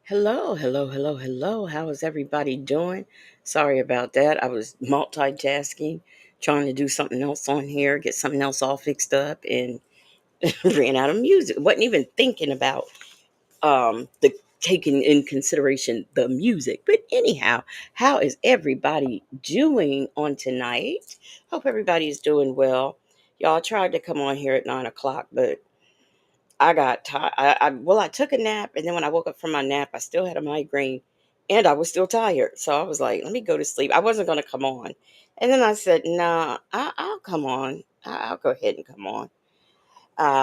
Hello, hello, hello, hello. How is everybody doing? Sorry about that. I was multitasking, trying to do something else on here, get something else all fixed up, and ran out of music. Wasn't even thinking about the taking in consideration the music. But anyhow, how is everybody doing on tonight? Hope everybody is doing well. Y'all tried to come on here at 9 o'clock, but I got tired. I took a nap, and then when I woke up from my nap, I still had a migraine, and I was still tired. So I was like, "Let me go to sleep." I wasn't going to come on, and then I said, "Nah, I'll come on. I'll go ahead and come on."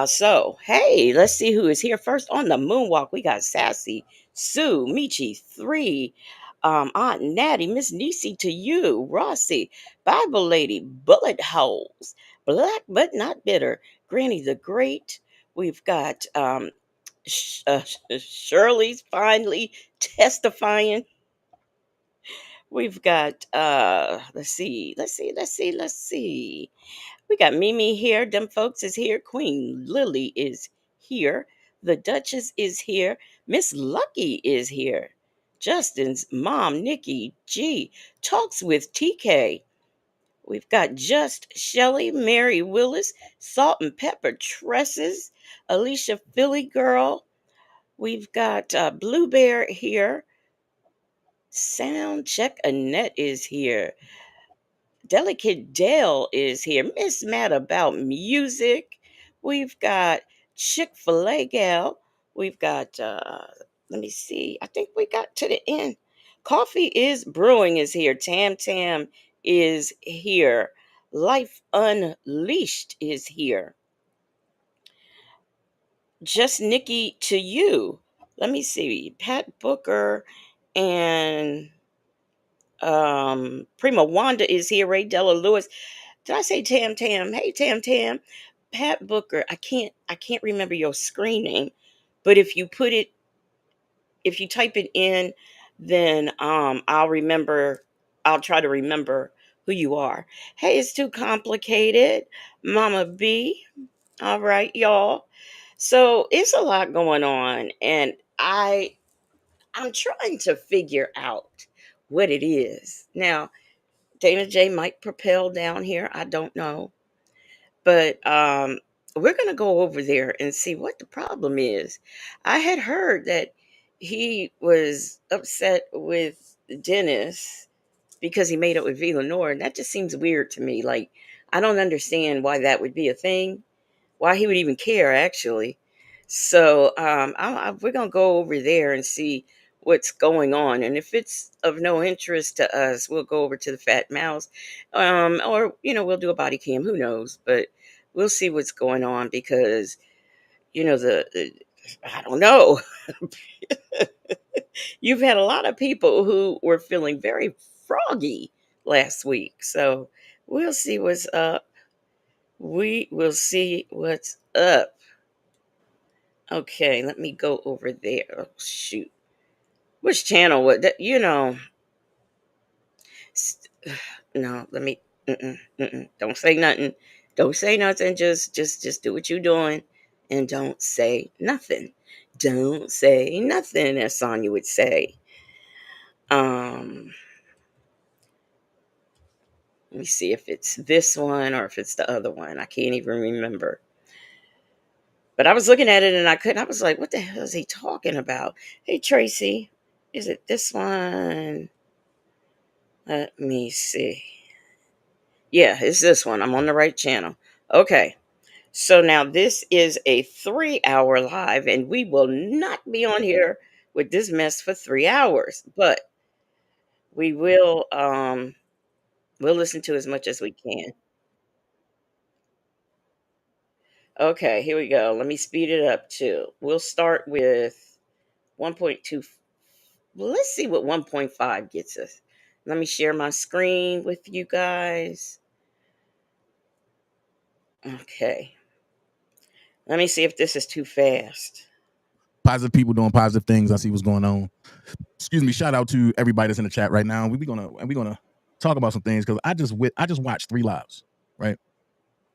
So hey, let's see who is here first on the moonwalk. We got Sassy, Sue, Michi, three, Aunt Natty, Miss Nisi to you, Rossi, Bible Lady, Bullet Holes, Black but not bitter, Granny the Great. We've got Shirley's finally testifying. We've got let's see. We got Mimi here. Them folks is here. Queen Lily is here. The Duchess is here. Miss Lucky is here. Justin's mom, Nikki G, talks with TK. We've got Just Shelly, Mary Willis, Salt and Pepper Tresses, Alicia Philly Girl. We've got Blue Bear here. Sound check Annette is here. Delicate Dale is here. Miss Mad about music. We've got Chick-fil-A gal. We've got let me see. I think we got to the end. Coffee is brewing is here. Tam Tam is here. Life Unleashed is here. Just Nikki to you. Let me see. Pat Booker and Prima Wanda is here. Ray Della Lewis. Did I say Tam Tam? Hey Tam Tam. Pat Booker. I can't remember your screen name, but if you type it in, then I'll try to remember who you are. Hey, it's too complicated. Mama B. All right, y'all. So it's a lot going on, and I'm trying to figure out what it is. Now, Dana J might propel down here. I don't know. But we're going to go over there and see what the problem is. I had heard that he was upset with Dennis because he made up with Villanor, and that just seems weird to me. Like, I don't understand why that would be a thing, why he would even care, actually. So we're going to go over there and see what's going on. And if it's of no interest to us, we'll go over to the Fat Mouse, or, we'll do a body cam. Who knows? But we'll see what's going on because, I don't know. You've had a lot of people who were feeling very froggy last week. So we'll see what's up. We will see what's up. Okay, let me go over there. Oh, shoot. Which channel would that? St- no, let me. Don't say nothing. Don't say nothing. Just do what you're doing, and don't say nothing. Don't say nothing, as Sonya would say. Um, Let me see if it's this one or if it's the other one. I can't even remember. But I was looking at it and I couldn't. I was like, what the hell is he talking about? Hey, Tracy, is it this one? Let me see. Yeah, it's this one. I'm on the right channel. Okay. So now this is a 3 hour live, and we will not be on here with this mess for 3 hours, but we will we'll listen to as much as we can. Okay, here we go. Let me speed it up too. We'll start with 1.2. Well, let's see what 1.5 gets us. Let me share my screen with you guys. Okay. Let me see if this is too fast. Positive people doing positive things. I see what's going on. Excuse me. Shout out to everybody that's in the chat right now. We're gonna talk about some things because I just watched 3 lives. Right.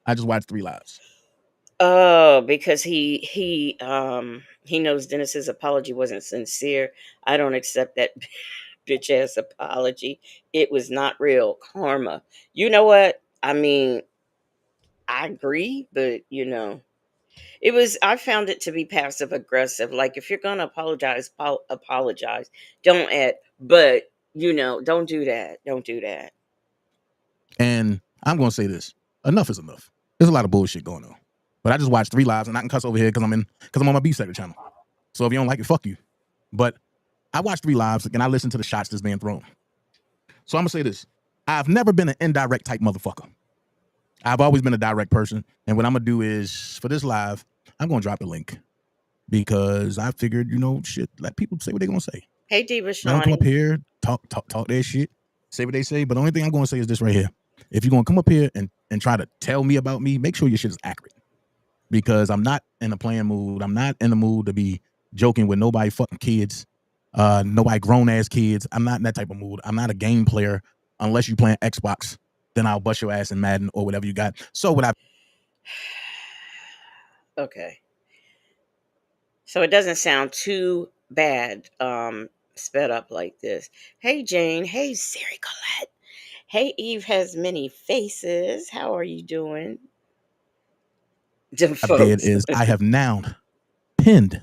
I just watched 3 lives. Oh, because he knows Dennis's apology wasn't sincere. I don't accept that bitch ass apology. It was not real karma. You know what? I mean, I agree, but I found it to be passive aggressive. Like, if you're gonna apologize, apologize. Don't add, but don't do that. Don't do that. And I'm gonna say this: enough is enough. There's a lot of bullshit going on. But I just watched 3 lives, and I can cuss over here because I'm on my B-Sector channel. So if you don't like it, fuck you. But I watched 3 lives and I listened to the shots that's being thrown. So I'm gonna say this: I've never been an indirect type motherfucker. I've always been a direct person. And what I'm gonna do is for this live, I'm gonna drop the link because I figured, shit, let people say what they're gonna say. Hey, Diva Let them come up Shawnee. here, talk their shit, say what they say. But the only thing I'm gonna say is this right here. If you're gonna come up here and try to tell me about me, make sure your shit is accurate. Because I'm not in a playing mood. I'm not in the mood to be joking with nobody fucking kids, nobody grown ass kids. I'm not in that type of mood. I'm not a game player unless you playing Xbox. Then I'll bust your ass in Madden or whatever you got. So what I Okay. So it doesn't sound too bad, sped up like this. Hey, Jane. Hey, Siri Colette. Hey, Eve has many faces. How are you doing? Them did folks. is I have now pinned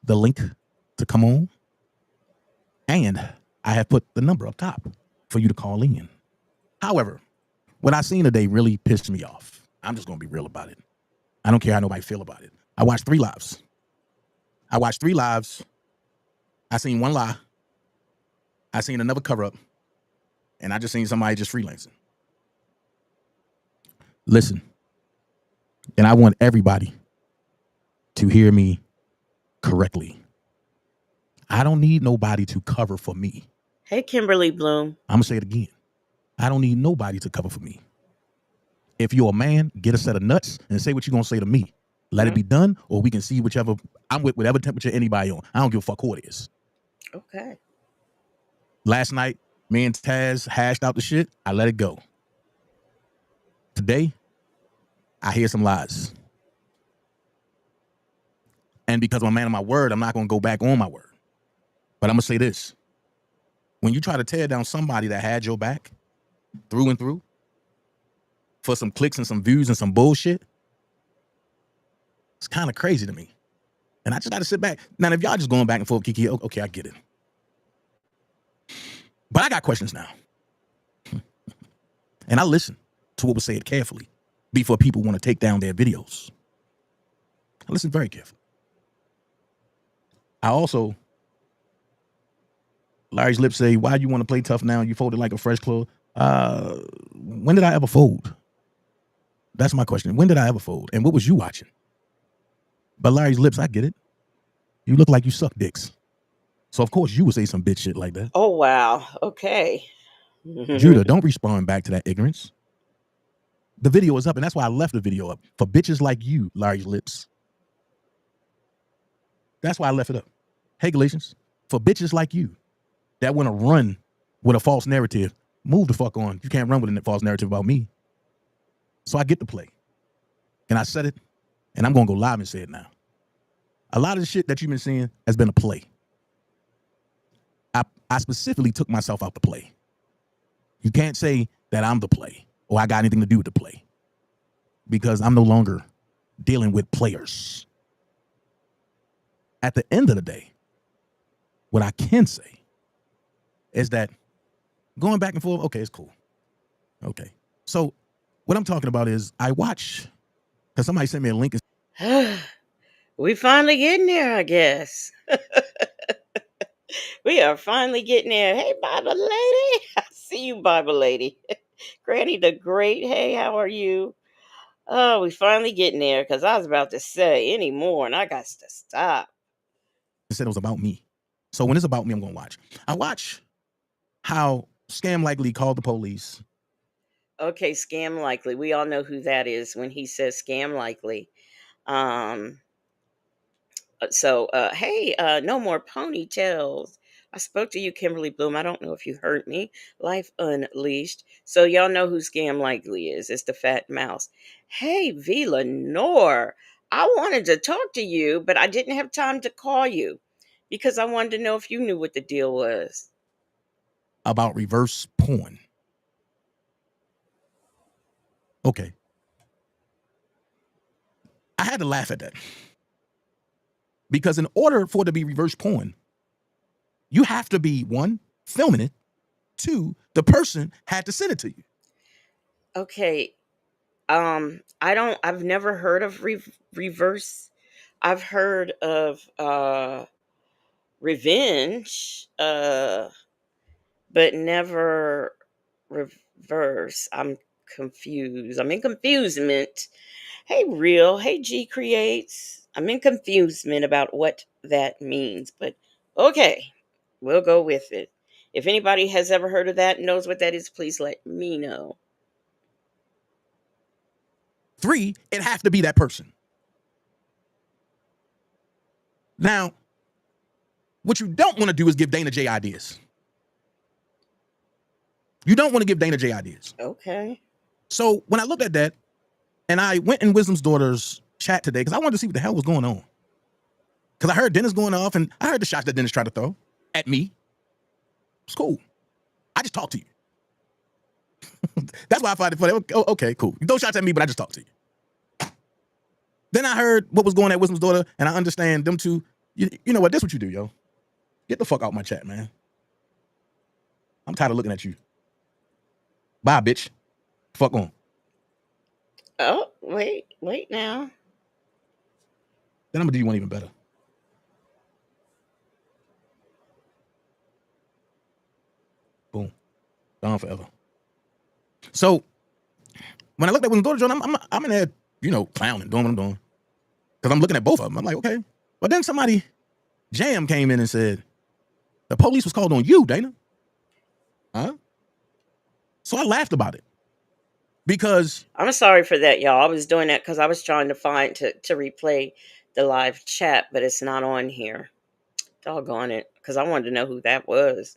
the link to come on, and I have put the number up top for you to call in. However, what I seen today really pissed me off. I'm just gonna be real about it. I don't care how nobody feel about it. I watched 3 lives. I seen one lie. I seen another cover up, and I just seen somebody just freelancing. Listen, and I want everybody to hear me correctly. I don't need nobody to cover for me. Hey, Kimberly Bloom. I'm gonna say it again. I don't need nobody to cover for me. If you're a man, get a set of nuts and say what you're gonna say to me. Let it be done, or we can see whichever I'm with, whatever temperature anybody on. I don't give a fuck who it is. Okay. Last night, me and Taz hashed out the shit. I let it go. Today, I hear some lies. And because I'm a man of my word, I'm not gonna go back on my word. But I'm gonna say this. When you try to tear down somebody that had your back through and through for some clicks and some views and some bullshit, It's kind of crazy to me. And I just got to sit back. Now, if y'all just going back and forth, Kiki, okay, I get it. But I got questions now. And I listen to what was said carefully before people want to take down their videos. I listen very carefully. I also, Larry's lips say, why you want to play tough now? You folded like a fresh cloth. When did I ever fold? That's my question. When did I ever fold? And what was you watching? But Larry's lips, I get it. You look like you suck dicks. So of course you would say some bitch shit like that. Oh, wow. Okay. Judah, don't respond back to that ignorance. The video is up, and that's why I left the video up. For bitches like you, Larry's lips. That's why I left it up. Hey, Galatians, for bitches like you that want to run with a false narrative, move the fuck on. You can't run with a false narrative about me. So I get to play. And I said it, and I'm going to go live and say it now. A lot of the shit that you've been seeing has been a play. I specifically took myself out the play. You can't say that I'm the play or I got anything to do with the play because I'm no longer dealing with players. At the end of the day, what I can say is that going back and forth, okay, it's cool. Okay. So what I'm talking about is I watch, because somebody sent me a link. We finally getting there, I guess. We are finally getting there. Hey, Bible lady. I see you, Bible lady. Granny the Great. Hey, how are you? Oh, we finally getting there because I was about to say any more and I got to stop. It said it was about me. So when it's about me, I'm going to watch. I watch how Scam Likely called the police. Okay, Scam Likely. We all know who that is when he says Scam Likely. Um, hey, no more ponytails. I spoke to you, Kimberly Bloom. I don't know if you heard me. Life Unleashed. So y'all know who Scam Likely is. It's the fat mouse. Hey, V. Lenore. I wanted to talk to you, but I didn't have time to call you because I wanted to know if you knew what the deal was. About reverse porn. Okay. I had to laugh at that. Because in order for it to be reverse porn, you have to be, one, filming it. Two, the person had to send it to you. Okay. I've never heard of reverse. I've heard of revenge, but never reverse. I'm confused. I'm in confusement. Hey, Real. Hey, G Creates. I'm in confusement about what that means, but okay, we'll go with it. If anybody has ever heard of that and knows what that is, please let me know. Three, it has to be that person. Now, what you don't want to do is give Dana J ideas. You don't want to give Dana J ideas. Okay. So when I looked at that, and I went in Wisdom's daughter's chat today because I wanted to see what the hell was going on. Because I heard Dennis going off, and I heard the shots that Dennis tried to throw at me. It's cool. I just talked to you. That's why I find it funny. Okay, cool. You throw shots at me, but I just talked to you. Then I heard what was going on at Wisdom's daughter, and I understand them two. You know what? This is what you do, yo. Get the fuck out my chat, man. I'm tired of looking at you. Bye, bitch. Fuck on. Oh, wait now. Then I'm gonna do you one even better. Boom. Gone forever. So when I looked at Wisdom's daughter, John, I'm in there, clowning, doing what I'm doing. Because I'm looking at both of them. I'm like, okay. But then somebody, Jam, came in and said, the police was called on you, Dana. Huh? So I laughed about it. Because I'm sorry for that, y'all. I was doing that because I was trying to find to replay the live chat, but it's not on here. Doggone it. Because I wanted to know who that was.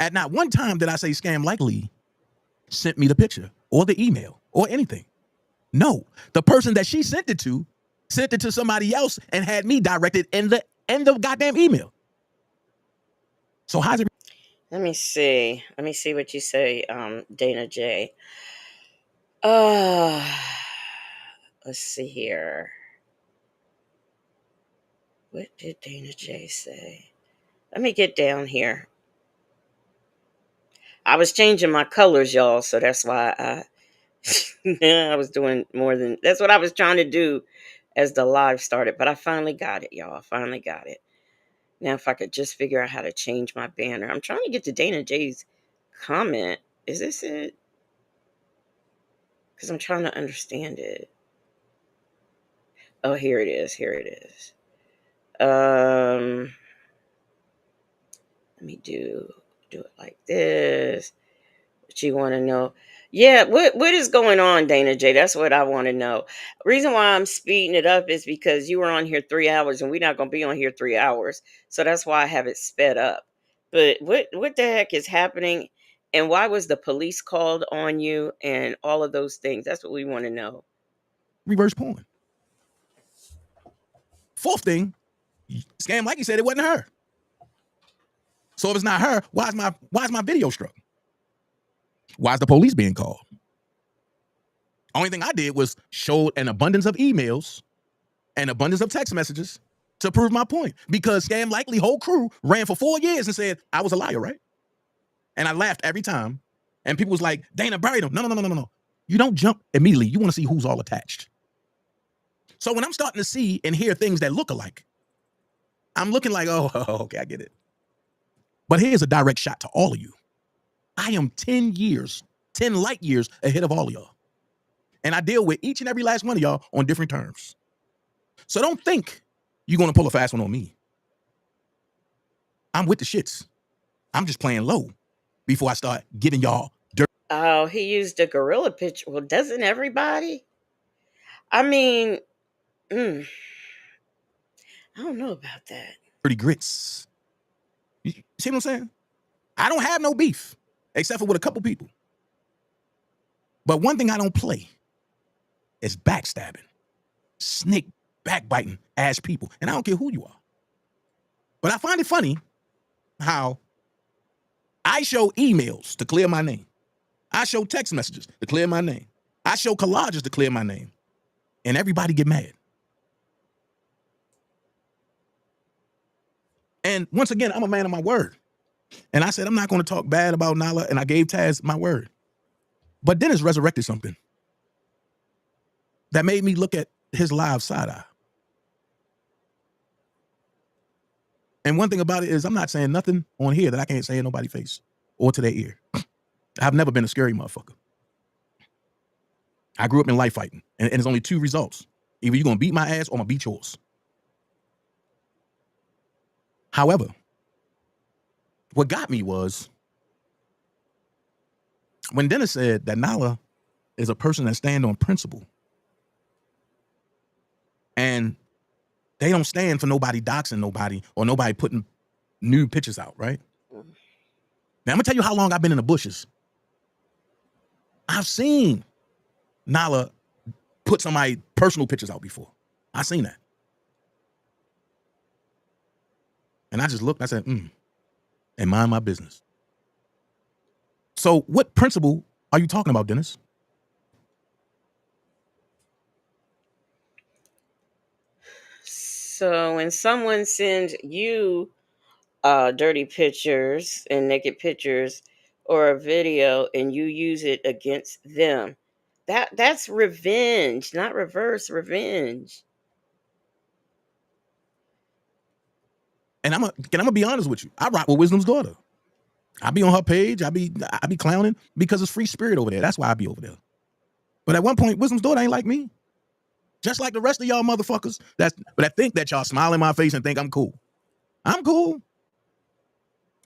at not one time did I say Scam Likely sent me the picture or the email or anything. No. The person that she sent it to somebody else and had me directed in the goddamn email. So how's it? Let me see. Let me see what you say, Dana J. let's see here. What did Dana J say? Let me get down here. I was changing my colors, y'all, so that's why I was doing more than that's what I was trying to do as the live started. But I finally got it, y'all. I finally got it. Now, if I could just figure out how to change my banner, I'm trying to get to Dana J's comment. Is this it? Because I'm trying to understand it. Oh, here it is. Here it is. Let me do it like this. What you want to know? Yeah, what is going on, Dana J? That's what I want to know. Reason why I'm speeding it up is because you were on here 3 hours, and we're not gonna be on here 3 hours, so that's why I have it sped up. But what the heck is happening? And why was the police called on you and all of those things? That's what we want to know. Reverse porn. Fourth thing, Scam Mikey said it wasn't her. So if it's not her, why is my video struck? Why is the police being called? Only thing I did was show an abundance of emails and abundance of text messages to prove my point. Because Scam Likely whole crew ran for 4 years and said I was a liar, right? And I laughed every time. And people was like, Dana buried him. No. You don't jump immediately. You want to see who's all attached. So when I'm starting to see and hear things that look alike, I'm looking like, oh, okay, I get it. But here's a direct shot to all of you. I am 10 light years ahead of all of y'all. And I deal with each and every last one of y'all on different terms. So don't think you're going to pull a fast one on me. I'm with the shits. I'm just playing low before I start giving y'all Oh, he used a gorilla picture. Well, doesn't everybody? I mean, I don't know about that. dirty grits. You see what I'm saying? I don't have no beef, except for with a couple people. But one thing I don't play is backstabbing, snake backbiting ass people. And I don't care who you are. But I find it funny how I show emails to clear my name. I show text messages to clear my name. I show collages to clear my name. And everybody get mad. And once again, I'm a man of my word. And I said, I'm not going to talk bad about Nala. And I gave Taz my word. But Dennis resurrected something that made me look at his live side eye. And one thing about it is I'm not saying nothing on here that I can't say in nobody's face or to their ear. I've never been a scary motherfucker. I grew up in life fighting. And there's only two results. Either you're going to beat my ass or I'm going to beat yours. However, what got me was when Dennis said that Nala is a person that stands on principle. And they don't stand for nobody doxing nobody or nobody putting nude pictures out, right? Now, I'm going to tell you how long I've been in the bushes. I've seen Nala put somebody personal pictures out before. I've seen that. And I just looked and I said, and mind my business. So what principle are you talking about, Dennis? So when someone sends you dirty pictures and naked pictures or a video and you use it against them, that's revenge, not reverse revenge. And I'm gonna be honest with you. I rock with Wisdom's daughter. I be on her page. I be clowning because it's free spirit over there. That's why I be over there. But at one point, Wisdom's daughter ain't like me. Just like the rest of y'all motherfuckers. But I think that y'all smile in my face and think I'm cool. I'm cool.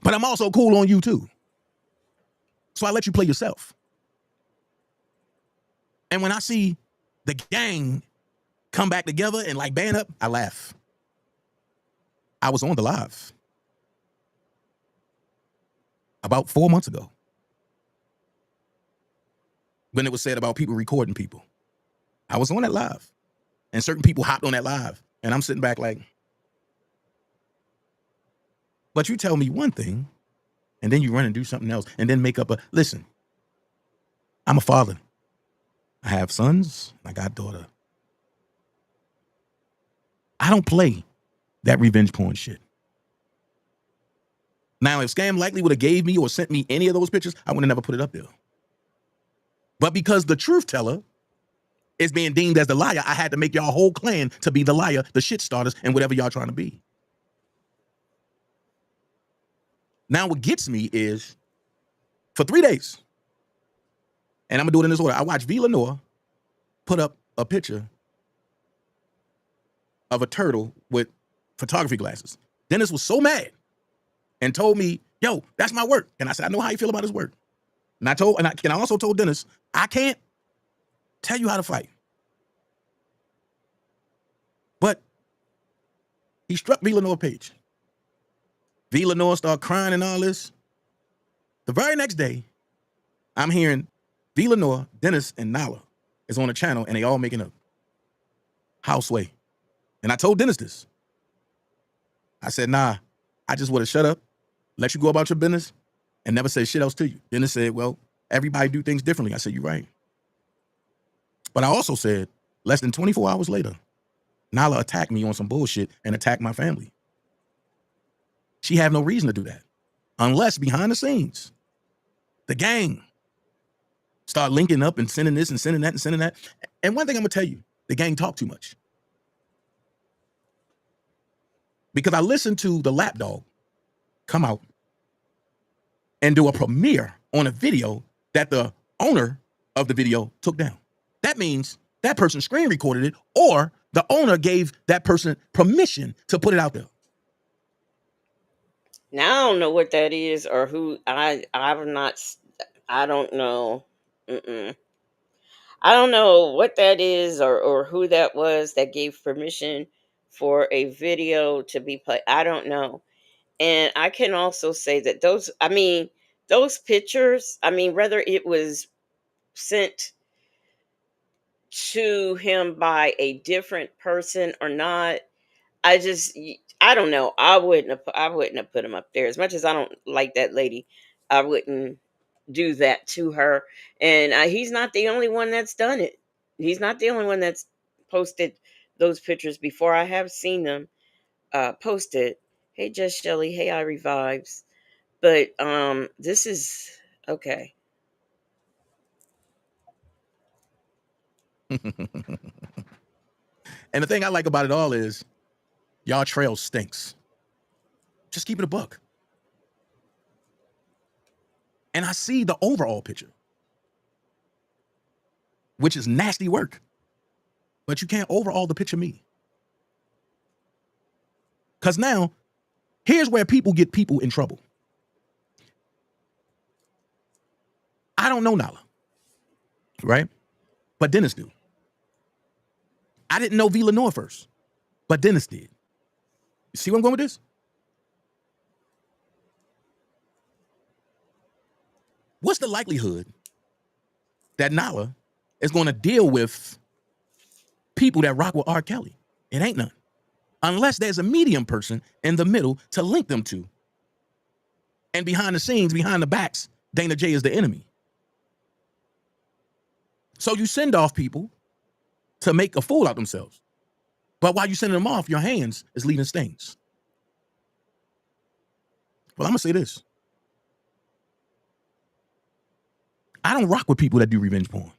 But I'm also cool on you too. So I let you play yourself. And when I see the gang come back together and like band up, I laugh. I was on the live about 4 months ago when it was said about people recording people. I was on that live and certain people hopped on that live and I'm sitting back like, but you tell me one thing and then you run and do something else and then make up listen, I'm a father. I have sons, I got a daughter. I don't play that revenge porn shit. Now, if Scam Likely would have gave me or sent me any of those pictures, I would have never put it up there. But because the truth teller is being deemed as the liar, I had to make y'all whole clan to be the liar, the shit starters, and whatever y'all trying to be. Now, what gets me is for 3 days, and I'm gonna do it in this order. I watched V. Lenore put up a picture of a turtle with photography glasses. Dennis was so mad and told me, yo, that's my work. And I said, I know how you feel about his work. And I also told Dennis, I can't tell you how to fight. But he struck V. Lenore page. V. Lenore started crying and all this. The very next day, I'm hearing V. Lenore, Dennis, and Nala is on the channel, and they all making up. Houseway. And I told Dennis this. I said, nah, I just would have shut up, let you go about your business, and never say shit else to you. Dennis said, well, everybody do things differently. I said, you're right. But I also said, less than 24 hours later, Nala attacked me on some bullshit and attacked my family. She had no reason to do that. Unless behind the scenes, the gang start linking up and sending this and sending that and sending that. And one thing I'm gonna tell you, the gang talk too much. Because I listened to the lapdog come out and do a premiere on a video that the owner of the video took down. That means that person screen recorded it, or the owner gave that person permission to put it out there. Now I don't know what that is or who I'm not. I don't know. Mm-mm. I don't know what that is or who that was that gave permission for a video to be played. I don't know. And I can also say that those pictures, whether it was sent to him by a different person or not, I don't know. I wouldn't have put him up there. As much as I don't like that lady, I wouldn't do that to her. And he's not the only one that's done it. He's not the only one that's posted those pictures before. I have seen them posted. Hey, Just Shelly. Hey, I revives. But this is okay. And the thing I like about it all is y'all trail stinks. Just keep it a buck. And I see the overall picture, which is nasty work. But you can't overall the picture me. Because now, here's where people get people in trouble. I don't know Nala, right? But Dennis do. I didn't know V. Lenore first, but Dennis did. You see where I'm going with this? What's the likelihood that Nala is going to deal with people that rock with R. Kelly? It ain't none. Unless there's a medium person in the middle to link them to. And behind the scenes, behind the backs, Dana J is the enemy. So you send off people to make a fool out themselves. But while you sending them off, your hands is leaving stains. Well, I'm going to say this. I don't rock with people that do revenge porn.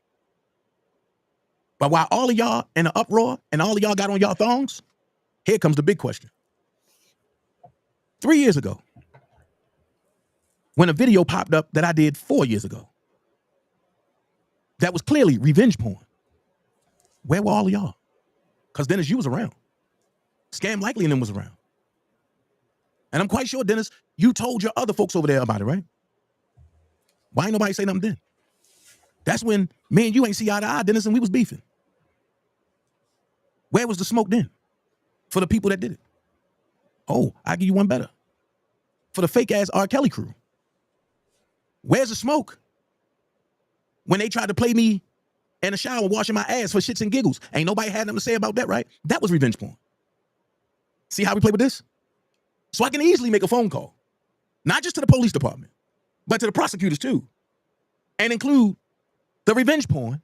But while all of y'all in the uproar and all of y'all got on y'all thongs, here comes the big question. 3 years ago, when a video popped up that I did 4 years ago, that was clearly revenge porn, where were all of y'all? Because Dennis, you was around. Scam Likely and them was around. And I'm quite sure, Dennis, you told your other folks over there about it, right? Why ain't nobody say nothing then? That's when me and you ain't see eye to eye, Dennis, and we was beefing. Where was the smoke then? For the people that did it. Oh, I'll give you one better. For the fake ass R. Kelly crew. Where's the smoke? When they tried to play me in the shower washing my ass for shits and giggles. Ain't nobody had nothing to say about that, right? That was revenge porn. See how we play with this? So I can easily make a phone call. Not just to the police department, but to the prosecutors too. And include the revenge porn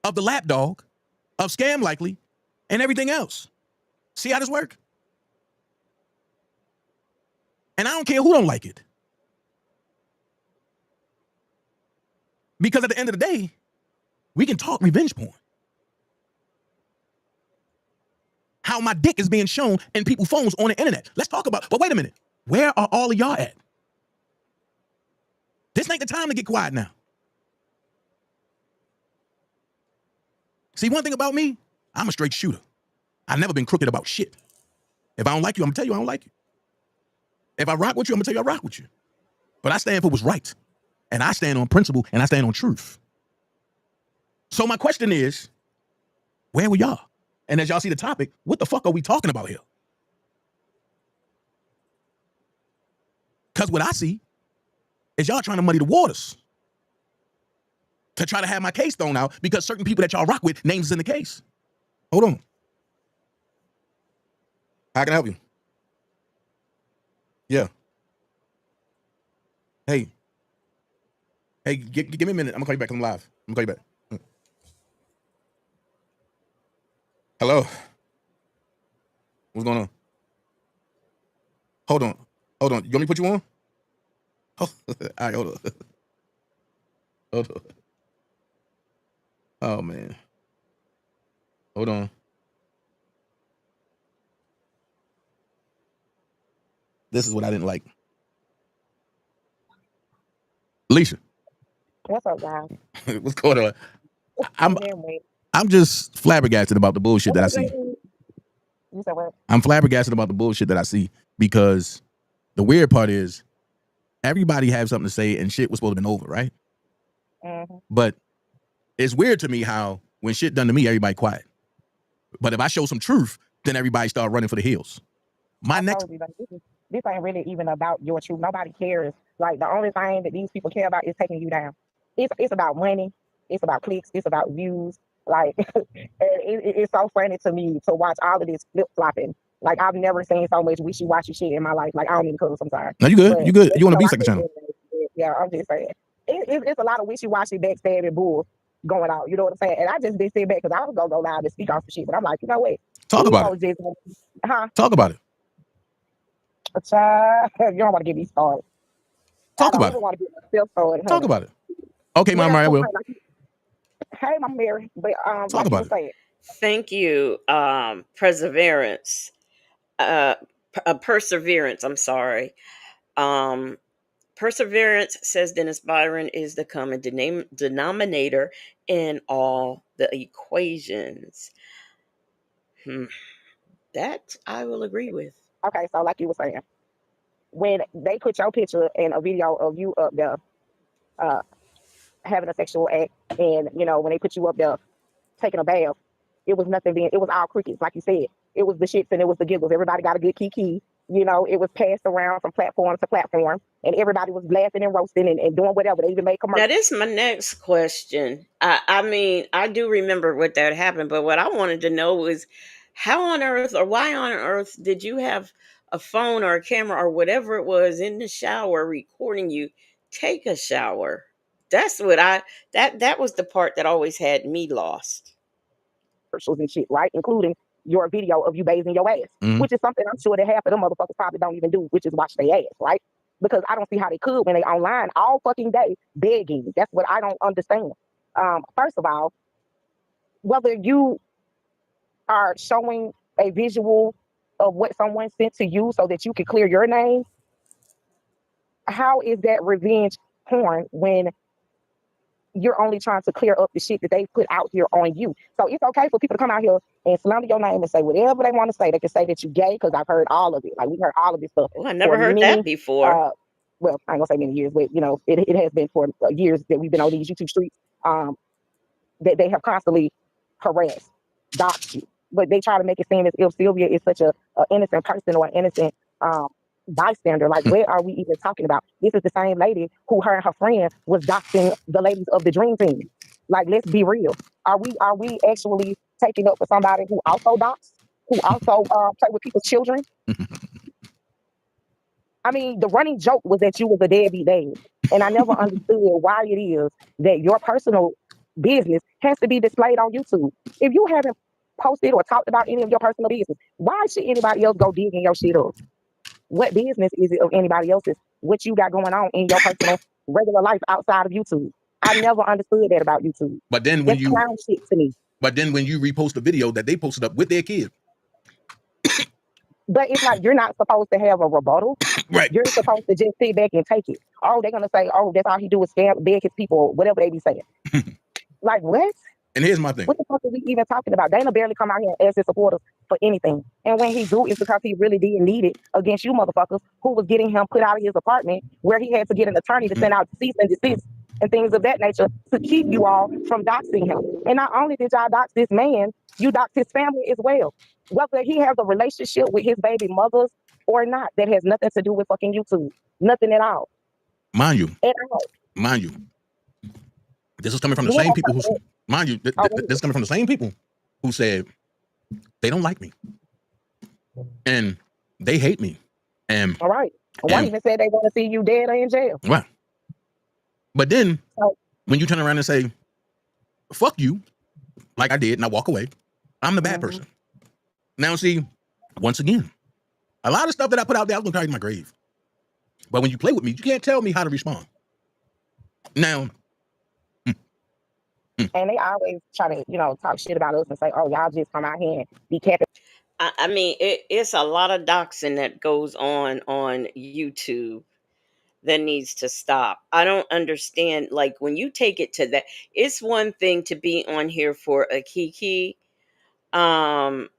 of the lapdog, of Scam Likely, and everything else. See how this work? And I don't care who don't like it. Because at the end of the day, we can talk revenge porn. How my dick is being shown in people's phones on the internet. Let's talk about, but wait a minute. Where are all of y'all at? This ain't the time to get quiet now. See, one thing about me, I'm a straight shooter. I've never been crooked about shit. If I don't like you, I'm gonna tell you I don't like you. If I rock with you, I'm gonna tell you I rock with you. But I stand for what's right. And I stand on principle and I stand on truth. So my question is, where were y'all? And as y'all see the topic, what the fuck are we talking about here? Because what I see is y'all trying to muddy the waters to try to have my case thrown out because certain people that y'all rock with, names is in the case. Hold on. How can I help you? Yeah. Hey. Hey, give me a minute. I'm gonna call you back. I'm live. I'm gonna call you back. Hello. What's going on? Hold on. Hold on. You want me to put you on? Oh, all right, hold on. Hold on. Oh man. Hold on. This is what I didn't like. Alicia. What's up, guys? What's going on? I'm Again, wait. I'm just flabbergasted about the bullshit that I see. You said what? I'm flabbergasted about the bullshit that I see because the weird part is everybody has something to say and shit was supposed to have been over, right? Mm-hmm. But it's weird to me how when shit done to me, everybody quiet. But if I show some truth, then everybody start running for the hills. My I next told you, like, this ain't really even about your truth. Nobody cares. Like, the only thing that these people care about is taking you down. It's about money. It's about clicks. It's about views. Like, it's so funny to me to watch all of this flip flopping. Like, I've never seen so much wishy washy shit in my life. Like, I don't even cuss sometimes. No, you good. But You good. You on a so B I second get channel. it. Yeah, I'm just saying. It's a lot of wishy washy backstabbing bull going out. You know what I'm saying? And I just did sit back because I was gonna go live and speak off the shit. But I'm like, you know what? Talk These about it. folks just, huh? Talk about it. Child, you don't want to get me started. I Talk don't about even it. want to get myself started, Talk honey. about it. Okay, Mama, Yeah, I so will. like, hey, I'm Mary, but Talk like you about were it. saying, Thank you. Perseverance. Perseverance. I'm sorry. Um, Perseverance, says Dennis Byron, is the common denominator in all the equations. Hmm. That I will agree with. okay, so like you were saying, when they put your picture and a video of you up there uh, having a sexual act, and when they put you up there taking a bath, it was nothing being, it was all crickets, like you said. It was the shits and it was the giggles. Everybody got a good kiki. It was passed around from platform to platform, and everybody was laughing and roasting and doing whatever. They even made Now, commercials. this is my next question. I mean, I do remember what that happened, but what I wanted to know was how on earth or why on earth did you have a phone or a camera or whatever it was in the shower recording you take a shower? That's what that was the part that always had me lost. Commercials and shit, right? Including your video of you bathing your ass, Mhm. which is something I'm sure that half of them motherfuckers probably don't even do, which is wash their ass, right? Because I don't see how they could when they online all fucking day begging. That's what I don't understand. First of all, whether you are showing a visual of what someone sent to you so that you can clear your name, how is that revenge porn when you're only trying to clear up the shit that they put out here on you? So it's okay for people to come out here and slander your name and say whatever they want to say. They can say that you gay because I've heard all of it. Like, we've heard all of this stuff Oh, I for never heard many, that before. uh, well, I ain't gonna say many years, but it has been for years that we've been on these YouTube streets. That they have constantly harassed, doxed you, but they try to make it seem as if Sylvia is such a innocent person or an innocent um, bystander. Like, where are we even talking about? This is the same lady who her and her friend was doxing the ladies of the Dream Team. Like, let's be real. Are we actually taking up for somebody who also doxed, who also play with people's children? I mean, the running joke was that you was a deadbeat dad, and I never understood why it is that your personal business has to be displayed on YouTube. If you haven't posted or talked about any of your personal business. Why should anybody else go digging your shit up? What business is it of anybody else's? What you got going on in your personal regular life outside of YouTube? I never understood that about YouTube. But then when That's you clown shit to me. repost a video that they posted up with their kid, But it's like you're not supposed to have a rebuttal. right? You're supposed to just sit back and take it. Oh, they're gonna say, oh, that's all he do is scam, beg his people, whatever they be saying. Like what? And here's my thing. What the fuck are we even talking about? Dana barely come out here and ask his supporters for anything. And when he do, it's because he really didn't need it against you motherfuckers who was getting him put out of his apartment where he had to get an attorney to send out cease and desist and things of that nature to keep you all from doxing him. And not only did y'all dox this man, you dox his family as well. Whether he has a relationship with his baby mothers or not, that has nothing to do with fucking YouTube. Nothing at all. Mind you, At all. mind you, this is coming from the You same know, people who, mind you, oh, this is coming from the same people who said they don't like me and they hate me. And all right. One even said they want to see you dead or in jail. right. But then So, when you turn around and say, fuck you, like I did, and I walk away, I'm the bad person. Now, see, once again, a lot of stuff that I put out there, I was gonna carry to my grave. But when you play with me, you can't tell me how to respond. Now, and they always try to, talk shit about us and say, oh, y'all just come out here and be capping. I mean, it's a lot of doxing that goes on YouTube that needs to stop. I don't understand. Like when you take it to that, it's one thing to be on here for a kiki, um,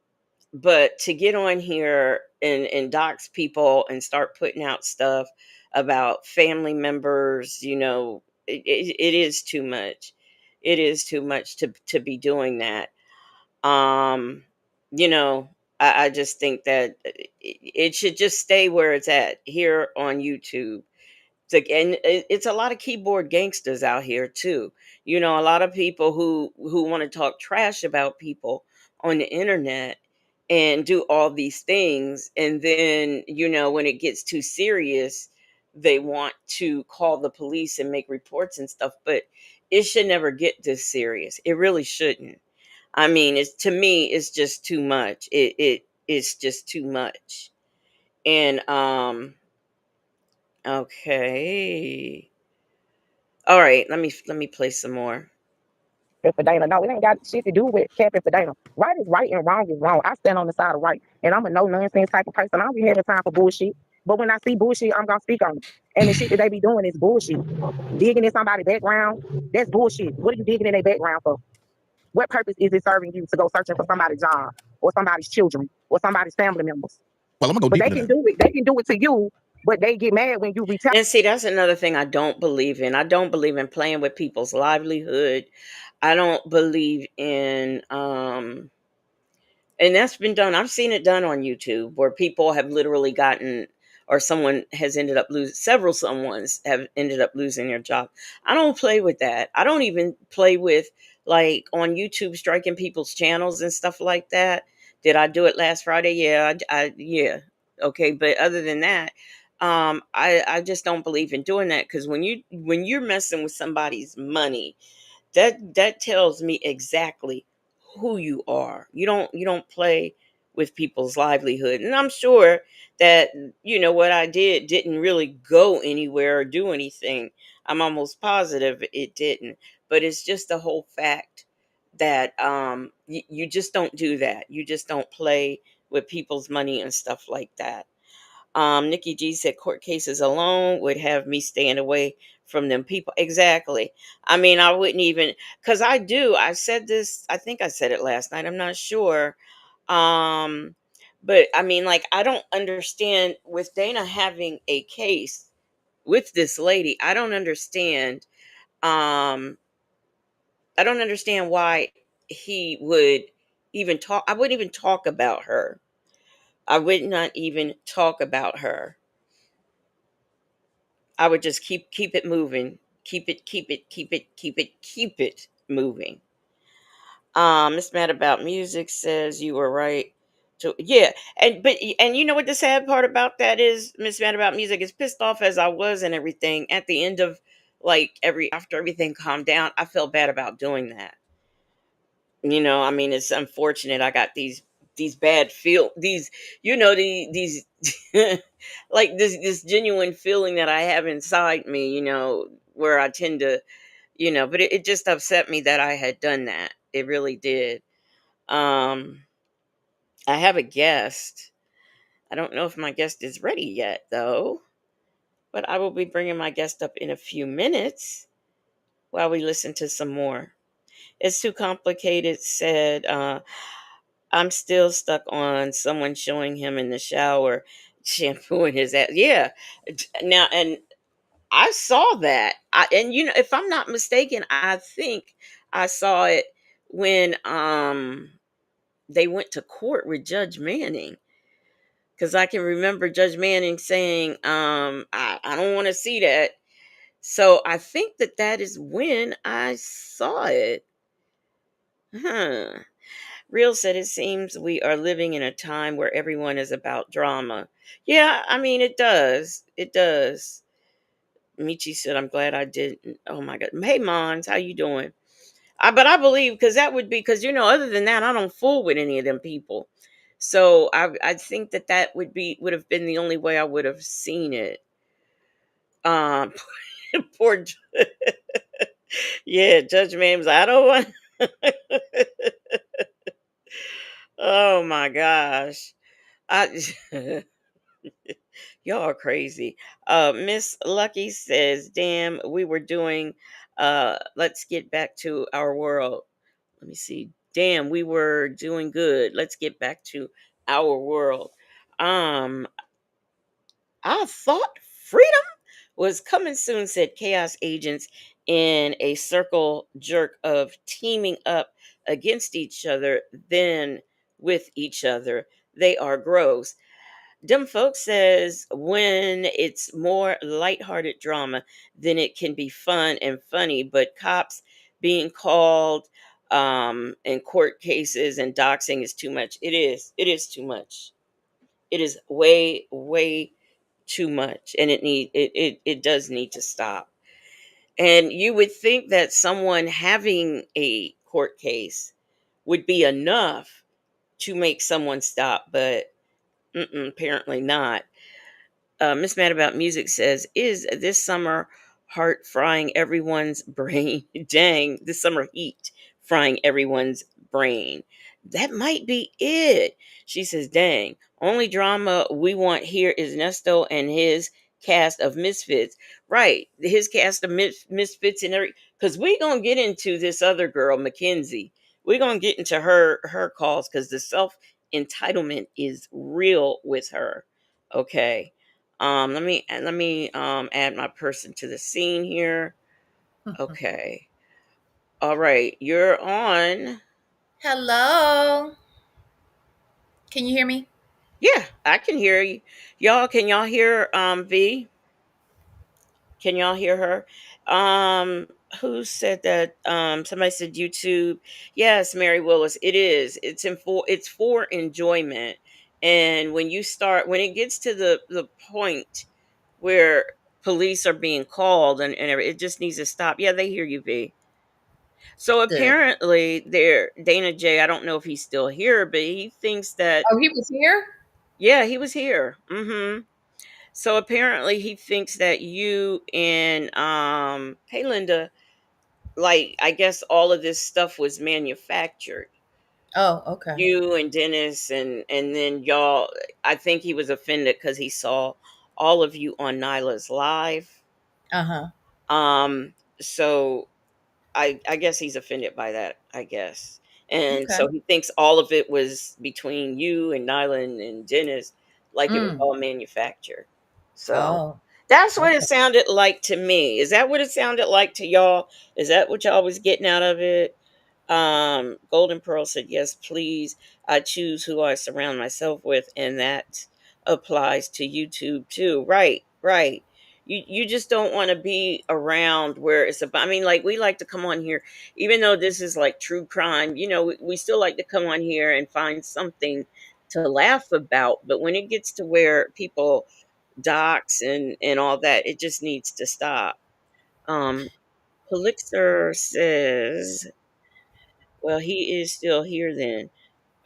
but to get on here and dox people and start putting out stuff about family members, it is too much. It is too much to be doing that. Um, you know, I just think that it should just stay where it's at here on YouTube. And it's a lot of keyboard gangsters out here too. A lot of people who want to talk trash about people on the internet and do all these things, and then when it gets too serious, they want to call the police and make reports and stuff. But it should never get this serious. It really shouldn't. I mean, it's to me, it's just too much. It's just too much. And okay. All right, let me play some more. For Dana. No, it ain't got shit to do with capping for Dana. Right is right and wrong is wrong. I stand on the side of right. And I'm a no nonsense type of person. I don't be having time for bullshit. But when I see bullshit, I'm gonna speak on it. And the shit that they be doing is bullshit. Digging in somebody's background, that's bullshit. What are you digging in their background for? What purpose is it serving you to go searching for somebody's job or somebody's children or somebody's family members? well, I'm gonna go But deep they into can that. do it. They can do it to you, but they get mad when you retaliate. And see, that's another thing I don't believe in. I don't believe in playing with people's livelihood. I don't believe in and that's been done. I've seen it done on YouTube where people have literally gotten, or someone has ended up losing, several someones have ended up losing their job. I don't play with that. I don't even play with, like, on YouTube striking people's channels and stuff like that. Did I do it last Friday? Yeah, yeah. Okay, but other than that, I just don't believe in doing that, because when you're messing with somebody's money, that tells me exactly who you are. You don't play with people's livelihood. And I'm sure that what I didn't really go anywhere or do anything. I'm almost positive it didn't. But it's just the whole fact that you just don't do that. You just don't play with people's money and stuff like that. Nikki G said court cases alone would have me staying away from them people. Exactly. I mean, I wouldn't even, because I said this, I think I said it last night. I'm not sure. Um, but I mean, like, I don't understand with Dana having a case with this lady. Um, I don't understand why he would even talk. I wouldn't even talk about her. I would not even talk about her. I would just keep it moving. Keep it moving. Miss Mad About Music says you were right. So yeah, and you know what the sad part about that is, Miss Mad About Music, is pissed off as I was and everything. At the end of, like, after everything calmed down, I felt bad about doing that. I mean, it's unfortunate. I got these bad feel these these like this genuine feeling that I have inside me, where I tend to, but it just upset me that I had done that. It really did. Um I have a guest. I don't know if my guest is ready yet though, but I will be bringing my guest up in a few minutes while we listen to some more. It's too complicated, said I'm still stuck on someone showing him in the shower shampooing his ass. Yeah. Now, and I saw that. And if I'm not mistaken, I think I saw it when they went to court with Judge Manning, cuz I can remember Judge Manning saying I don't want to see that. So I think that is when I saw it. Huh. Real said it seems we are living in a time where everyone is about drama. Yeah, I mean it does. It does. Michi said, "I'm glad I didn't." Oh my god. Hey Mons, how you doing? But I believe because that would be because other than that, I don't fool with any of them people. So I think that would have been the only way I would have seen it. Um, poor. Yeah, Judge Mams. I don't want. Oh my gosh. I Y'all are crazy. Miss Lucky says, "Damn, we were doing let's get back to our world." Let me see. Damn, we were doing good. Let's get back to our world. Um I thought freedom was coming soon, said Chaos Agents in a circle jerk of teaming up against each other, then with each other. They are gross. Dem folks says when it's more lighthearted drama, then it can be fun and funny. But cops being called in court cases and doxing is too much. It is. It is too much. It is way, way too much, and it does need to stop. And you would think that someone having a court case would be enough to make someone stop, but apparently not. Miss Mad About Music says, "Is this summer heart frying everyone's brain? Dang, this summer heat frying everyone's brain. That might be it." She says, "Dang, only drama we want here is Nesto and his cast of misfits." Right, his cast of misfits and every. Because we gonna get into this other girl, Mackenzie. We're gonna get into her calls because the self entitlement is real with her. Okay, let me add my person to the scene here. Okay. All right. You're on. Hello. Can you hear me? Yeah, I can hear you. Y'all, can y'all hear V? Can y'all hear her? Who said that? Somebody said YouTube. Yes, Mary Willis. It is. It's for enjoyment. And when it gets to the point where police are being called it just needs to stop. Yeah, they hear you, V. So Good. apparently there Dana J, I don't know if he's still here, but he thinks that Oh, he was here? yeah, he was here. So apparently he thinks that you and hey Linda, like I guess all of this stuff was manufactured. Oh, okay. You and Dennis and then y'all, I think he was offended because he saw all of you on Nyla's live. Uh-huh. So I guess he's offended by that, I guess. And Okay. so he thinks all of it was between you and Nylan and Dennis, like it was Mm. all manufactured. So Oh, that's what it okay. sounded like to me. Is that what it sounded like to y'all? Is that what y'all was getting out of it? Golden Pearl said, "Yes, please. I choose who I surround myself with, and that applies to YouTube too." Right, right. You just don't want to be around where it's about. I mean, like we like to come on here, even though this is like true crime. We still like to come on here and find something to laugh about. But when it gets to where people docs and all that, it just needs to stop. Um, Polixer says Well, he is still here then.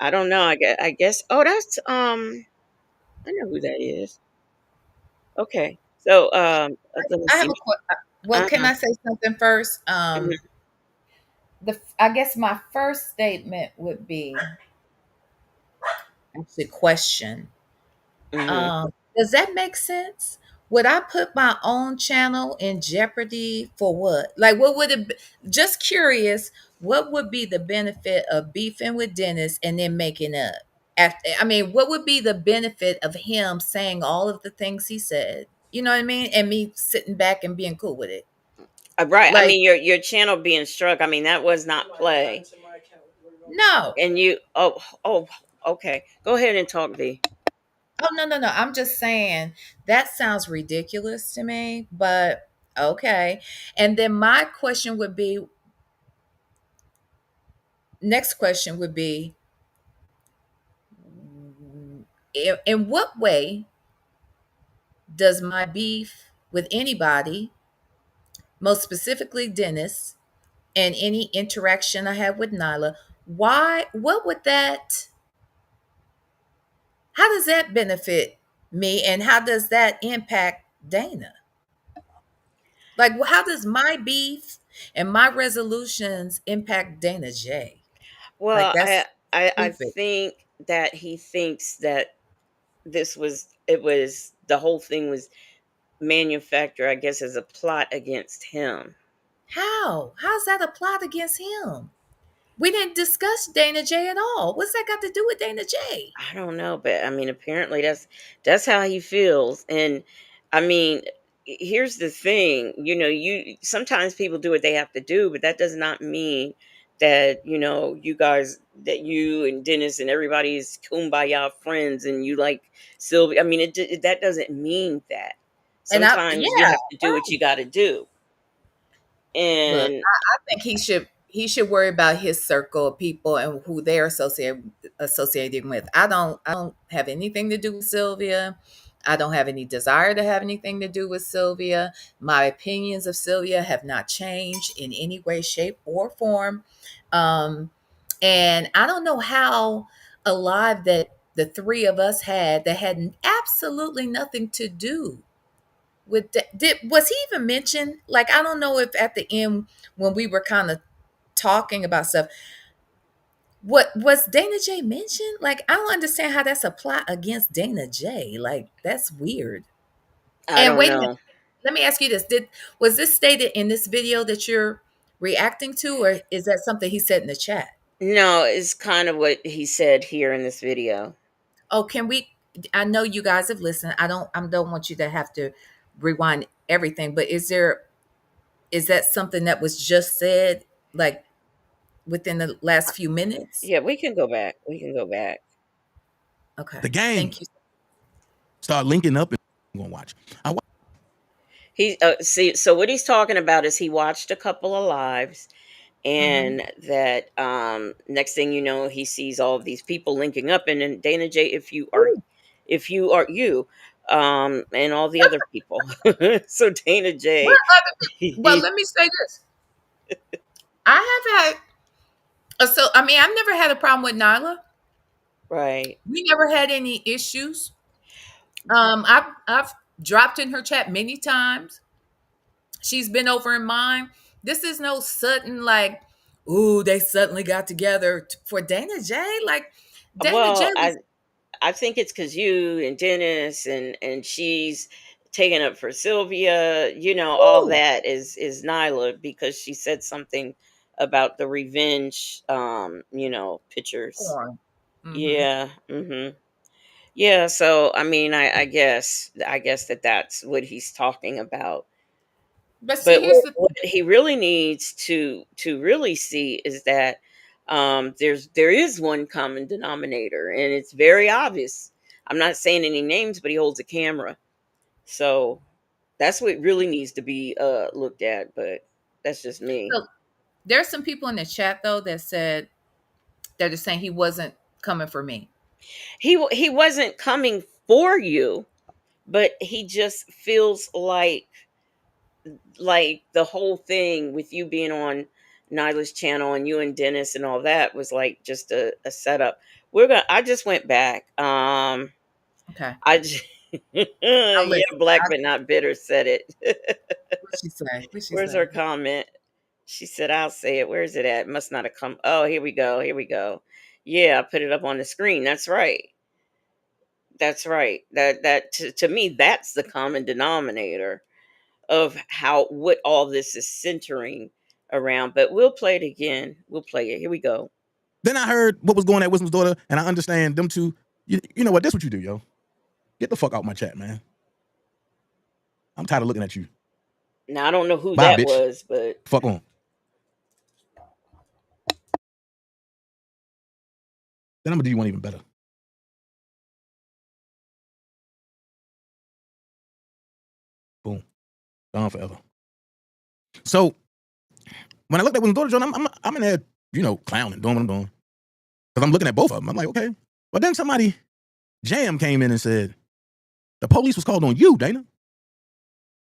I don't know. I guess. Oh, that's I know who that is. Okay. So let me I have see. a well, can Uh-huh. I say something first? Mhm. I guess my first statement would be actually question. Mhm. Does that make sense? Would I put my own channel in jeopardy for what? Like, what would it be? Just curious, what would be the benefit of beefing with Dennis and then making up? I mean, what would be the benefit of him saying all of the things he said? You know what I mean? And me sitting back and being cool with it. Right. I Like, mean, your channel being struck. I mean, that was not play. no. And you. Oh. Okay. Go ahead and talk, V. Oh, no, no, no. I'm just saying that sounds ridiculous to me, but okay. And then my question would be next question would be in what way does my beef with anybody, most specifically Dennis, and any interaction I have with Nyla, what would that, how does that benefit me and how does that impact Dana? Like, how does my beef and my resolutions impact Dana J? Like, Well, I that's I I stupid. think that he thinks that it was the whole thing was manufactured, I guess, as a plot against him. How? How's that a plot against him? We didn't discuss Dana J at all. What's that got to do with Dana J? I don't know, but I mean, apparently that's how he feels. And I mean, here's the thing, you sometimes people do what they have to do, but that does not mean that you guys, that you and Dennis and everybody's kumbaya friends and you like Sylvia. I mean, that doesn't mean that. And I, Sometimes you yeah, have to do what you got to do, look, and I think he should worry about his circle of people and who they're associating with. I don't have anything to do with Sylvia. I don't have any desire to have anything to do with Sylvia. My opinions of Sylvia have not changed in any way, shape, or form. Um, and I don't know how alive that the three of us had that had absolutely nothing to do with was he even mentioned? Like, I don't know if at the end when we were kind of talking about stuff, what was Dana J mentioned? Like, I don't understand how that's a plot against Dana J. Like, that's weird. I And don't wait a minute, know. let me ask you this: Did was this stated in this video that you're reacting to, or is that something he said in the chat? No, it's kind of what he said here in this video. Oh, can we? I know you guys have listened. I don't want you to have to rewind everything, but is that something that was just said, like within the last few minutes? Yeah, we can go back. We can go back. The Okay. gang Thank you. start linking up and I'm gonna watch. I watch. He see, so what he's talking about is he watched a couple of lives, Mhm. and that next thing you know, he sees all of these people linking up, and then Dana J, Ooh, you, and all the other people. So Dana what J, other well, let me say this. I have had so I mean, I've never had a problem with Nyla. right. We never had any issues. I've dropped in her chat many times. She's been over in mine. This is no sudden like, ooh, they suddenly got together for Dana J. Like Dana J Well, was I think it's because you and Dennis and she's taking up for Sylvia. All ooh, that is Nyla because she said something about the revenge, pictures. porn. Hmm. Yeah. Yeah. So I mean, I guess that's what he's talking about. But see, But here's the what he really needs to really see is that there is one common denominator, and it's very obvious. I'm not saying any names, but he holds a camera, so that's what really needs to be looked at. But that's just me. so there's some people in the chat though that said that are saying he wasn't coming for me. He wasn't coming for you, but he just feels like the whole thing with you being on Nyla's channel and you and Dennis and all that was like just a setup. I just went back. Okay. I just, I'll yeah, listen. black but not bitter said it. What she say? What she Where's her say? comment? She said, I'll say it. Where is it at? Must not have come. Oh, here we go. Here we go. Yeah, I put it up on the screen. That's right. That's right. That to me, that's the common denominator of how what all this is centering around. But we'll play it again. We'll play it. Here we go. Then I heard what was going on at Wisdom's daughter, and I understand them two. You know what? That's what you do, yo. Get the fuck out my chat, man. I'm tired of looking at you. Now I don't know who Bye, that bitch. was, but Fuck on. Then I'm gonna do you one even better. Boom. Gone forever. So when I looked at Wisdom's daughter, John, I'm in there, clowning, doing what I'm doing. Because I'm looking at both of them. I'm like, okay. But then somebody, Jam, came in and said, the police was called on you, Dana.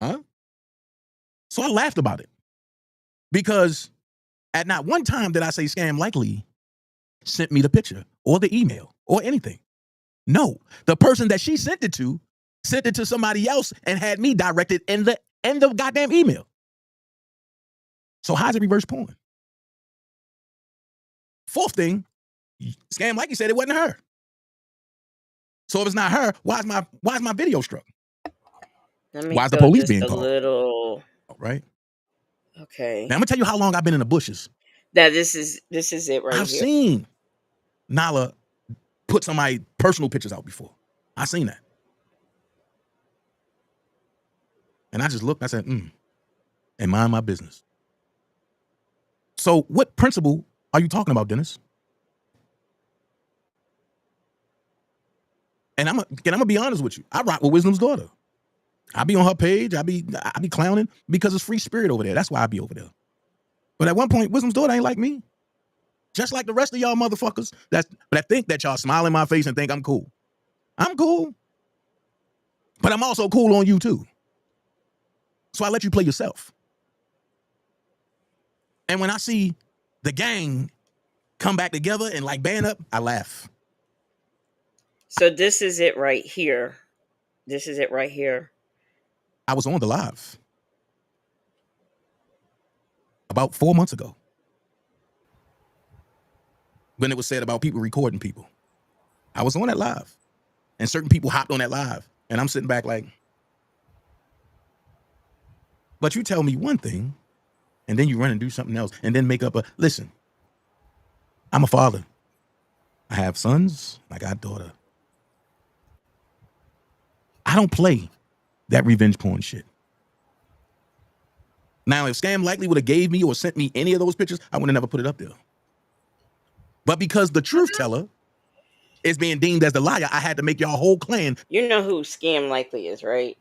Huh? So I laughed about it. Because at not one time did I say Scam Likely sent me the picture or the email or anything. No. The person that she sent it to somebody else and had me directed in the goddamn email. So how's it reverse porn? Fourth thing, Scam Likely said it wasn't her. So if it's not her, why is my video struck? let me Why is the go police just being a called? little. Right? Okay. Now I'm gonna tell you how long I've been in the bushes. That this is it right I've here. seen Nala put somebody's personal pictures out before. I seen that. And I just looked, I said, and mind my business. So what principle are you talking about, Dennis? And I'm gonna be honest with you. I rock with Wisdom's daughter. I be on her page. I be clowning because it's free spirit over there. That's why I be over there. But at one point, Wisdom's daughter ain't like me. Just like the rest of y'all motherfuckers that think that y'all smile in my face and think I'm cool. I'm cool. But I'm also cool on you too. So I let you play yourself. And when I see the gang come back together and like band up, I laugh. So this is it right here. This is it right here. I was on the live about 4 months ago when it was said about people recording people. I was on that live, and certain people hopped on that live, and I'm sitting back like, but you tell me one thing, and then you run and do something else, and then make up listen, I'm a father. I have sons, I got a daughter. I don't play that revenge porn shit. Now, if Scam Likely would have gave me or sent me any of those pictures, I would have never put it up there. But because the truth teller is being deemed as the liar, I had to make y'all whole clan. You know who Scam Likely is, right?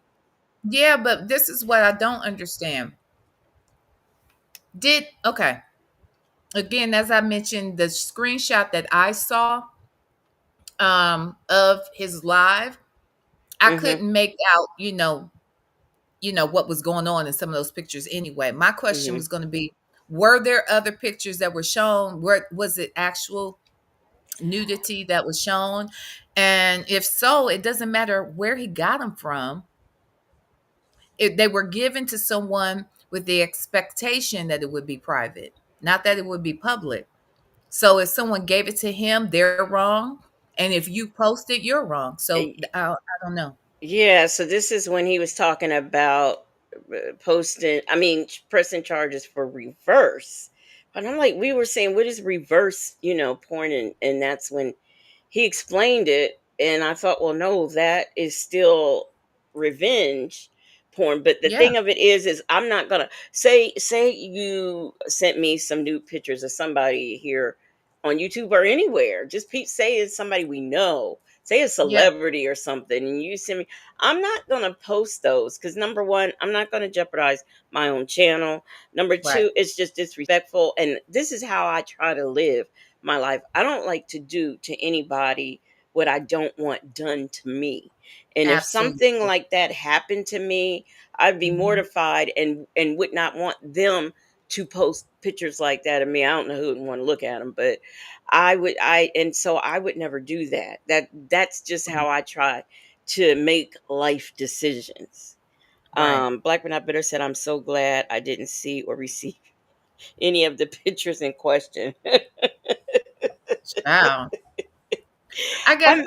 Yeah, but this is what I don't understand. Okay. Again, as I mentioned, the screenshot that I saw of his live, I Mm-hmm. couldn't make out, what was going on in some of those pictures anyway. My question Mm-hmm. was going to be, were there other pictures that were shown? Where was it actual nudity that was shown? And if so, it doesn't matter where he got them from. They were given to someone with the expectation that it would be private, not that it would be public. So if someone gave it to him, they're wrong. And if you post it, you're wrong. So I don't know. Yeah, so this is when he was talking about pressing charges for reverse. But I'm like, we were saying, what is reverse, porn? And that's when he explained it. And I thought, well, no, that is still revenge porn. But the Yeah. thing of it is I'm not gonna say you sent me some nude pictures of somebody here on YouTube or anywhere. Just say it's somebody we know, say a Yeah. celebrity or something, and you send me. I'm not gonna post those because number one, I'm not gonna jeopardize my own channel. Number Right. two, it's just disrespectful, and this is how I try to live my life. I don't like to do to anybody what I don't want done to me. And if something Absolutely. like that happened to me, I'd be Mhm. mortified and would not want them to post pictures like that of me. I don't know who would want to look at them, but and so I would never do that. That's just how I try to make life decisions. Right. Black but not bitter said, "I'm so glad I didn't see or receive any of the pictures in question." Wow. I guess I'm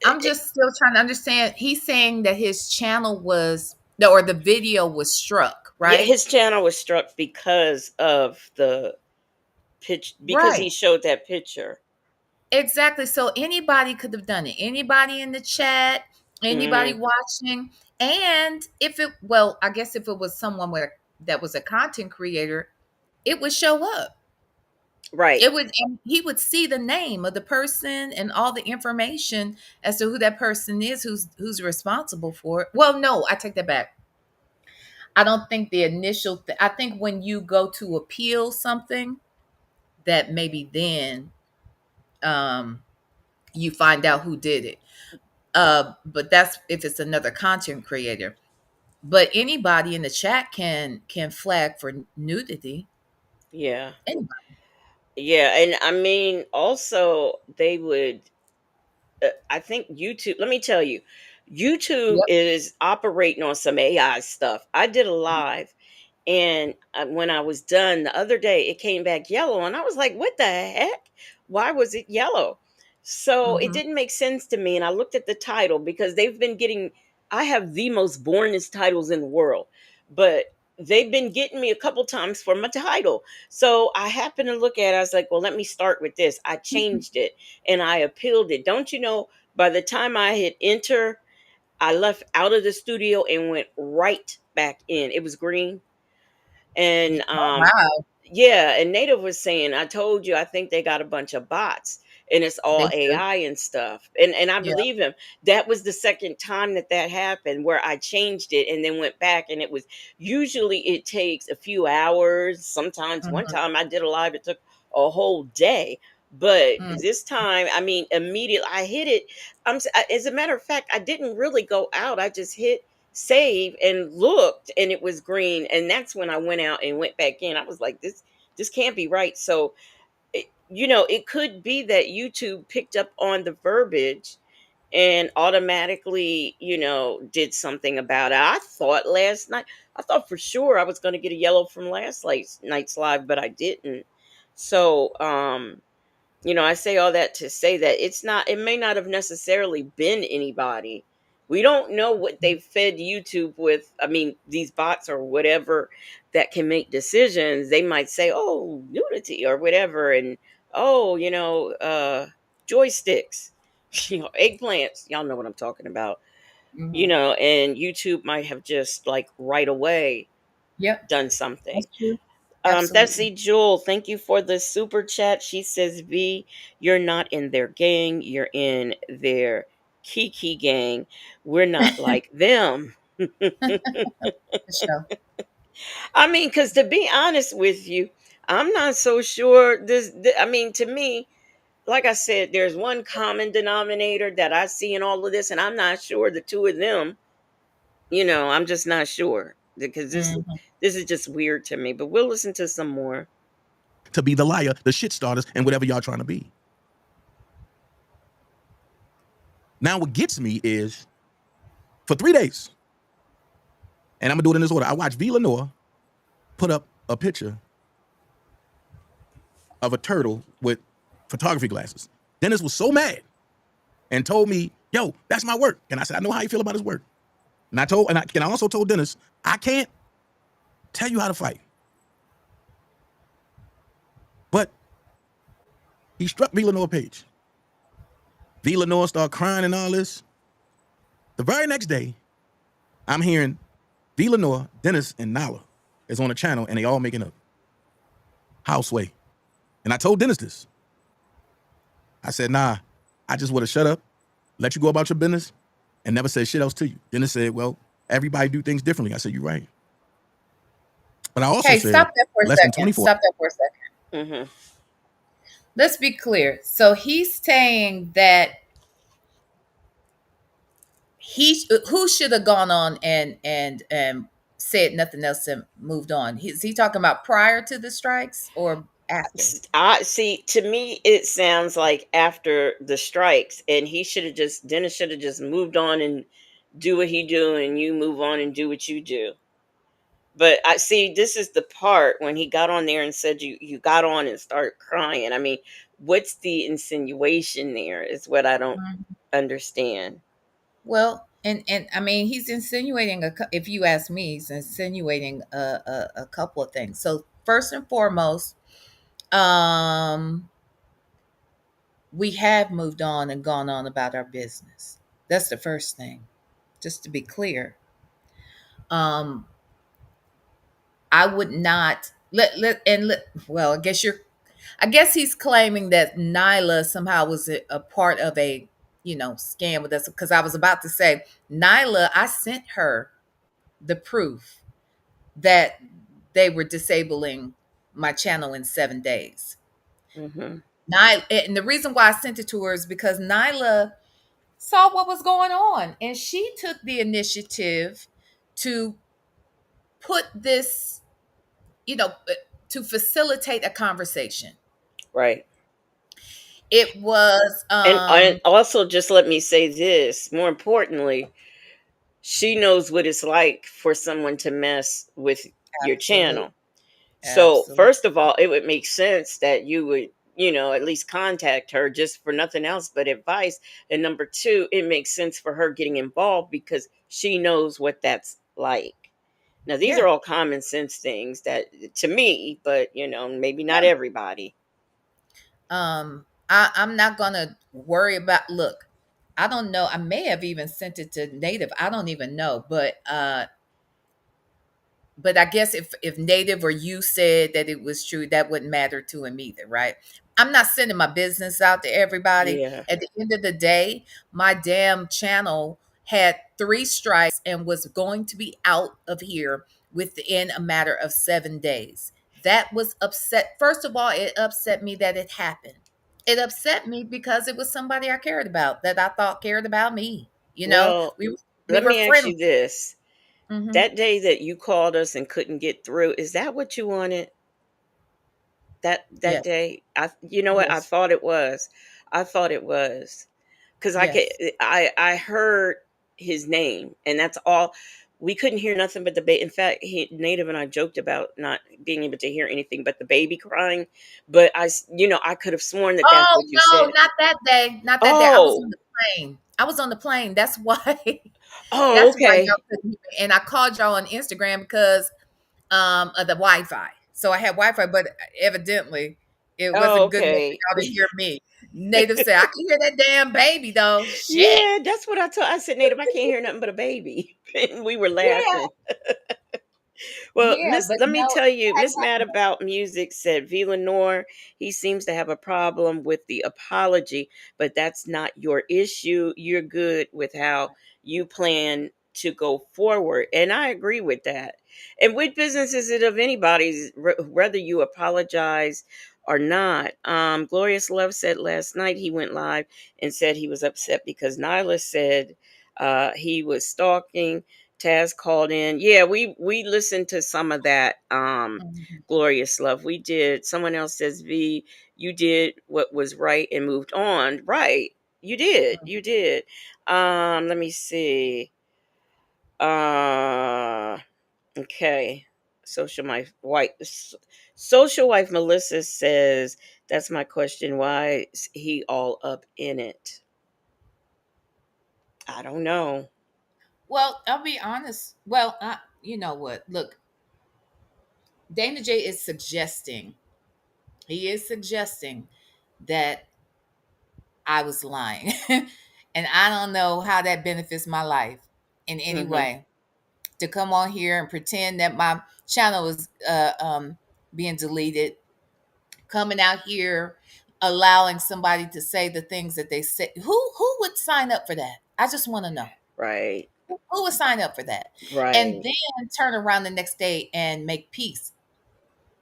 I'm just still trying to understand. He's saying that his channel was or the video was struck, Yeah, right? his channel was struck because of the pitch, because Right. he showed that picture. Exactly. So anybody could have done it. Anybody in the chat, anybody Hmm. watching. And if it, well, I guess if it was someone where that was a content creator, it would show up. Right. It would, and he would see the name of the person and all the information as to who that person is, who's responsible for it. Well, no, I take that back. I don't think the initial. I think when you go to appeal something, that maybe then um, you find out who did it. But that's if it's another content creator. But anybody in the chat can flag for nudity. Yeah. Anybody. Yeah, and I mean, also they would. I think YouTube. Let me tell you, YouTube Yep. is operating on some AI stuff. I did a live, and when I was done the other day, it came back yellow, and I was like, "What the heck? Why was it yellow?" So it Mm-hmm. didn't make sense to me, and I looked at the title because they've been getting. I have the most boringest titles in the world, but they've been getting me a couple times for my title. So I happened to look at it. I was like, "Well, let me start with this." I changed it and I appealed it. Don't you know? By the time I hit enter, I left out of the studio and went right back in. It was green. And Oh wow, yeah, and Native was saying, I told you, I think they got a bunch of bots and it's they all do. AI and stuff. And I Yeah. believe him. That was the second time that that happened where I changed it and then went back. And it was usually it takes a few hours. Sometimes one Mm-hmm. time I did a live, it took a whole day. But Mm, this time, I mean, immediately I hit it. As a matter of fact, I didn't really go out. I just hit save and looked and it was green, and that's when I went out and went back in. I was like, this can't be right. So it could be that YouTube picked up on the verbiage and automatically did something about it. I thought for sure I was going to get a yellow from night's live, but I didn't. So I say all that to say that it may not have necessarily been anybody. We don't know what they've fed YouTube with. I mean, these bots or whatever that can make decisions. They might say, oh, nudity or whatever. And, oh, joysticks, eggplants. Y'all know what I'm talking about. mm-hmm. And YouTube might have just like right away Yep, done something. that's true. That's Absolutely. the Jewel. Thank you for the super chat. She says, V, you're not in their gang. You're in their Kiki gang. We're not like them. For sure. I mean, because to be honest with you, I'm not so sure I mean, to me, like I said, there's one common denominator that I see in all of this, and I'm not sure the two of them, I'm just not sure because Mhm. this is just weird to me. But we'll listen to some more. To be the liar, the shit starters, and whatever y'all trying to be. Now, what gets me is for 3 days, and I'm gonna do it in this order. I watched V. Lenore put up a picture of a turtle with photography glasses. Dennis was so mad and told me, "Yo, that's my work." And I said, "I know how you feel about his work." And I also told Dennis, "I can't tell you how to fight." But he struck V. Lenore Page. V. Lenore started crying and all this. The very next day, I'm hearing V. Lenore, Dennis, and Nala is on the channel, and they all making up houseway. And I told Dennis this. I said, "Nah, I just would have shut up, let you go about your business, and never said shit else to you." Dennis said, "Well, everybody do things differently." I said, "You're right." But I also Okay, said, stop that for a less than second. 24. Stop that for a second. Hmm. Let's be clear. So he's saying that who should have gone on and said nothing else and moved on. Is he talking about prior to the strikes or after? I see. To me, it sounds like after the strikes, and he should have just Dennis should have just moved on and do what he do, and you move on and do what you do. But I see this is the part when he got on there and said you got on and start crying. I mean, what's the insinuation there? Is what I don't Mhm. understand. Well, and I mean, he's insinuating if you ask me, he's insinuating a couple of things. So first and foremost, um, we have moved on and gone on about our business. That's the first thing. Just to be clear, um, I would not well, I guess he's claiming that Nyla somehow was a part of a, scam with us, because I was about to say Nyla, I sent her the proof that they were disabling my channel in 7 days. Hmm. Nyla, and the reason why I sent it to her is because Nyla saw what was going on, and she took the initiative to put this, to facilitate a conversation. Right. It was And also, just let me say this. More importantly, she knows what it's like for someone to mess with your absolute, channel. So, absolute. first of all, it would make sense that you would, at least contact her just for nothing else but advice. And number two, it makes sense for her getting involved because she knows what that's like. Now, these are Yeah, all common sense things that to me, but maybe not yeah. everybody. I'm not gonna worry about. Look, I don't know. I may have even sent it to Native. I don't even know, but I guess if Native or you said that it was true, that wouldn't matter to him either, right? I'm not sending my business out to everybody. Yeah, At the end of the day, my damn channel had 3 strikes and was going to be out of here within a matter of 7 days. That was upset. First of all, it upset me that it happened. It upset me because it was somebody I cared about, that I thought cared about me. well, We let were me ask friendly. you this. Hmm. That day that you called us and couldn't get through, is that what you wanted? That Yes. day, you know what, I Yes. thought it was. I thought it was because Yes. I heard his name, and that's all. We couldn't hear nothing but the baby. In fact, Native and I joked about not being able to hear anything but the baby crying. But I could have sworn that that's Oh, what you no, said. not that day, not that day. I was on Oh, the plane. I was on the plane. That's why oh, that's why y'all okay. couldn't hear me, and I called y'all on Instagram because, of the Wi-Fi. So I had Wi-Fi, but evidently it Oh, wasn't good enough for okay. y'all to hear me. Native said, "I can hear that damn baby though." Shit. Yeah, that's what I told. I said, Native, I can't hear nothing but a baby, and we were Yeah, laughing. Well, yeah, Miss, but let me no, tell you, it Miss Mad About Music said V. Lenore, he seems to have a problem with the apology, but that's not your issue. You're good with how you plan to go forward. And I agree with that. And with business is it of anybody's, whether you apologize or not. Glorious Love said last night he went live and said he was upset because Nyla said he was stalking. Taz called in. Yeah, we listened to some of that. happened. Glorious Love. We did. Someone else says V, you did what was right and moved on. Right. You did. Mhm. You did. Let me see. Uh okay. Social Social wife Melissa says that's my question. Why is he all up in it? I don't know. Well, I'll be honest. Well, you know what? Look, Dana J is suggesting. He is suggesting that I was lying. And I don't know how that benefits my life in any Mhm. way. To come on here and pretend that my channel is being deleted, coming out here allowing somebody to say the things that they say. Who would sign up for that? I just want to know. Right. Who would sign up for that? And Right. then turn around the next day and make peace.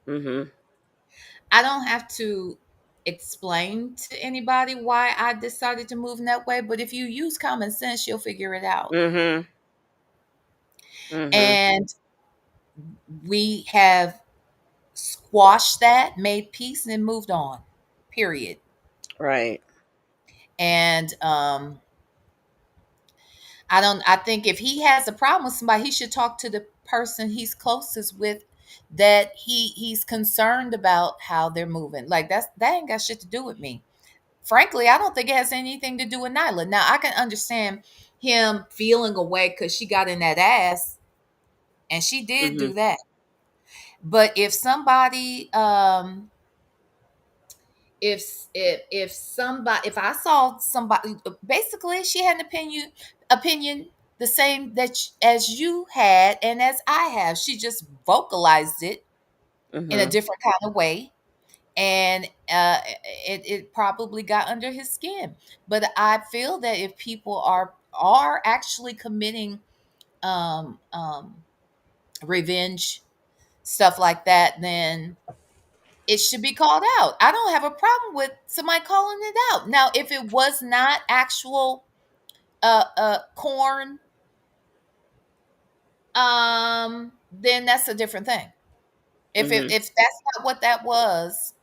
Mhm. I don't have to explain to anybody why I decided to move in that way, but if you use common sense, you'll figure it out. Mhm. Mhm. And We have squashed that, made peace, and moved on. Period. Right. And I don't. I think if he has a problem with somebody, he should talk to the person he's closest with, that he's concerned about how they're moving. Like that ain't got shit to do with me. Frankly, I don't think it has anything to do with Nyla. Now I can understand him feeling away because she got in that ass, and she did Mm-hmm. do that. But if somebody, if somebody, if I saw somebody, basically she had an opinion the same as you had and as I have. She just vocalized it in a Mm-hmm. different kind of way, and it probably got under his skin. But I feel that if people are actually committing um um revenge, stuff like that, then it should be called out. I don't have a problem with somebody calling it out. Now, if it was not actual corn, then that's a different thing. Mm-hmm. If that's not what that was,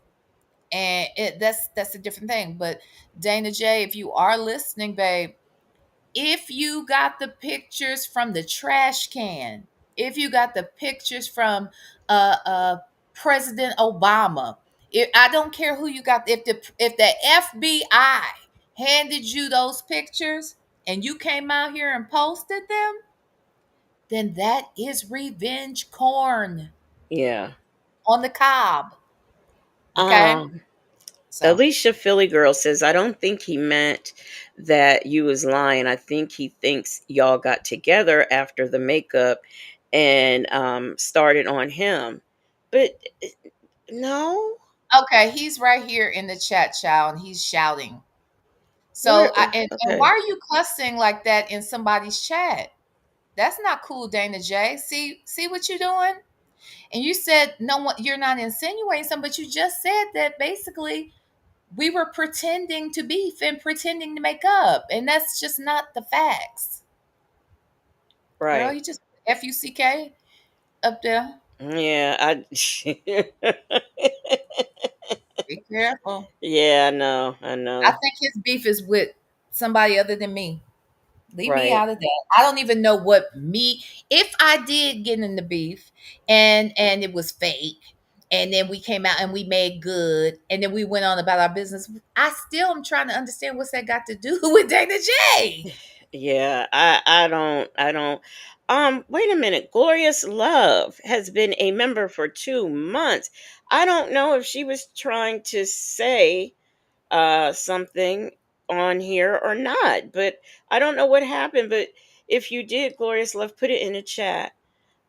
and that's a different thing. But Dana J, if you are listening, babe, if you got the pictures from the trash can, if you got the pictures from President Obama, I don't care who you got. If the FBI handed you those pictures and you came out here and posted them, then that is revenge corn Yeah. on the cob. Okay, Um, so Alicia Philly Girl says, I don't think he meant that you was lying. I think he thinks y'all got together after the makeup and started on him. But no. okay, he's right here in the chat, child, and he's shouting. So Where and why okay. are you cussing like that in somebody's chat? That's not cool, Dana J. See what you're doing? And you said no one, you're not insinuating something, but you just said that basically we were pretending to beef and pretending to make up. And that's just not the facts. Girl, Right. you just FUCK up there. Yeah, I Be careful. Yeah, I know. I I know. think his beef is with somebody other than me. Leave me Right. out of that. I don't even know what me, if I did get in the beef and it was fake, and then we came out and we made good and then we went on about our business. I still am trying to understand what's that got to do with Dana J. Yeah, I don't wait a minute. Glorious Love has been a member for 2 months. I don't know if she was trying to say something on here or not, but I don't know what happened, but if you did, Glorious Love, put it in the chat.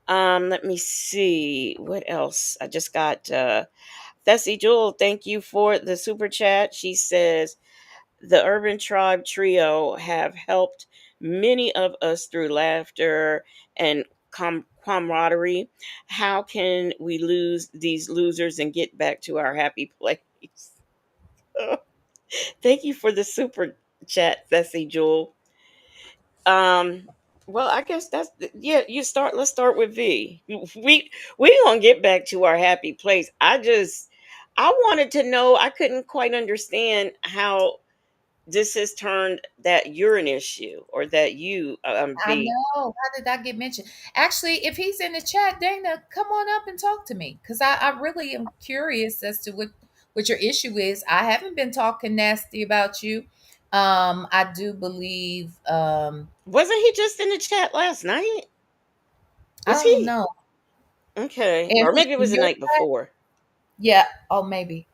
Let me see what else. I just got Thessie Jewel, thank you for the super chat. She says the Urban Tribe Trio have helped many of us through laughter and camaraderie. How can we lose these losers and get back to our happy place? Thank you for the super chat, Thessie Jewel. Um, well, I guess yeah. You start. Let's start with V. We gonna get back to our happy place. I wanted to know. I couldn't quite understand how this has turned that you're an issue or that you I V. know. How did that get mentioned? Actually, if he's in the chat, Dana, come on up and talk to me. Because I really am curious as to what your issue is. I haven't been talking nasty about you. I do believe Wasn't he just in the chat last night? I Was don't he? know. Okay, And or maybe it was in the your night before. yeah, oh maybe.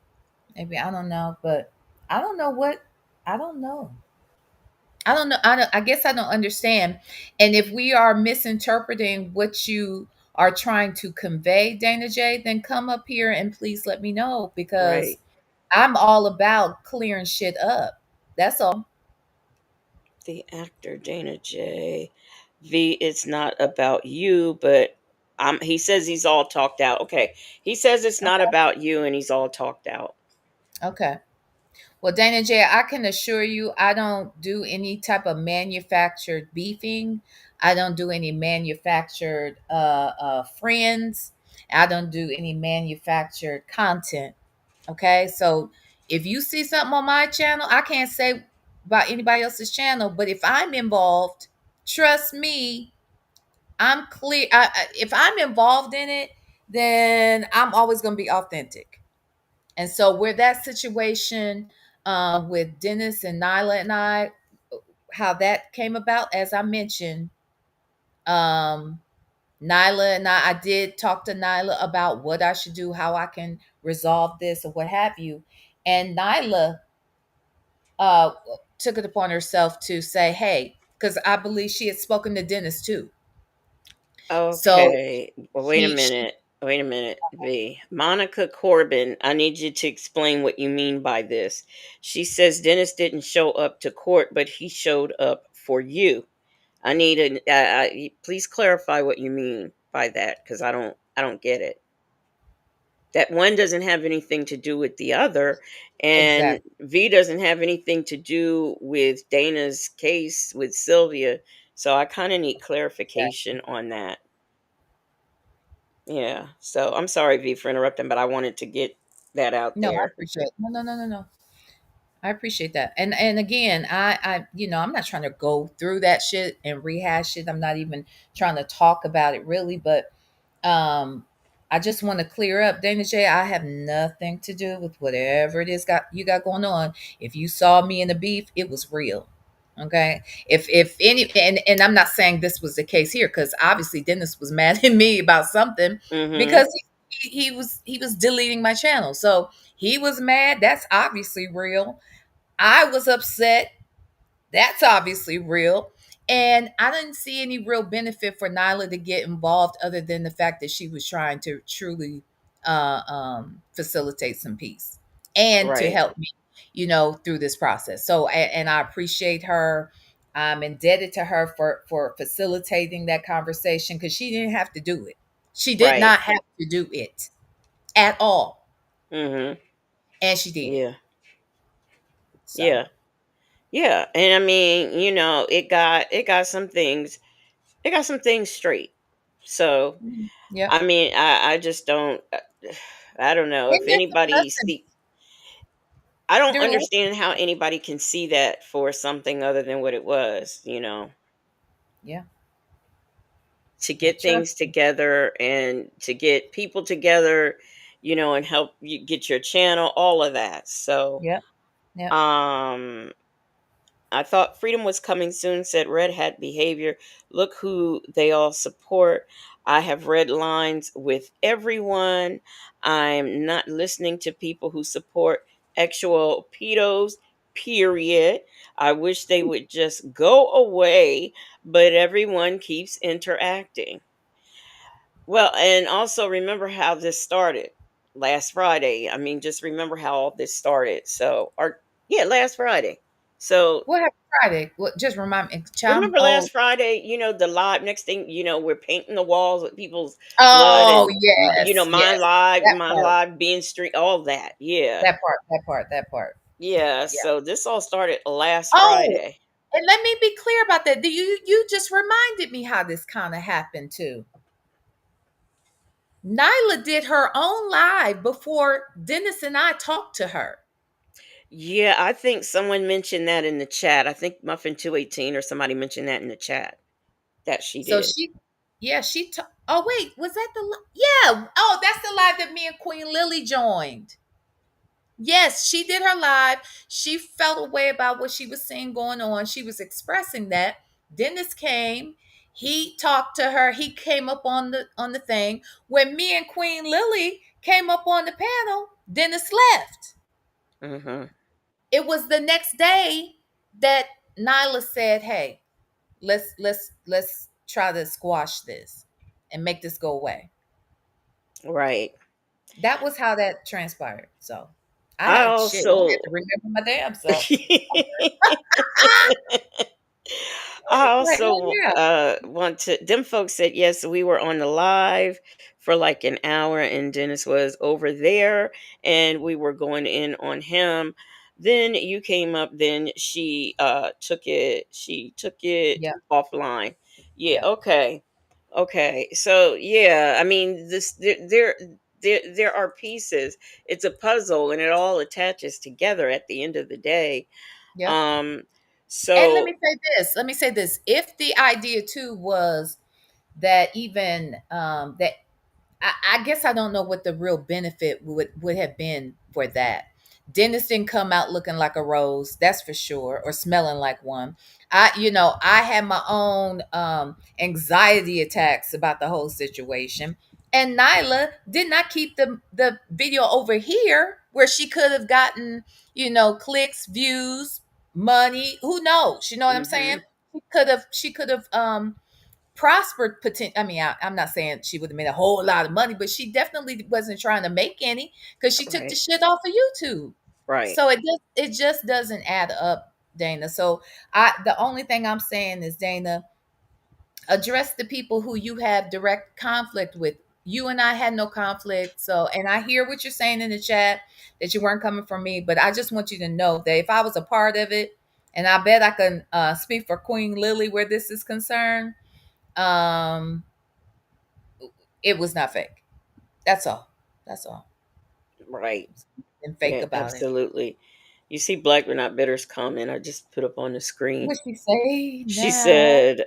Maybe I don't know, but I don't know what I don't know. I don't know. I guess I don't understand. And if we are misinterpreting what you are trying to convey, Dana J, then come up here and please let me know because Right. I'm all about clearing shit up. That's all. The actor Dana J. V. It's not about you, but he says he's all talked out. Okay, he says it's not Okay. about you, and he's all talked out. Okay. Well, Dana J, I can assure you, I don't do any type of manufactured beefing. I don't do any manufactured friends. I don't do any manufactured content. Okay, so if you see something on my channel, I can't say about anybody else's channel, but if I'm involved, trust me, I'm clear. If I'm involved in it, then I'm always going to be authentic. And so, where that situation with Dennis and Nyla and I, how that came about, as I mentioned, um, Nyla and I did talk to Nyla about what I should do, how I can resolve this, or what have you. And Nyla uh, took it upon herself to say, hey, because I believe she had spoken to Dennis too. So Okay. Well, wait a she minute. Wait a minute, V. Monica Corbin, I need you to explain what you mean by this. She says Dennis didn't show up to court, but he showed up for you. I need an. Please clarify what you mean by that, because I don't get it. That one doesn't have anything to do with the other, and exactly, V doesn't have anything to do with Dana's case with Sylvia. So I kind of need clarification exactly. on that. Yeah. So I'm sorry, V, for interrupting, but I wanted to get that out No, I there. appreciate. No, no, no, no, no. I appreciate that. And again, I'm not trying to go through that shit and rehash it. I'm not even trying to talk about it really, but um I just want to clear up, Dana J, I have nothing to do with whatever it is got you got going on. If you saw me in the beef, it was real. Okay. If any, and I'm not saying this was the case here, because obviously Dennis was mad at me about something Mm-hmm. because he was deleting my channel. So he was mad. That's obviously real. I was upset. That's obviously real. And I didn't see any real benefit for Nyla to get involved other than the fact that she was trying to truly facilitate some peace and to Right. help me, through this process. So, and I appreciate her. I'm indebted to her for facilitating that conversation because she didn't have to do it. She did Right. not have to do it at all, Mm-hmm. and she did. Yeah. So, Yeah. Yeah. And I mean, it got some things straight. So yep. I mean, I just don't. I don't know And if there's some anybody lessons. see. I don't There were lessons. understand how anybody can see that for something other than what it was. Yeah. To Yeah. get Trust things me. together and to get people together, and help you get your channel, all of that. So, Yep. Yep. um, I thought freedom was coming soon, said Red Hat behavior. Look who they all support. I have red lines with everyone. I'm not listening to people who support actual pedos, period. I wish they would just go away, but everyone keeps interacting. Well, and also remember how this started last Friday. I mean, just remember how all this started. So, or yeah, last Friday. So, What happened Friday? What? Just remind me. Chum. remember Oh. last Friday, the live next thing, we're painting the walls with people's blood Oh and yes. my Yes. live, That my part. live being street, all that. Yeah. That part. That part. That part. Yeah. Yeah. So, this all started last Oh, Friday. and let me be clear about that. You just reminded me how this kind of happened too. Nyla did her own live before Dennis and I talked to her. Yeah, I think someone mentioned that in the chat. I think Muffin 218 or somebody mentioned that in the chat that she So did. she, yeah, oh wait, was that yeah? Oh, that's the live that me and Queen Lily joined. Yes, she did her live. She felt a way about what she was seeing going on. She was expressing that. Dennis came. He talked to her. He came up on the thing. When me and Queen Lily came up on the panel, Dennis left. Mhm. It was the next day that Nyla said, "Hey, let's try to squash this and make this go away." Right. That was how that transpired. So I I had shit. I had also to remember my damn self. I Like, hell also yeah. want to. Them folks said yes. We were on the live for like an hour, and Dennis was over there, and we were going in on him. Then you came up. Then she took it Yep. offline. Yeah. Yep. Okay. Okay. So yeah, I mean, there are pieces. It's a puzzle, and it all attaches together at the end of the day. Yep. Um. And let me So say this. Let me say this. If the idea too was that even that I guess I don't know what the real benefit would have been for that. Dennis didn't come out looking like a rose, that's for sure, or smelling like one. I had my own anxiety attacks about the whole situation. And Nyla did not keep the video over here where she could have gotten, clicks, views, money. Who knows? You know what I'm saying? mhm, She could have prospered I mean, I'm not saying she would have made a whole lot of money, but she definitely wasn't trying to make any because she took the right, shit off of YouTube. right, So it just doesn't add up, Dana. So the only thing I'm saying is, Dana, address the people who you have direct conflict with. You and I had no conflict. So, and I hear what you're saying in the chat that you weren't coming from me, but I just want you to know that if I was a part of it, and I bet I can speak for Queen Lily where this is concerned, um, it was not fake. That's all. That's all. right. And fake Yeah, about it. absolutely. You see, Black We're Not Bitter's comment I just put up on the screen. What she say She now? said,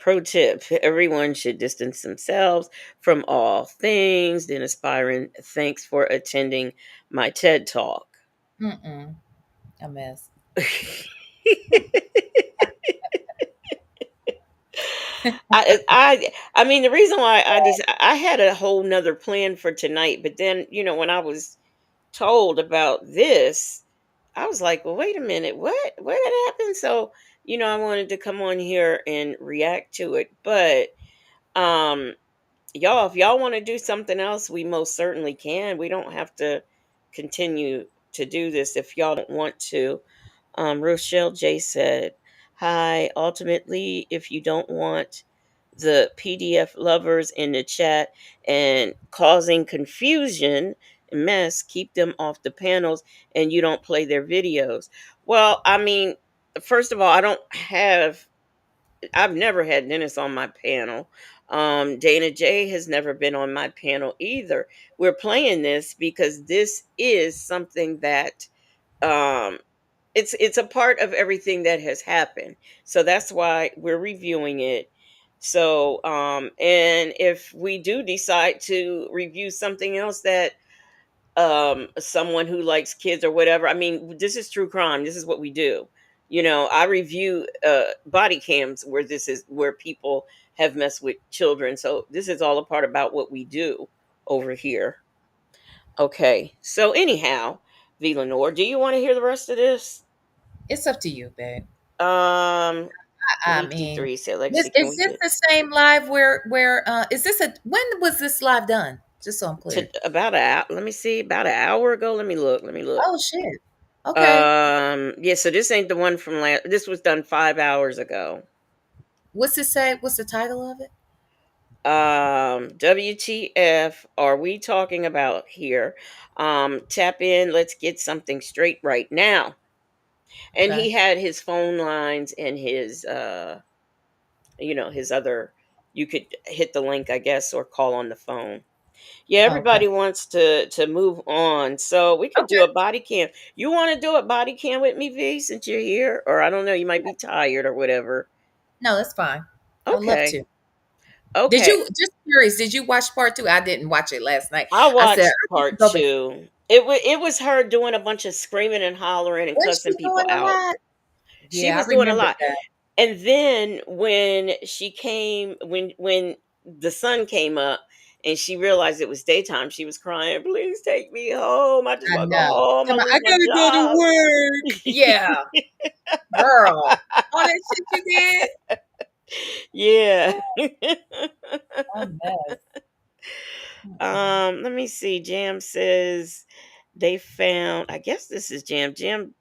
pro tip, everyone should distance themselves from all things. Then aspiring, thanks for attending my TED Talk. Mm-mm. A mess. I mean, the reason why I had a whole nother plan for tonight, but then, when I was told about this, I was like, well, wait a minute, what had happened? So, I wanted to come on here and react to it. But um y'all, if y'all want to do something else, we most certainly can. We don't have to continue to do this if y'all don't want to. Rochelle J said, hi. Ultimately, if you don't want the PDF lovers in the chat and causing confusion and mess, keep them off the panels and you don't play their videos. Well, I mean, first of all, I've never had Dennis on my panel. Dana J has never been on my panel either. We're playing this because this is something that um, it's a part of everything that has happened. So that's why we're reviewing it. So and if we do decide to review something else that someone who likes kids or whatever, I mean, this is true crime. This is what we do. I review body cams where this is where people have messed with children. So this is all a part about what we do over here. Okay, so anyhow, V Lenore, do you want to hear the rest of this? It's up to you, babe. um I Leafy mean, 3 said, this Lexi, can is we this get the same live where is this a when was this live done? Just so I'm to clear. about a let me see, about an hour ago? Let me look. Oh shit. Okay. Yeah, so this ain't the one from last. This was done 5 hours ago. What's it say? What's the title of it? WTF are we talking about here? Tap in, let's get something straight right now. And Okay. he had his phone lines and his his other, you could hit the link, I guess, or call on the phone. Yeah, Okay. everybody wants to move on. So we could do Okay. a body cam. You want to do a body cam with me, V, since you're here? Or I don't know, you might be tired or whatever. No, that's fine. I would love Okay. to. Did Okay. you just curious? Did you watch part two? I didn't watch it last night. I I said watched I need to part go back. two. It was her doing a bunch of screaming and hollering and Was cussing she people doing a out. lot? She Yeah, I was doing a remember lot. that. And then when she came, when the sun came up and she realized it was daytime, she was crying, please take me home. I just I want to go know. home. I Come on, I lose my gotta go to job. work. Yeah, girl. All that shit you did. Yeah. A mess. Mm-mm. Let me see. Jam says they found, I guess this is Jam. Jam.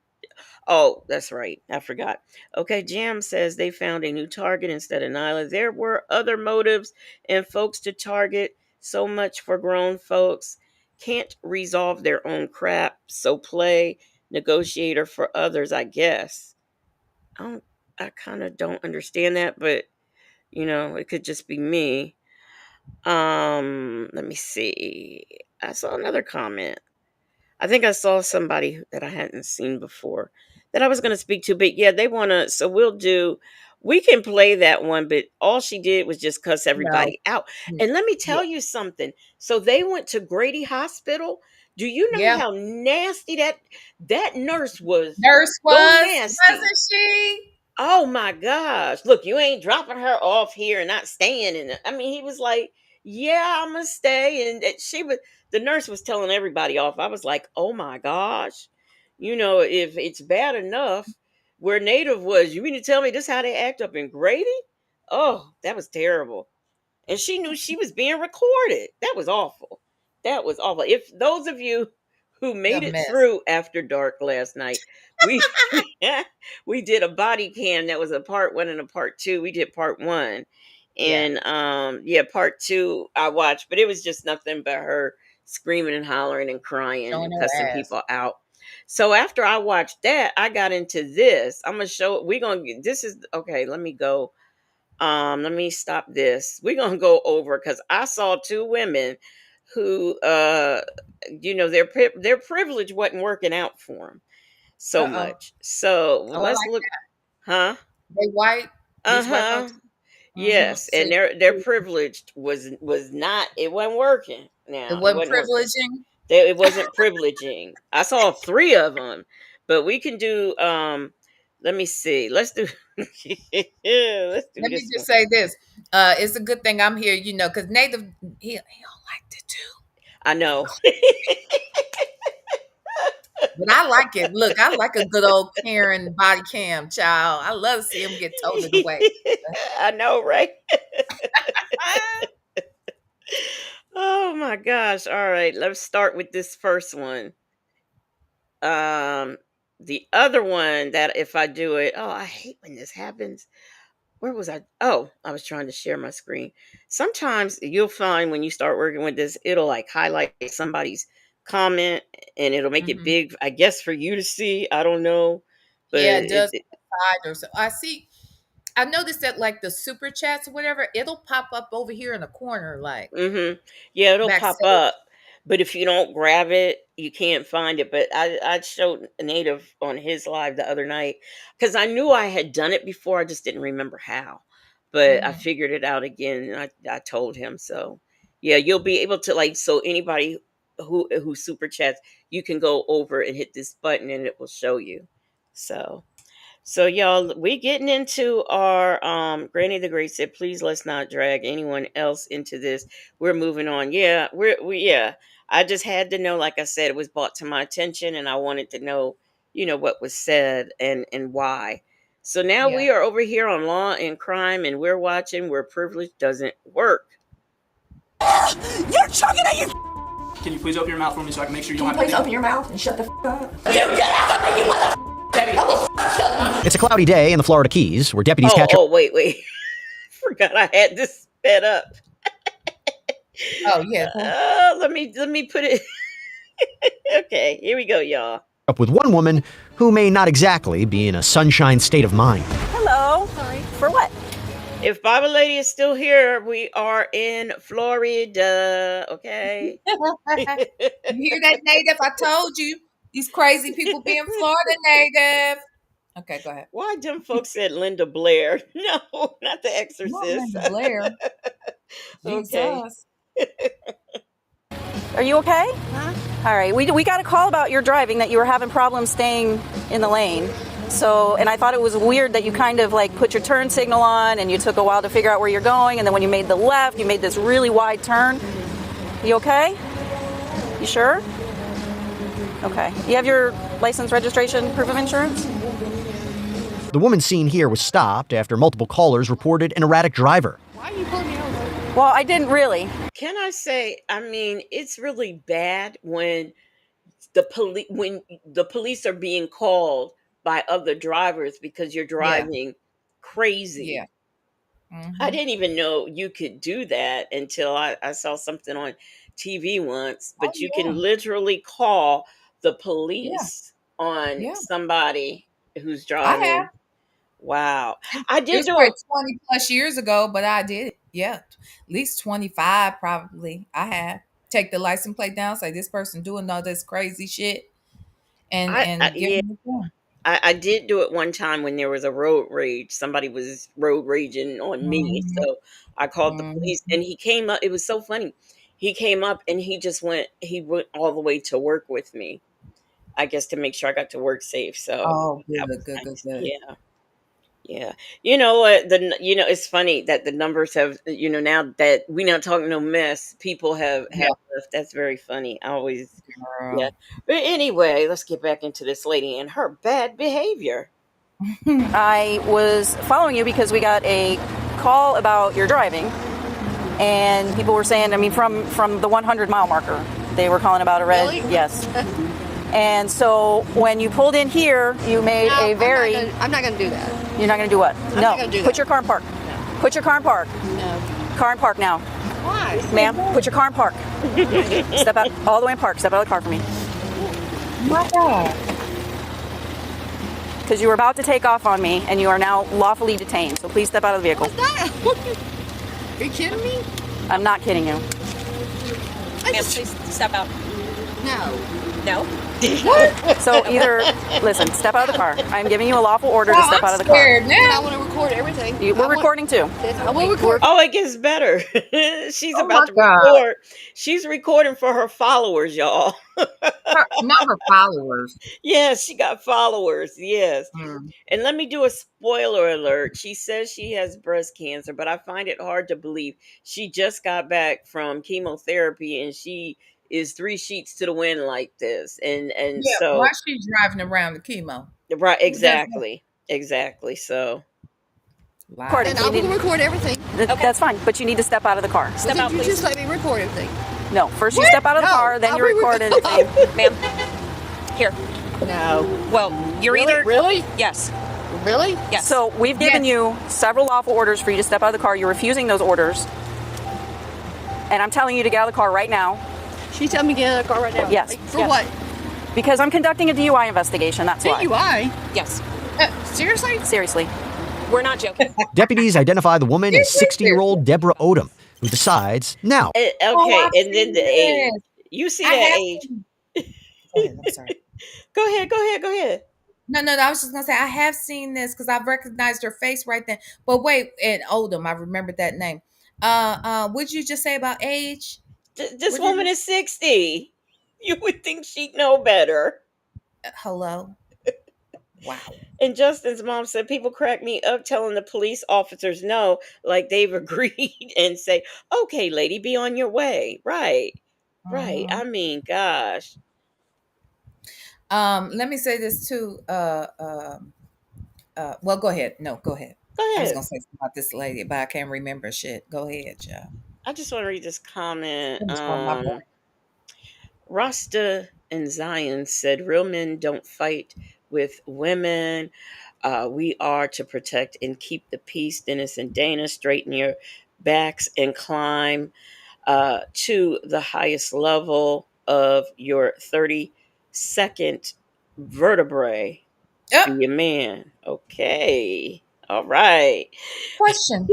Oh, that's right. I forgot. Okay, Jam says they found a new target instead of Nyla. There were other motives and folks to target. So much for grown folks. Can't resolve their own crap. So play. negotiator for others, I guess. I don't, I kind of don't understand that, but it could just be me. Let me see. I saw another comment. I think I saw somebody that I hadn't seen before that I was going to speak to, but yeah, they want to. So we can play that one, but all she did was just cuss No. everybody out. And let me Yeah. tell you something. So they went to Grady Hospital. Do you know Yeah. how nasty that nurse was? Nurse So was, nasty. wasn't she? Oh my gosh. Look, you ain't dropping her off here and not staying in it. I mean, he was like, yeah, I'm gonna stay. And the nurse was telling everybody off. I was like, oh my gosh. If it's bad enough where Native was, you mean to tell me this how they act up in Grady? Oh, that was terrible. And she knew she was being recorded. That was awful. That was awful. If those of you who A made it mess. through after dark last night, we we did a body cam that was a part one and a part two. We did part one. Yeah. And yeah, part two I watched, but it was just nothing but her screaming and hollering and crying Showing and her cussing ass. people out. So after I watched that, I got into this. I'm gonna show this is okay, let me go. Let me stop this. We're gonna go over because I saw two women who their privilege wasn't working out for them so Uh-oh. much. So Oh, I let's like look. Huh? they white. These white Uh-huh. folks. Mm-hmm. Yes, So and their privilege was not, it wasn't working. it Now it wasn't wasn't working. privileging. It wasn't privileging. I saw three of them, but we can do. Let me see. Let's do. Let's do Let me this just one. say this. It's a good thing I'm here, because Native he don't like to do. I know. But I like it. Look, I like a good old Karen body cam, child. I love to see him get toted away. I know, right? Oh my gosh. All right, let's start with this first one. Um the other one that if I do it, oh, I hate when this happens. Where was I? Oh, I was trying to share my screen. Sometimes you'll find when you start working with this, it'll like highlight somebody's comment and it'll make it Hmm. big, I guess, for you to see. I don't know. But Yeah, it does side or so. I see. I noticed that like the super chats or whatever, it'll pop up over here in the corner, like mm-hmm. Yeah, it'll pop backstage. up. But if you don't grab it, you can't find it. But I showed Native on his live the other night because I knew I had done it before. I just didn't remember how. But I Hmm. figured it out again and I told him. So yeah, you'll be able to like, so anybody who super chats, you can go over and hit this button and it will show you. So y'all, we getting into our Granny the Great said, please let's not drag anyone else into this. We're moving on. Yeah, yeah. I just had to know, like I said, it was brought to my attention and I wanted to know, what was said and why. So now Yeah. we are over here on Law and Crime and we're watching where privilege doesn't work. You're chugging at your. Can you please open your mouth for me so I can make sure you don't have to? Please open your mouth and shut the up. It's a cloudy day in the Florida Keys where deputies catch. Oh, wait. Forgot I had this sped up. Oh yeah. Let me put it. Okay, here we go, y'all. Up with one woman who may not exactly be in a sunshine state of mind. Hello. Sorry. For what? If Bible Lady is still here, we are in Florida. Okay. You hear that, Native? I told you. These crazy people being Florida Native. Okay, go ahead. Why them folks said Linda Blair? No, not the Not Exorcist. Linda Blair. Okay. Jesus. Are you okay? Huh? All right. We got a call about your driving, that you were having problems staying in the lane. So, and I thought it was weird that you kind of like put your turn signal on and you took a while to figure out where you're going. And then when you made the left, you made this really wide turn. You okay? You sure? Okay. You have your license, registration, proof of insurance? The woman seen here was stopped after multiple callers reported an erratic driver. Well, I didn't really. Can I say? I mean, it's really bad when the police are being called by other drivers because you're Yeah. driving crazy. Yeah. I Hmm. didn't even know you could do that until I saw something on TV once. Oh But you can yeah. literally call the Yeah. police. on Yeah, somebody who's I have. driving. Wow. I It did was do probably it. 20 plus years ago, but I did it. Yeah. At least 25 probably. I have. Take the license plate down, say this person doing all this crazy shit and give Yeah, them the phone. I did do it one time when there was a road rage. Somebody was road raging on me. Mhm, So I called the police mhm. and he came up. It was so funny. He came up and he went all the way to work with me. I guess to make sure I got to work safe. So Oh, that good, was good, good, nice. good. Yeah. Yeah. You know what? It's funny that the numbers have, now that we not talking no mess, people have Yeah, left. That's very funny. I always, yeah. girl. But anyway, let's get back into this lady and her bad behavior. I was following you because we got a call about your driving, and people were saying, I mean, from the 100-mile marker, they were calling about a red. Really? Yes. And so when you pulled in here, you made No, a very. I'm not gonna do that. You're not going to do what? I'm not gonna do Put that. your car in park. No. Put your car in park. No. Car in park now. Why? Ma'am, put your car in park. Step out all the way in park. Step out of the car for me. My God. Because you were about to take off on me, and you are now lawfully detained. So please step out of the vehicle. What's that? Are you kidding me? I'm not kidding you. Ma'am, please Step out. no. No. So either, listen, step out of the car. I'm giving you a lawful order to Oh, step I'm out of the car. scared I now. want to record everything. We're recording too. I will record. Oh, it gets better. She's Oh about my to God. record. She's recording for her followers, y'all. Not her followers. Yes, she got followers. Yes. Mm. And let me do a spoiler alert. She says she has breast cancer, but I find it hard to believe. She just got back from chemotherapy and she is three sheets to the wind like this. And Yeah, why so she driving around the chemo? right, Who does that? exactly. Exactly. So Recording. And I will record everything. That's fine, but you need to step out of the car. Step out, You please. just let me record everything. No, first you step out of the No, car, then I'll you be record it. Ma'am. Here. No. Well, you're either. Really? Yes. Really? Yes. So we've given you several lawful orders for you to step out of the car. You're refusing those orders. And I'm telling you to get out of the car right now She's telling me to get out of the car right now. Yes. Like, for Yes. what? because I'm conducting a DUI investigation. That's why. DUI? Yes. Seriously? Seriously. We're not joking. Deputies identify the woman as 60-year-old Deborah Odom, who decides now. okay, Oh, I've and then seen the age. this. You see I that have age. seen. Go ahead. I'm sorry. Go ahead. No. I was just gonna say I have seen this because I've recognized her face right then. But wait, and Oldham, I remembered that name. What'd you just say about age? This What did woman you? is 60. You would think she'd know better. Hello. Wow. And Justin's mom said people crack me up telling the police officers no, like they've agreed and say, okay, lady, be on your way. Right. Right. Mhm. I mean, gosh. Let me say this too. Well, go ahead. No, go ahead. Go I was ahead. gonna say something about this lady, but I can't remember shit. Go ahead, Joe. I just want to read this comment. Finish on my point. Rasta and Zion said real men don't fight with women. We are to protect and keep the peace. Dennis and Dana, straighten your backs and climb to the highest level of your 32nd vertebrae. Yep. Be a man. Okay. All right. Question.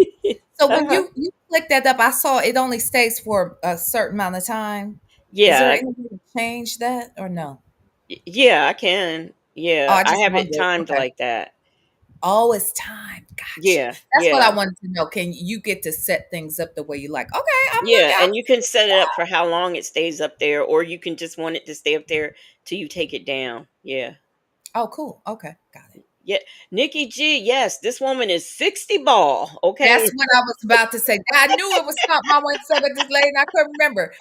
So when Uh-huh. you click that up, I saw it only stays for a certain amount of time. Is there Yeah. any way to change that or no? Yeah, I can. Oh, Yeah, I I just have it wondered. timed Okay. like that. Oh, it's time. Gotcha. Yeah. That's what I Yeah. wanted to know. Can you get to set things up the way you like? Okay, I'm Yeah, looking. and you can set it up for how long it stays up there, or you can just want it to stay up there till you take it down. Yeah. Oh, cool. Okay, got it. Yeah. Nikki G, yes, this woman is 60 ball. That's Okay. what I was about to say. I knew it was something I wanted to say about this lady, and I couldn't remember.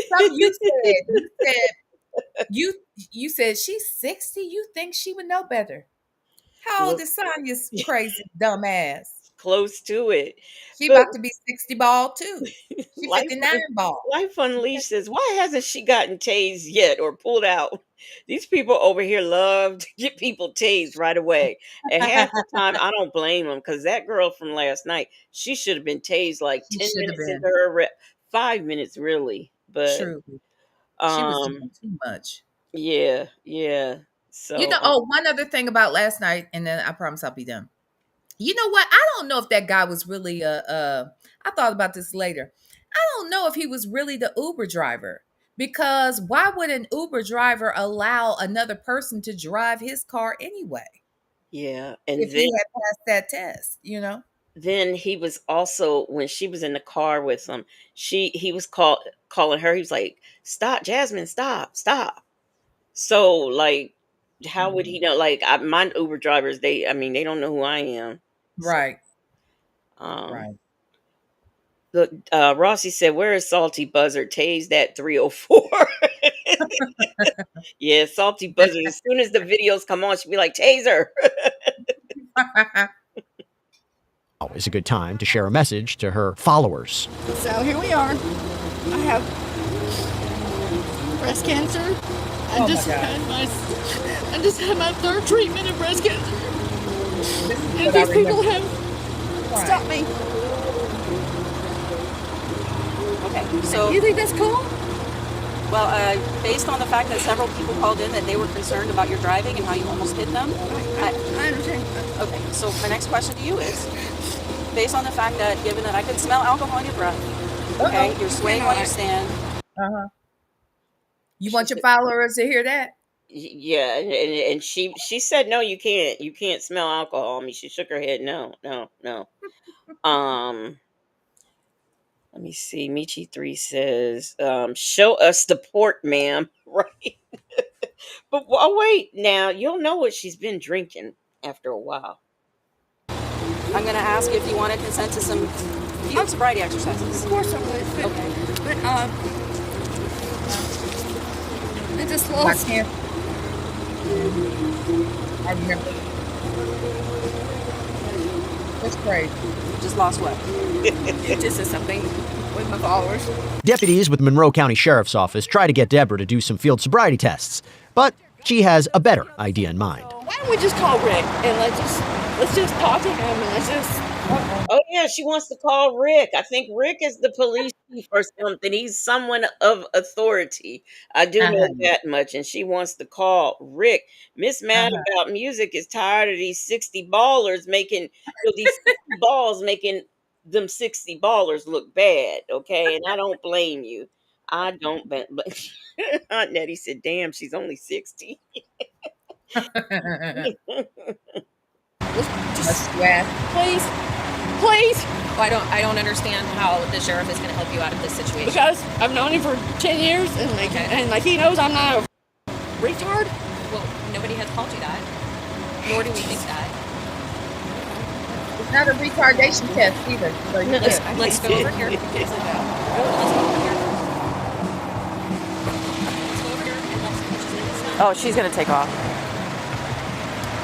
Something you said. You said she's 60. You think she would know better? How old Look, is Sonya's crazy dumb ass? close to it. She But about to be 60 ball too. She life 59 ball. Life Unleashed says, why hasn't she gotten tased yet or pulled out? These people over here love to get people tased right away. And half the time, I don't blame them because that girl from last night, she should have been tased like She 10 should have minutes into been. her 5 minutes, really. But True. She was um, doing too much. yeah, yeah. So one other thing about last night, and then I promise I'll be done. You know what? I don't know if that guy was really I thought about this later. I don't know if he was really the Uber driver, because why would an Uber driver allow another person to drive his car anyway yeah, and if he had passed that test? then he was also, when she was in the car with him, he was calling her. He was like, "Stop, Jasmine, stop, stop." So like, how would he know? Like, my Uber drivers, I mean, they don't know who I am. So, Right. um, Right. look, Rossi said, "Where is Salty Buzzard? Tase that 304." Yeah, Salty Buzzard. As soon as the videos come on, she'll be like, "Taser." Now is a good time to share a message to her followers. So here we are. I have breast cancer. Oh my God. I just had my third treatment of breast cancer. This is And what I these people remember. have stopped me. Okay, so You think that's cool? well, based on the fact that several people called in that they were concerned about your driving and how you almost hit them. I understand. Okay, so my next question to you is, based on the fact that, given that I can smell alcohol in your breath, okay, you're swaying while you stand. Uh-huh. You want your followers to hear that? Yeah, and she said, "No, you can't smell alcohol." I mean, she shook her head. No, no, no. Um, let me see. Michi 3 says, "Show us the port, ma'am." Right, but oh wait, now you'll know what she's been drinking after a while. I'm going to ask if you want to consent to some field sobriety exercises. Of course I would. But, Okay. But I just I lost. can't. I remember. It's crazy. Just lost what? This is something with my followers. Deputies with Monroe County Sheriff's Office try to get Deborah to do some field sobriety tests, but she has a better idea in mind. Why don't we just call Rick and let's just talk to him and let's just. Oh yeah, she wants to call Rick. I think Rick is the police chief or something. He's someone of authority. I do know Uh-huh. that much. And she wants to call Rick. Miss Mad Uh-huh. About Music is tired of these 60 ballers making, these 60 balls making them 60 ballers look bad. Okay. And I don't blame you. I don't blame. But Aunt Nettie said, "Damn, she's only 60." Must you ask? Please, please, Well, I don't understand how the sheriff is going to help you out of this situation. because I've known him for 10 years and he knows I'm not a retard. Well, nobody has called you that, nor do we think that. It's not a retardation test either. So you're good. Let's go over here. Let's go over here. Let's go over here and let's just make this Oh, she's going to take off.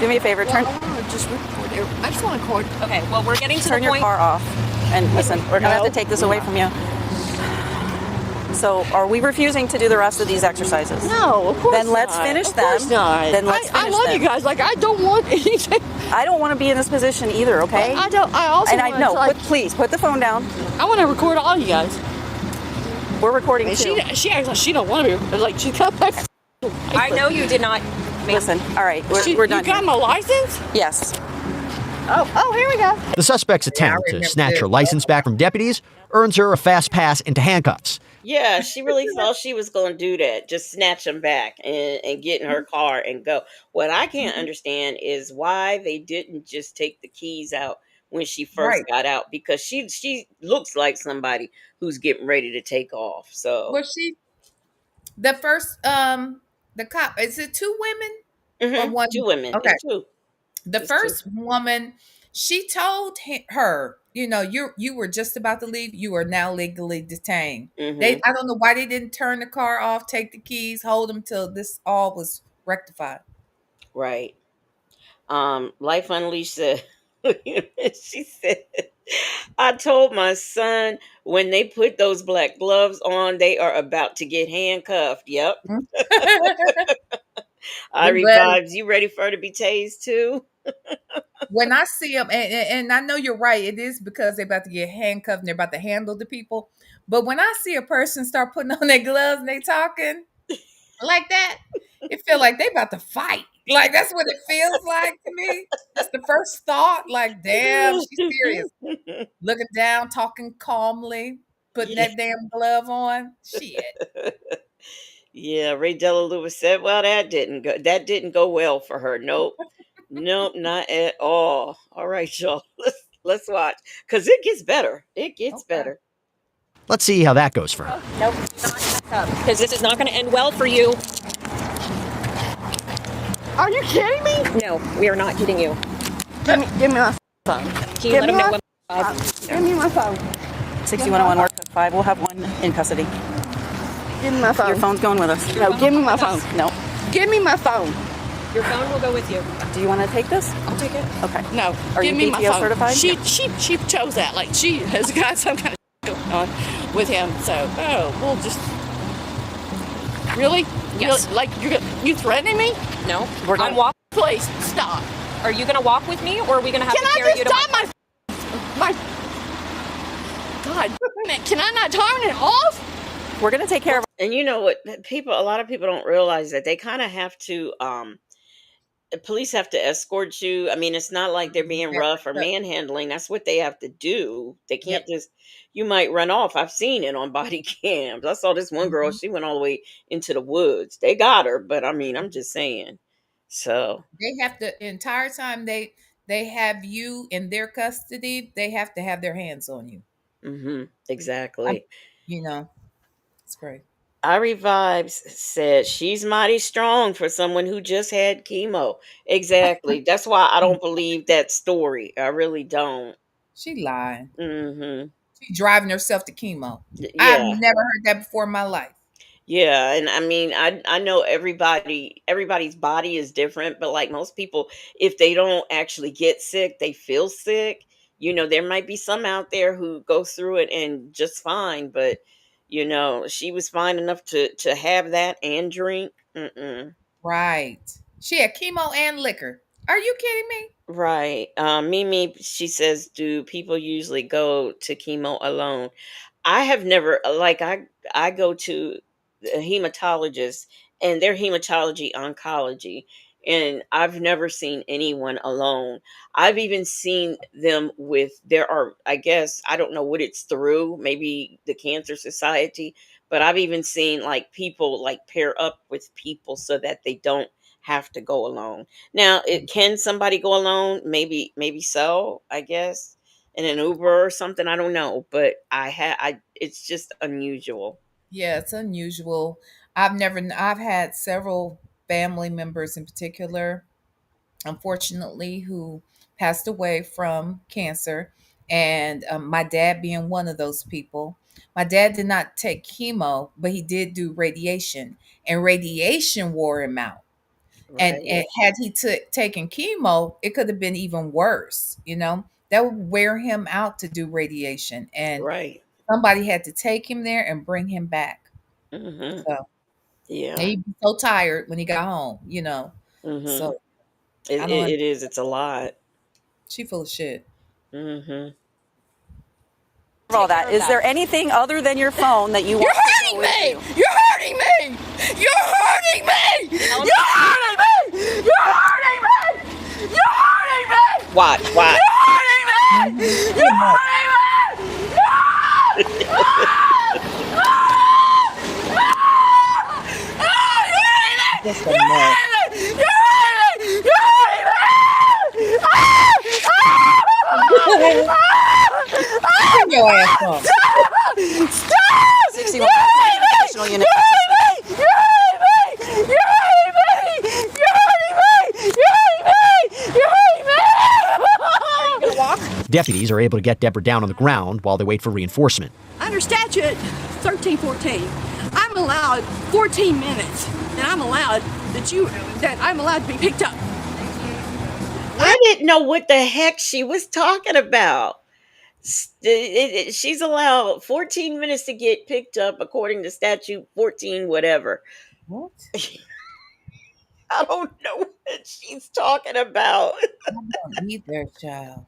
Do me a favor, Well, I want to just record it. I just want to record. Okay, well, we're getting to turn the your point. car off. And listen, we're going to have to take this away from you. So, are we refusing to do the rest of these exercises? No, of course Then let's not. finish Of course them. not. Then let's I finish love them. you guys. Like, I don't want anything. I don't want to be in this position either, okay? I don't. I also And I want know, to, like, please put the phone down. I want to record all you guys. We're recording And too. she acts like she don't want to be. Like, she come back. I know you did not. Listen, all right, we're done. You got here. my license? Yes. Oh, here we go. The suspect's attempt to remember snatch this. her license back from deputies earns her a fast pass into handcuffs. Yeah, she really thought she was going to do that. Just snatch them back and get in her car and go. What I can't understand is why they didn't just take the keys out when she first Right. got out, because she looks like somebody who's getting ready to take off. So Well, the first the cop, is it two women or one? two women. Okay. It's two. The It's first woman, she told her, you were just about to leave. You are now legally detained. Mhm. I don't know why they didn't turn the car off, take the keys, hold them till this all was rectified. Right. Life Unleashed said, she said, "I told my son when they put those black gloves on, they are about to get handcuffed." Yep. I We glad- revived. You ready for her to be tased too? When I see them, and I know you're right, it is because they're about to get handcuffed and they're about to handle the people. But when I see a person start putting on their gloves and they talking like that, it feel like they about to fight. Like that's what it feels like to me. That's the first thought. Like, damn, she's serious. Looking down, talking calmly, putting Yeah. that damn glove on. Shit. Yeah, Ray Della Lewis said, "Well, that didn't go well for her. Nope, nope, not at all." All right, y'all, let's watch because it gets better. It gets Okay. better. Let's see how that goes for her. Nope. Because this is not going to end well for you. Are you kidding me? No, we are not kidding you. Give me my phone. Can you Give let me him know my when? Give me my phone. 6101 work at 5. We'll have one in custody. Give me my phone. Your phone's going with us. No, give me my phone. No. Give me my phone. Your phone will go with you. Do you want to take this? I'll take it. Okay. No, Are give you me my PTO phone. certified? She chose that. Like she has got some kind of going on with him. So we'll just really, Yes. really like you threatening me? No. We're I'm gonna walk. Please stop. Are you going to walk with me, or are we going to have Can to I carry just you to stop my God? Can I not turn it off? We're going to take care of And you know what? A lot of people don't realize that they kind of have to. The police have to escort you. I mean, it's not like they're being rough or manhandling. That's what they have to do. They Yep. can't just. You might run off. I've seen it on body cams. I saw this one girl. Mhm. She went all the way into the woods. They got her, but I mean, I'm just saying. So. They have to the entire time they have you in their custody, they have to have their hands on you. Exactly. You know, it's great. Ari Vibes said she's mighty strong for someone who just had chemo. Exactly. That's why I don't believe that story. I really don't. She lying. Hmm. She driving herself to chemo. I've Yeah. never heard that before in my life. Yeah, and I mean, I know everybody's body is different, but like most people, if they don't actually get sick, they feel sick. There might be some out there who go through it and just fine, but she was fine enough to have that and drink. Mm-mm. Right. She had chemo and liquor. Are you kidding me? Right. Mimi, she says, do people usually go to chemo alone? I have never like I go to a hematologist and they're hematology oncology and I've never seen anyone alone. I've even seen them with there are I guess I don't know what it's through, maybe the Cancer Society, but I've even seen like people like pair up with people so that they don't have to go alone. Now, it can somebody go alone? Maybe so, I guess in an Uber or something. I don't know, but I it's just unusual. Yeah, it's unusual. I've had several family members in particular, unfortunately, who passed away from cancer. And my dad being one of those people. My dad did not take chemo, but he did do radiation, and radiation wore him out. And Right. had he taken chemo, it could have been even worse. That would wear him out to do radiation, and Right. somebody had to take him there and bring him back. Mhm. So and Yeah. he'd be so tired when he got home. Mhm. So It, I it don't. it is. It's a lot. She full of shit. Mhm. all that. Is there anything other than your phone that you want? You're hurting me. You're hurting me. You're hurting me. You're hurting me. You're hurting me. You're hurting me. Watch. Watch. You're hurting me. You're hurting me. Just a mess. Turn your ass on. 61 additional unit. Deputies are able to get Deborah down on the ground while they wait for reinforcement. Under statute 1314, I'm allowed 14 minutes, and I'm allowed to be picked up. I didn't know what the heck she was talking about. She's allowed 14 minutes to get picked up according to statute 14 whatever. What? I don't know what she's talking about. I don't either, child.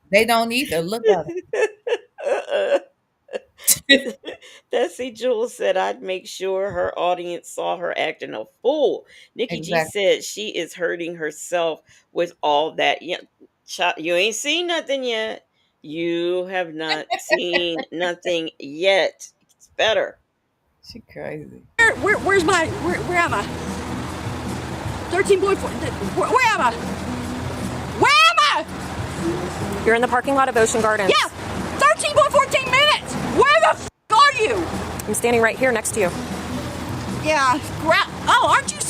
They don't either. Look at them. Uh-uh. Desi Jewel said, I'd make sure her audience saw her acting a fool. Nikki G Exactly. said, she is hurting herself with all that. Yeah, you ain't seen nothing yet. You have not seen nothing yet. It's better. She crazy. Where's where am I? 13.4. Where am I? Where am I? You're in the parking lot of Ocean Gardens. Yeah, 13.14 minutes. Where the are you? I'm standing right here next to you. Yeah, oh, aren't you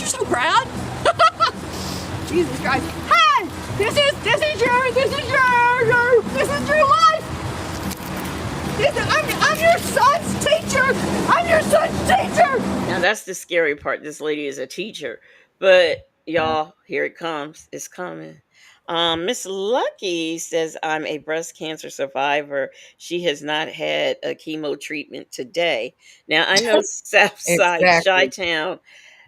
so proud? Jesus Christ. Hey, this is your life. I'm your son's teacher. I'm your son's teacher. Now that's the scary part. This lady is a teacher. But y'all, here it comes. It's coming. Miss Lucky says, I'm a breast cancer survivor. She has not had a chemo treatment today. Now I know Southside Exactly. Chi-Town.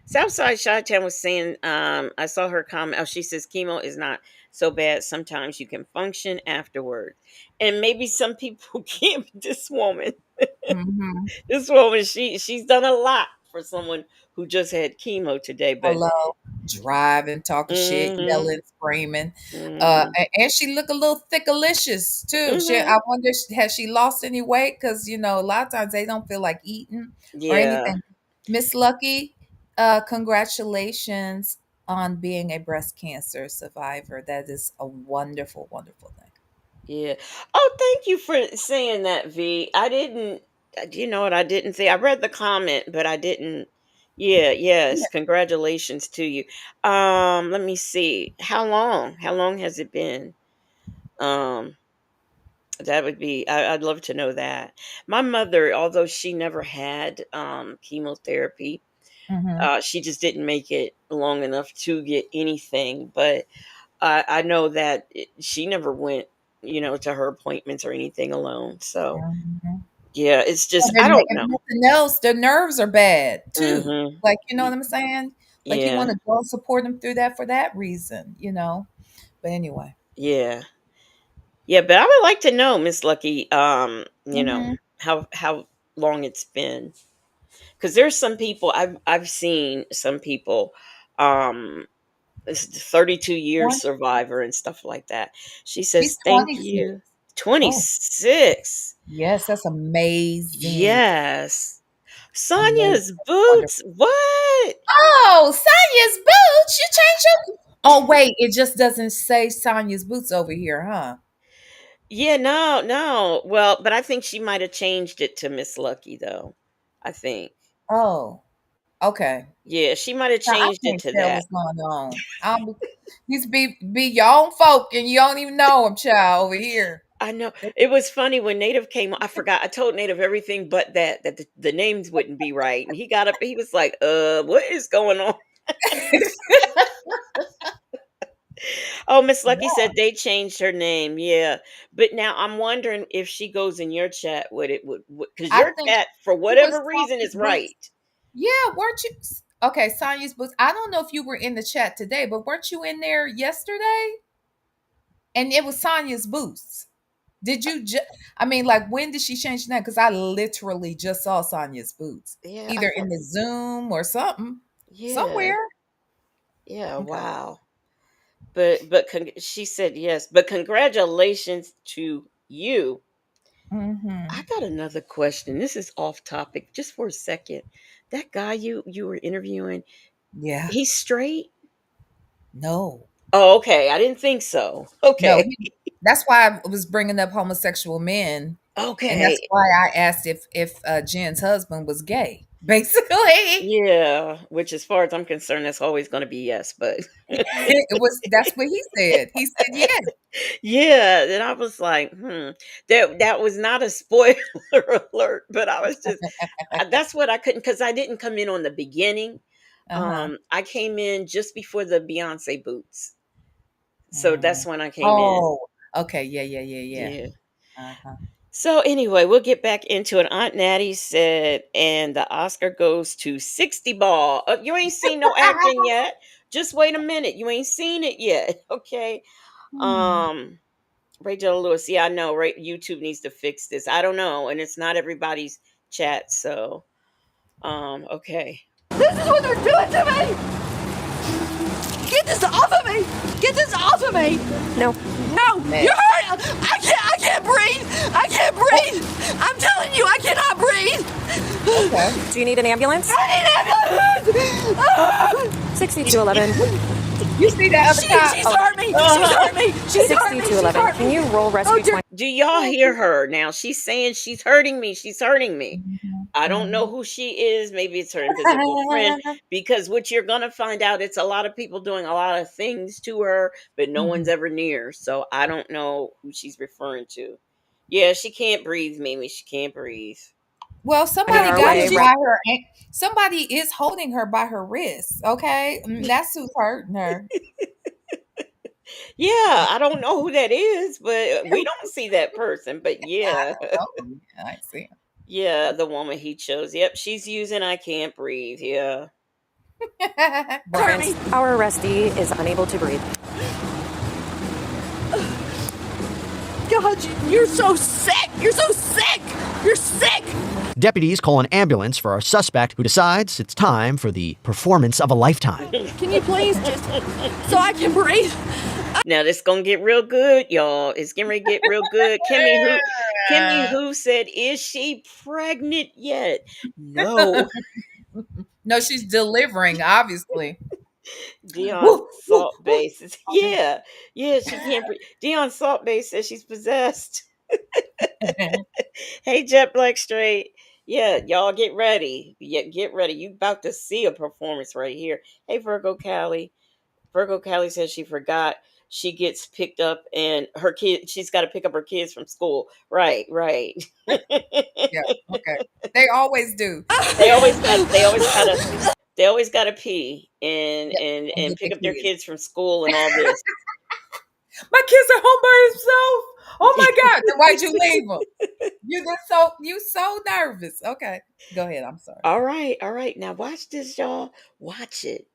Southside Chi-Town was saying, I saw her comment. Oh, she says chemo is not so bad. Sometimes you can function afterwards. And maybe some people can't. This woman. Hmm. This woman, she's done a lot for someone who just had chemo today. But Hello. Driving, talking shit, mm-hmm, yelling, screaming. mm-hmm, And she look a little thickalicious too. mm-hmm, I wonder, has she lost any weight? Because, a lot of times they don't feel like eating or yeah, anything. Miss Lucky, congratulations on being a breast cancer survivor. That is a wonderful, wonderful thing. yeah. Oh, thank you for saying that, V. I didn't. You know what? I didn't say. I read the comment, but I didn't. Yeah, yes. Yeah. Congratulations to you. Let me see. How long? How long has it been? Um, that would be. I'd love to know that. My mother, although she never had chemotherapy, Hmm. she just didn't make it long enough to get anything. But I know that she never went, to her appointments or anything alone. So Hmm. yeah, it's just I And don't if know. nothing else, their nerves are bad too. Hmm. Like, you know what I'm saying? Like, you want Yeah, to go support them through that for that reason. But anyway. yeah, yeah. But I would like to know, Miss Lucky, Hmm. how long it's been, because there's some people I've seen some people, um, this is the 32-year survivor and stuff like that. She She's says, "Thank 26. you." Oh, 26. yes, that's amazing. Yes. Amazing. Sonya's That's wonderful. boots. What? Oh, Sonya's boots. You changed your. Oh, wait. It just doesn't say Sonya's boots over here, huh? Yeah, no, no. Well, but I think she might have changed it to Miss Lucky though. I think. Oh, okay. Yeah, she might have Now I changed it can't to tell that. what's going on. These be your own folk and you don't even know them, child, over here. I know. It was funny when Native came on. I forgot. I told Native everything but that the names wouldn't be right. And he got up, he was like, what is going on? Oh, Miss Lucky said they changed her name. Yeah. But now I'm wondering if she goes in your chat, what it would, because I your think chat, for she was whatever reason, Sonya's is boots. right. Yeah, weren't you? Okay, Sonya's boots. I don't know if you were in the chat today, but weren't you in there yesterday? And it was Sonya's boots. Did you I mean, like, when did she change that? Because I literally just saw Sonya's boots, Yeah. I either in thought, the Zoom or something, yeah. somewhere. Yeah. Okay. Wow. But she said yes. But congratulations to you. I Hmm. got another question. This is off topic, just for a second. That guy you were interviewing, Yeah. he's straight. No. Oh, okay. I didn't think so. No. Okay. That's why I was bringing up homosexual men, and that's Okay. why I asked if Jen's husband was gay. Basically, Yeah. Which, as far as I'm concerned, that's always going to be yes. But it was. That's what he said. He said yes. yeah, then I was like, that was not a spoiler alert, but I was just that's what I couldn't, because I didn't come in on the beginning. Uh huh. I came in just before the Beyonce boots, so that's when I came in. Oh, okay. Yeah, yeah, yeah, yeah. Yeah. Uh-huh. So anyway, we'll get back into it. Aunt Natty said, and the Oscar goes to 60 Ball. You ain't seen no acting yet. Just wait a minute. You ain't seen it yet. Okay. Hmm. Um. Rachel Lewis. Yeah, I know. Right, YouTube needs to fix this. I don't know, and it's not everybody's chat. So, okay. This is what they're doing to me! Get this off of me! Get this off of me! No. No! You're hurt! I can't breathe! I can't breathe! I'm telling you, I cannot breathe! Okay. Do you need an ambulance? I need ambulance! 6211. You see that other cop? She's hurt me! She's hurt me! She's hurt me! 6211. Can you roll rescue 20? Do y'all hear her now? She's saying she's hurting me. She's hurting me. I don't know who she is. Maybe it's her invisible friend. Because what you're gonna find out, it's a lot of people doing a lot of things to her, but no one's ever near. So I don't know who she's referring to. Yeah, she can't breathe, Mimi. She can't breathe. Well, somebody our got way. her by her. Somebody is holding her by her wrist. Okay, that's who's hurting her. Yeah, I don't know who that is, but we don't see that person. But yeah. I see. Yeah, the woman he chose. Yep, she's using I can't breathe. Yeah. Our arrestee is unable to breathe. God, you're so sick! You're so sick! You're sick! Deputies call an ambulance for our suspect, who decides it's time for the performance of a lifetime. Can you please just so I can breathe? Now this gonna get real good, y'all. It's getting ready to get real good. Kimmy who said, "Is she pregnant yet?" No. No, she's delivering, obviously. Dion Salt Base. Yeah, she can't breathe. Dion Salt Base says she's possessed. Hey, Jet Black Straight. Yeah, y'all get ready. Yeah, get ready. You about to see a performance right here. Hey, Virgo Callie. Virgo Callie says she forgot she gets picked up and she's got to pick up her kids from school. Right. Yeah, okay. They always do. They always got to pee and pick up their kids from school and all this. My kids are home by themselves. Oh my God! Then why'd you leave them? You so nervous. Okay, go ahead. I'm sorry. All right. Now watch this, y'all. Watch it.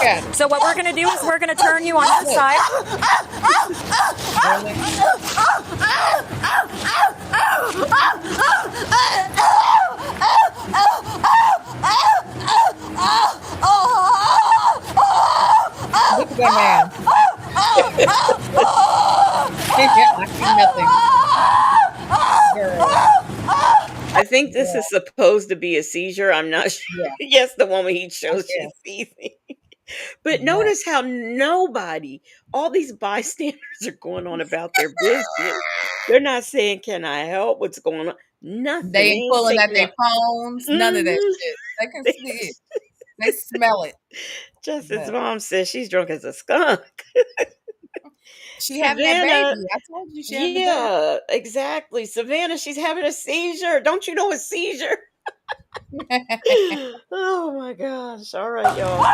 Okay. So what we're going to do is we're going to turn you on the side. Look at that man. I see nothing. Girl. I think this is supposed to be a seizure. I'm not sure. Yeah. Yes, the woman he chose, she's seizing. But notice how all these bystanders are going on about their business. They're not saying, "Can I help? What's going on?" Nothing. They ain't pulling at their phones. None of that shit. They can see it. They smell it. Justice Mom says she's drunk as a skunk. She having that baby. I told you she having Yeah, exactly. Savannah, she's having a seizure. Don't you know a seizure? Oh my gosh. All right, y'all.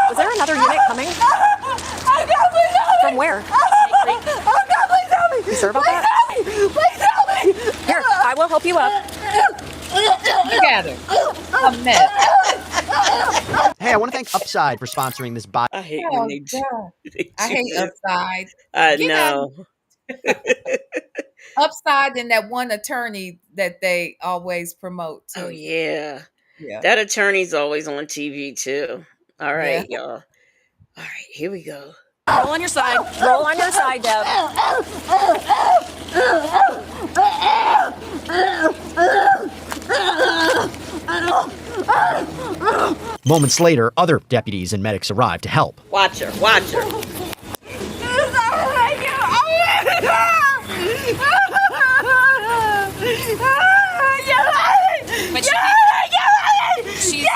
Was there another unit coming? From where? You sure about that? Please help me! Here, I will help you up. You got her. A mess. Hey, I want to thank Upside for sponsoring this body. I hate when they I hate Upside. I know. Upside and that one attorney that they always promote too. Oh yeah. Yeah. That attorney's always on TV too. All right, y'all. All right, here we go. Roll on your side. Roll on your side, Deb. Moments later, other deputies and medics arrive to help. Watch her. But she's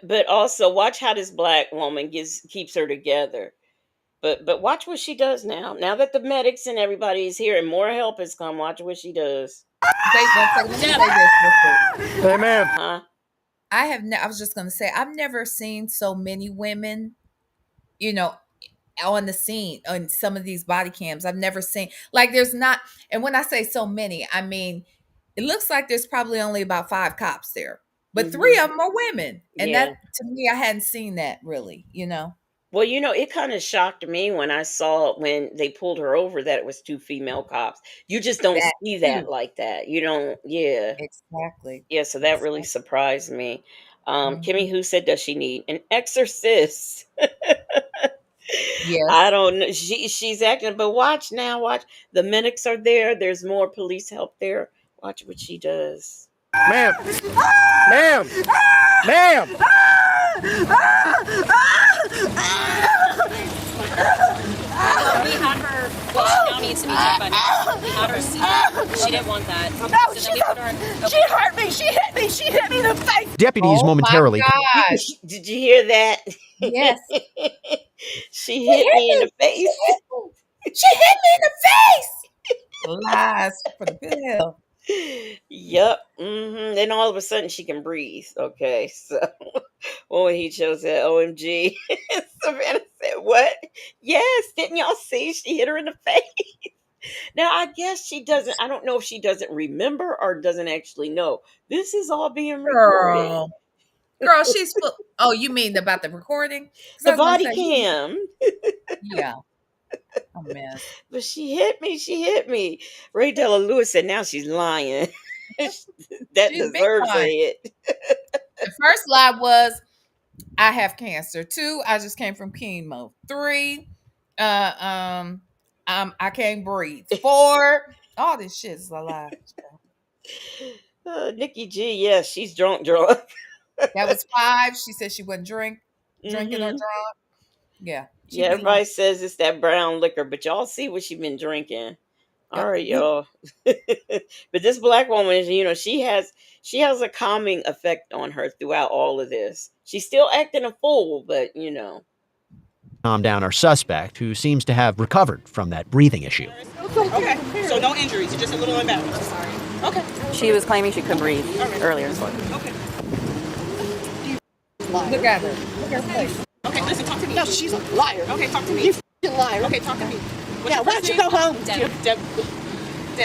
But also watch how this black woman keeps her together. But watch what she does now. Now that the medics and everybody is here and more help has come, watch what she does. Hey, ma'am. Huh? I was just going to say, I've never seen so many women, you know, on the scene on some of these body cams. I've never seen, like, there's not, and when I say so many, I mean, it looks like there's probably only about 5 cops there, but 3 of them are women. And Yeah. that, to me, I hadn't seen that really, Well, it kind of shocked me when I saw when they pulled her over that it was 2 female cops. You just don't that see too. that like that. You don't, yeah. Exactly. Yeah, so that really Exactly. surprised me. Kimmy, Mhm. who said, does she need an exorcist? I Yes. don't know. She's acting, but watch now, watch. The medics are there. There's more police help there. Watch what she does. Ma'am! Ma'am! Ma'am! Well, we had her. Well, she now needs to be dead, but we had her see. She didn't want that. No, So then we put her in. she hurt me. She hit me. She hit me in the face. Deputies Oh my momentarily God. Did you hear that? Yes. She She hit hit me in me. the face. She hit me in the face. Lies for the pit of hell. Yep. Then all of a sudden she can breathe. Okay, so when he shows that OMG, Savannah said, "What? Yes, didn't y'all see? She hit her in the face." Now I guess she doesn't. I don't know if she doesn't remember or doesn't actually know. This is all being recorded. Girl, she's full. Oh, you mean about the recording? Because The I was gonna body say, cam. yeah, a mess. But she hit me. She hit me. Ray Della Lewis said, "Now she's lying." That She's big deserves time. a hit. The first lie was, I have cancer. 2, I just came from chemo. 3, I can't breathe. 4, all this shit is a lie. Nikki G, yes, she's drunk. That was 5. She said she wouldn't drinking or Hmm. drunk. Yeah, she Yeah, be lying. everybody says it's that brown liquor, but y'all see what she been drinking. All right, You, y'all. But this black woman is, she has a calming effect on her throughout all of this. She's still acting a fool, but calm down our suspect, who seems to have recovered from that breathing issue. Okay, so no injuries, you're just a little embarrassed. Sorry. Okay. She was claiming she couldn't breathe earlier. Okay. look at her. Look at her face. Okay, listen, talk to me. No, she's a liar. Okay, talk to me. You f***ing liar. Okay, talk to me. Yeah, why don't you go home? Deb.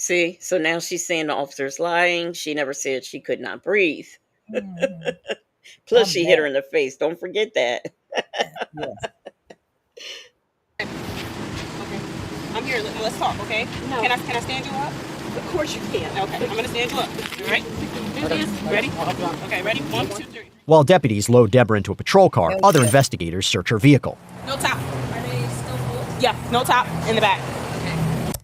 see, so now she's saying the officer's lying. She never said she could not breathe. Mhm. Plus, I'm she hit her mad. in the face. Don't forget that. Yes. Okay, I'm here. Let's talk, okay? No. Can I stand you up? Of course you can. Okay, I'm gonna stand you up. All right? Do this. Ready? Okay, ready? 1, 2, 3. While deputies load Deborah into a patrol car, other investigators search her vehicle. No top. Yeah, no top in the back.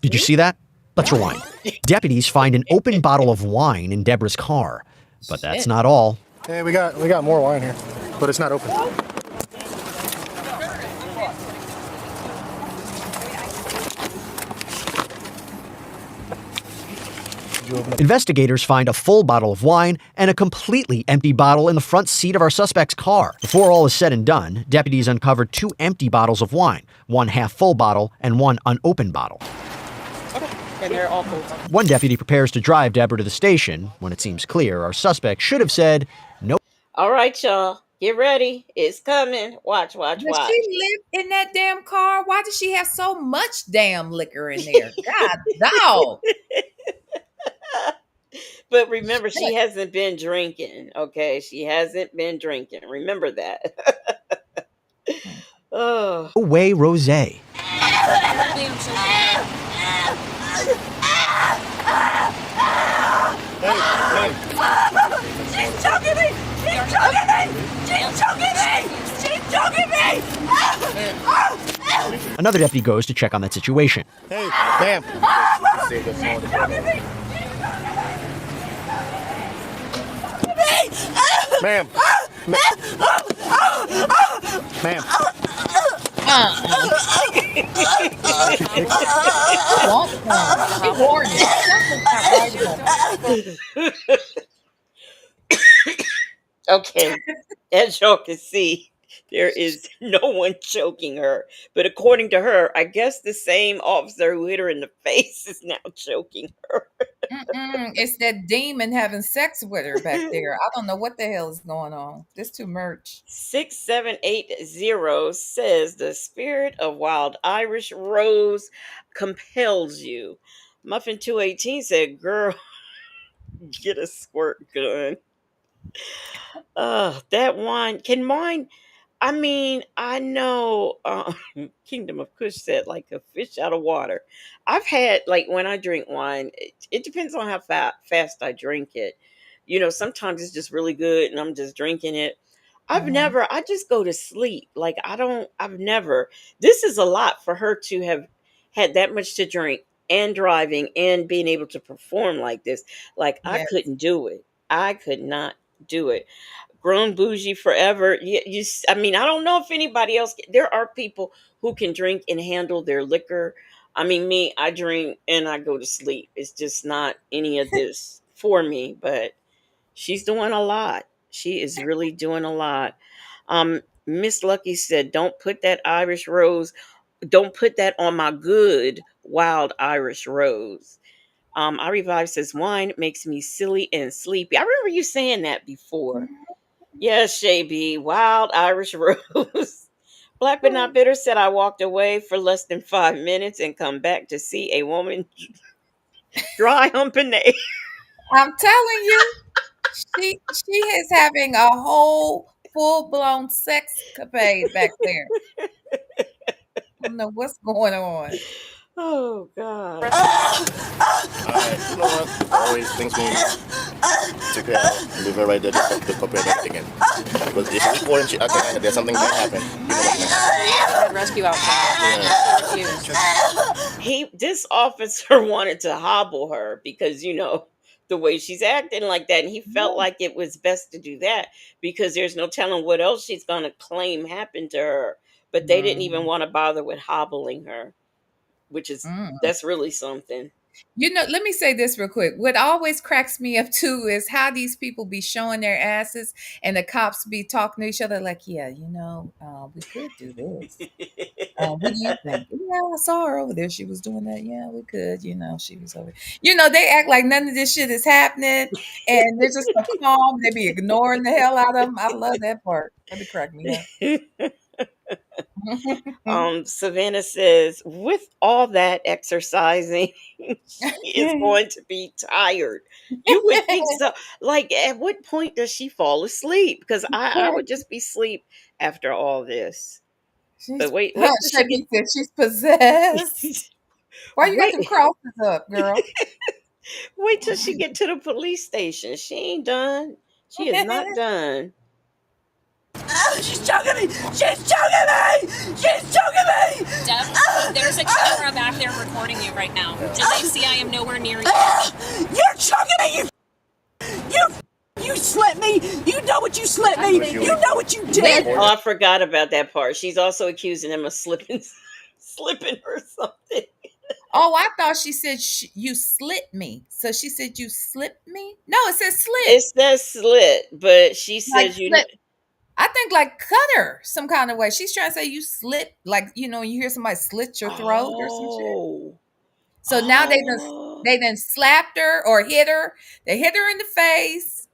Did you see that? Let's rewind. Deputies find an open bottle of wine in Deborah's car. But that's not all. Hey, we got more wine here, but it's not open. Investigators find a full bottle of wine and a completely empty bottle in the front seat of our suspect's car. Before all is said and done, deputies uncovered 2 empty bottles of wine, 1 half-full bottle and 1 unopened bottle. And they're all cool. One deputy prepares to drive Deborah to the station. When it seems clear, our suspect should have said, "No." All right, y'all. Get ready. It's coming. Watch. Does she live in that damn car? Why does she have so much damn liquor in there? God, dog. But remember, she hasn't been drinking. Okay, she hasn't been drinking. Remember that. Oh, No way, Rosé. Apparently, I'm so She's choking me! She's choking me! She's choking me! She's choking me! Another deputy goes to check on that situation. Hey, ma'am. She's choking me! Ma'am. Ma'am. She horny. Something's not right. okay. As y'all can see, there is no one choking her. But according to her, I guess the same officer who hit her in the face is now choking her. It's that demon having sex with her back there. I don't know what the hell is going on. This too much. 6780 says the spirit of wild Irish rose compels you. Muffin 218 said, "Girl, get a squirt gun." That wine can mine. I mean, I know Kingdom of Kush said like a fish out of water. I've had like when I drink wine, it depends on how fast I drink it. Sometimes it's just really good and I'm just drinking it. Mhm. I just go to sleep. Like I've never, this is a lot for her to have had that much to drink and driving and being able to perform like this. Like I Yes. couldn't do it. I could not do it. Grown bougie forever. I mean, I don't know if anybody else. There are people who can drink and handle their liquor. I mean, me, I drink and I go to sleep. It's just not any of this for me. But she's doing a lot. She is really doing a lot. Miss Lucky said, "Don't put that Irish rose. Don't put that on my good wild Irish rose." I Revive says, "Wine makes me silly and sleepy." I remember you saying that before. Yes, Shay B. Wild Irish Rose. Black but not bitter said, "I walked away for less than 5 minutes and come back to see a woman dry humping the I'm telling you, she is having a whole full blown sex capade back there. I don't know what's going on. Oh God. You know what? Always things move. Take her out and leave her right there to compare everything again. Because if you report and she acting like there's something gonna happen, you know what's gonna happen. Rescue outfit. Yeah. She refused. This officer wanted to hobble her because the way she's acting like that, and he felt like it was best to do that because there's no telling what else she's gonna claim happened to her. But they didn't even Mm, want to bother with hobbling her, which is mm. that's really something. Let me say this real quick. What always cracks me up too is how these people be showing their asses and the cops be talking to each other like, yeah, we could do this. What do you think? Yeah, I saw her over there. She was doing that. Yeah, we could. She was over. They act like none of this shit is happening, and they're just so calm. They be ignoring the hell out of them. I love that part. That be cracking me up. Savannah says, with all that exercising, she is going to be tired. You would think so. Like, at what point does she fall asleep? Because I would just be asleep after all this. But wait till she Shaky said she's possessed. get Why you got them wait crosses up, girl? wait till she get to the police station. She ain't done. She is not done. She's choking me! She's choking me! She's choking me! Deb, there's a camera back there recording you right now. Do they see I am nowhere near you? You're choking me! You slipped me! You know what you slipped me! You know what you did! Oh, I forgot about that part. She's also accusing him of slipping, slipping or something. Oh, I thought she said you slit me. So she said you slipped me? No, it says slit. It says slit, but she Like says slit. I think like cut her some kind of way. She's trying to say you slit, like you hear somebody slit your throat or some shit. Oh, So now oh. they then slapped her or hit her. They hit her in the face.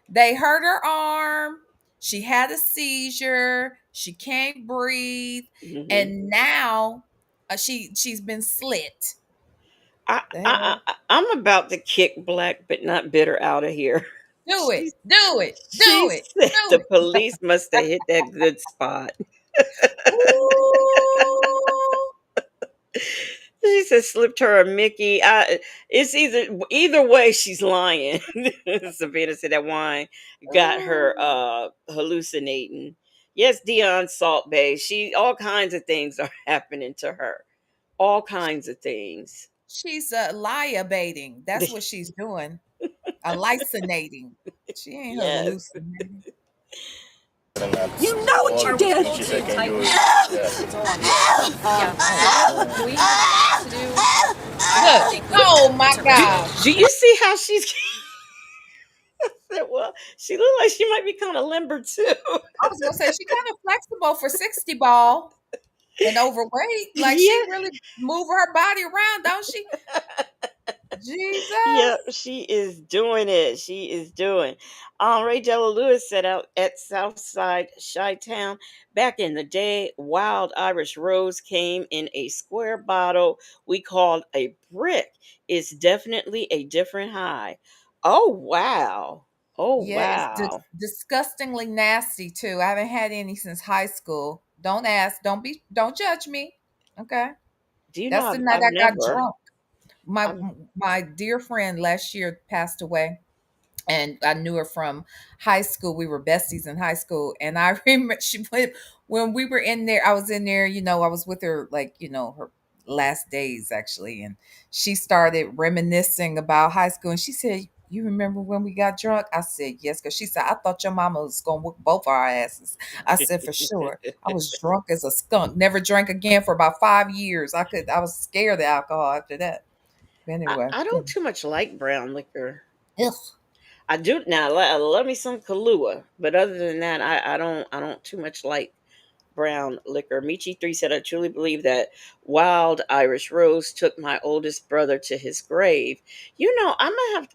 They hurt her arm. She had a seizure. She can't breathe, Hmm. and now she's been slit. The hell? I'm about to kick Black but not bitter out of here. Do it. She, Do it. she Do it. said Do the it. police must have hit that good spot. Ooh. She said slipped her a Mickey. It's either way she's lying. Savannah said that wine got her Ooh. hallucinating. Yes, Dion Salt Bay. She all kinds of things are happening to her. All kinds of things. She's liabating. That's what she's doing. Hallucinating. She ain't Yes. hallucinating. You know what you did! She said, can you do it? Do we have a lot to do? I Look. think we Oh have my to God. Do you see how she's well, she looked like she might be kind of limber too. I was gonna say she kind of flexible for 60 ball and overweight. Like she Yeah. really move her body around, don't she? Jesus. Yep, she is doing it. She is doing. Ray Della Lewis said out at Southside Chi-Town, back in the day, wild Irish rose came in a square bottle we called a brick. It's definitely a different high. Oh wow. Oh Yeah, it's wow. disgustingly nasty too. I haven't had any since high school. Don't ask. Don't judge me. Okay. Do you know That's the night I've I got never drunk. My I've, my dear friend last year passed away, and I knew her from high school. We were besties in high school, and I remember she went when we were in there. I was in there, I was with her, like, her last days actually, and she started reminiscing about high school, and she said, "You remember when we got drunk?" I said, "Yes," because she said, "I thought your mama was gonna whoop both our asses." I said, "For sure." I was drunk as a skunk. Never drank again for about 5 years. I was scared of alcohol after that. But anyway, I don't too much like brown liquor. ugh. I do now. I love me some Kahlua, but other than that, I don't too much like brown liquor. Michi 3 said, I truly believe that wild Irish rose took my oldest brother to his grave.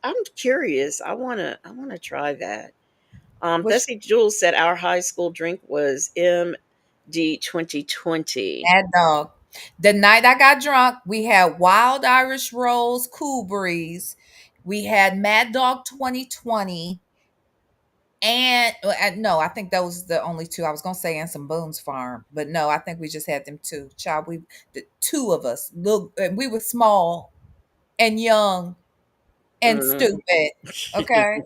I'm curious. I wanna try that. Which Bessie Jules said our high school drink was MD 2020. Mad Dog. The night I got drunk, we had Wild Irish Rose, Cool Breeze. We had Mad Dog 2020. And no, I think those the only two. I was gonna say and some Boone's Farm, but no, I think we just had them two. Child, the two of us, look, we were small and young and Mm. stupid, okay,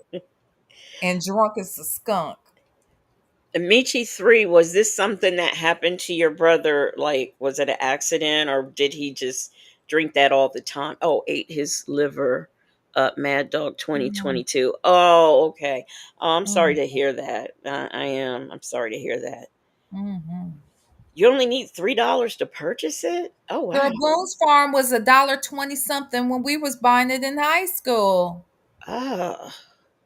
and drunk as a skunk. Michi 3, was this something that happened to your brother? Like, was it an accident or did he just drink that all the time? Oh, ate his liver up, Mad Dog Mhm, 2022. Oh, okay. Oh, I'm sorry mhm, to hear that. I am. I'm sorry to hear that. mhm. You only need $3 to purchase it? Oh, Girl, wow. Boone's Farm was $1.20 something when we was buying it in high school. Ah,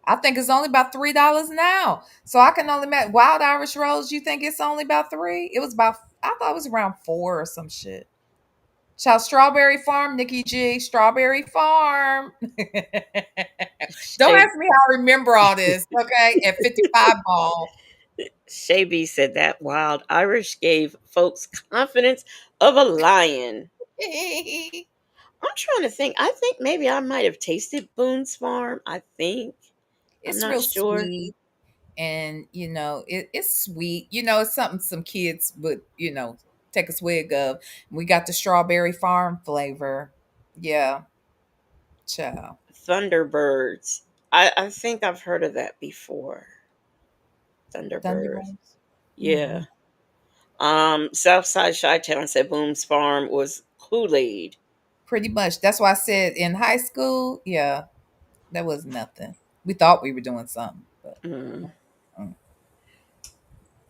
I think it's only about $3 now. So I can only imagine Wild Irish Rose. You think it's only about three? It was about, I thought it was around four or some shit. Child, Strawberry Farm, Nikki G, Strawberry Farm. Don't Shay, ask me how I remember all this, okay? At 55 ball. Shay B said that wild Irish gave folks confidence of a lion. I'm trying to think. I think maybe I might have tasted Boone's Farm. I think. I'm It's not real sure. sweet. And it's sweet. It's something some kids would, take a swig of. We got the Strawberry Farm flavor. Yeah, child. Thunderbirds. I think I've heard of that before. Thunder Thunderbirds. Rose. Yeah. Southside Chi-Town said Boone's Farm was Kool-Aid. Pretty much. That's why I said in high school, yeah, that was nothing. We thought we were doing something, but Mm. mm.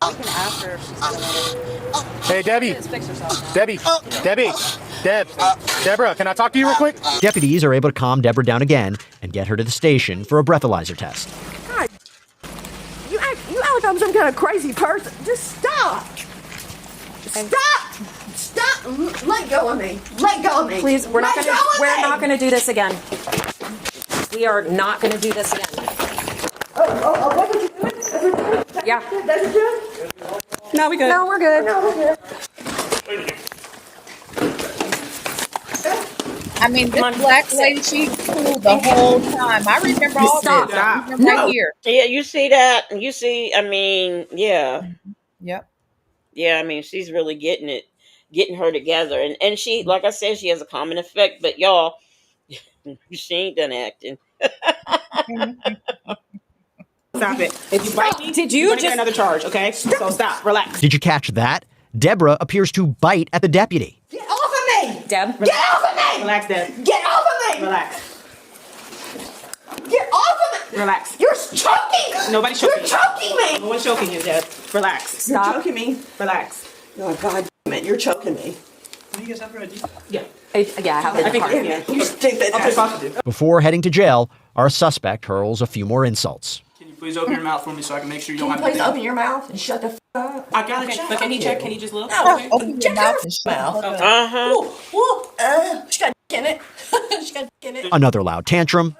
We can ask her if she's gonna Hey, Debbie. just fix herself now. Debbie. Deborah, can I talk to you real quick? Deputies are able to calm Deborah down again and get her to the station for a breathalyzer test. You act like I'm some kind of crazy person. Just stop. Stop. Let go of me. Let go of me. Please, we're not Let gonna go of me. gonna do this again. We are not gonna do this again. What did you do? Yeah. That's what you do? No, we good. No, we're good. No, we're good. I mean, this black lady, she cool the whole time. I remember all Stop. this. I remember right here. Yeah, you see that? You see, I mean, yeah. Yep. Yeah, I mean, she's really getting her together. And she, like I said, she has a common effect, but y'all, she ain't done acting. Stop it. If you bite me, Did you're you gonna get just another charge, okay? So stop. Relax. Did you catch that? Deborah appears to bite at the deputy. Get off of me. Deb? Get off of me. Relax, Deb. Get off of me. Relax. Get off of me. Relax. You're choking. Nobody's choking. You're choking me. No one's choking you, Deb. Relax. You're Stop. choking me. Relax. Oh, God damn it. You're choking me. You guys have your ID? Yeah. Yeah, I have I think, the yeah. You stupid I'll take ass. off with you. Before heading to jail, our suspect hurls a few more insults. Can you please open your mouth for me so I can make sure you don't Can you have please to open your mouth and shut the f up? I gotta check. But can he check? Can he just look? No, Okay. Open your mouth and shut mouth. up. Uh-huh. Ooh, ooh, in it. She got in it. Another loud tantrum.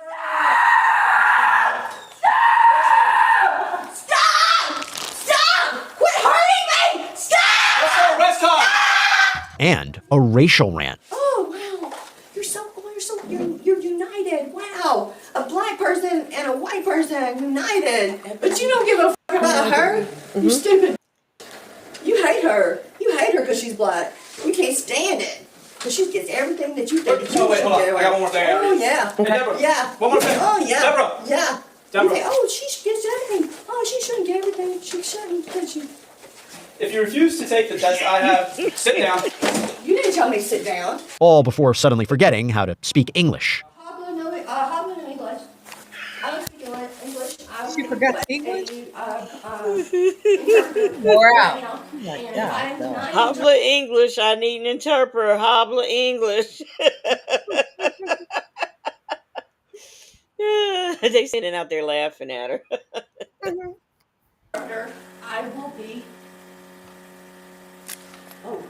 Quit hurting me! Stop! Let's go, rest time! And a racial rant. Oh wow, you're united. Wow, a black person and a white person united. But you don't give a fuck about her. You stupid. You hate her. You hate her because she's black. You can't stand it. Because she gets everything that you think that you Oh, wait, should hold on. do. I got one more thing. Oh yeah. Hey, Deborah. Yeah. One more thing. Oh yeah. Deborah. Yeah. Deborah. You think, oh, she gets everything. Oh, she shouldn't get everything. She shouldn't. Because she. If you refuse to take the test I have, sit down. You didn't tell me to sit down. All before suddenly forgetting how to speak English. Habla no English. I don't speak English. She forgot English? Wow. Habla English. I need an interpreter. Habla English. They sitting out there laughing at her. I will be. Oh.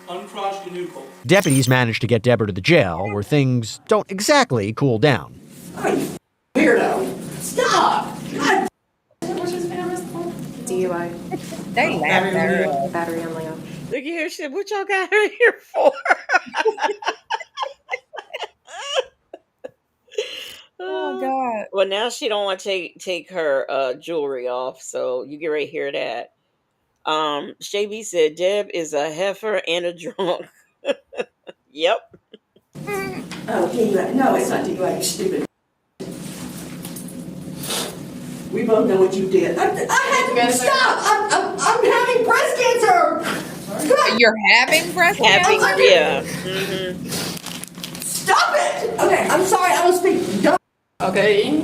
Uncrossed the noodle. Deputies manage to get Deborah to the jail, where things don't exactly cool down. Weirdo. Stop. God. DUI. They laughed at her. Battery on Leo. Look at here, shit. What y'all got her here for? Oh God. Well, now she don't want to take her jewelry off, so you get right here that. Shavy said Deb is a heifer and a drunk. Yep. Oh, DUI. No, it's not DUI, you stupid. We both know what you did. I had to stop. I'm having breast cancer. You're having breast Having, cancer? yeah. Stop it. Okay, I'm sorry. I don't speak dumb. Okay.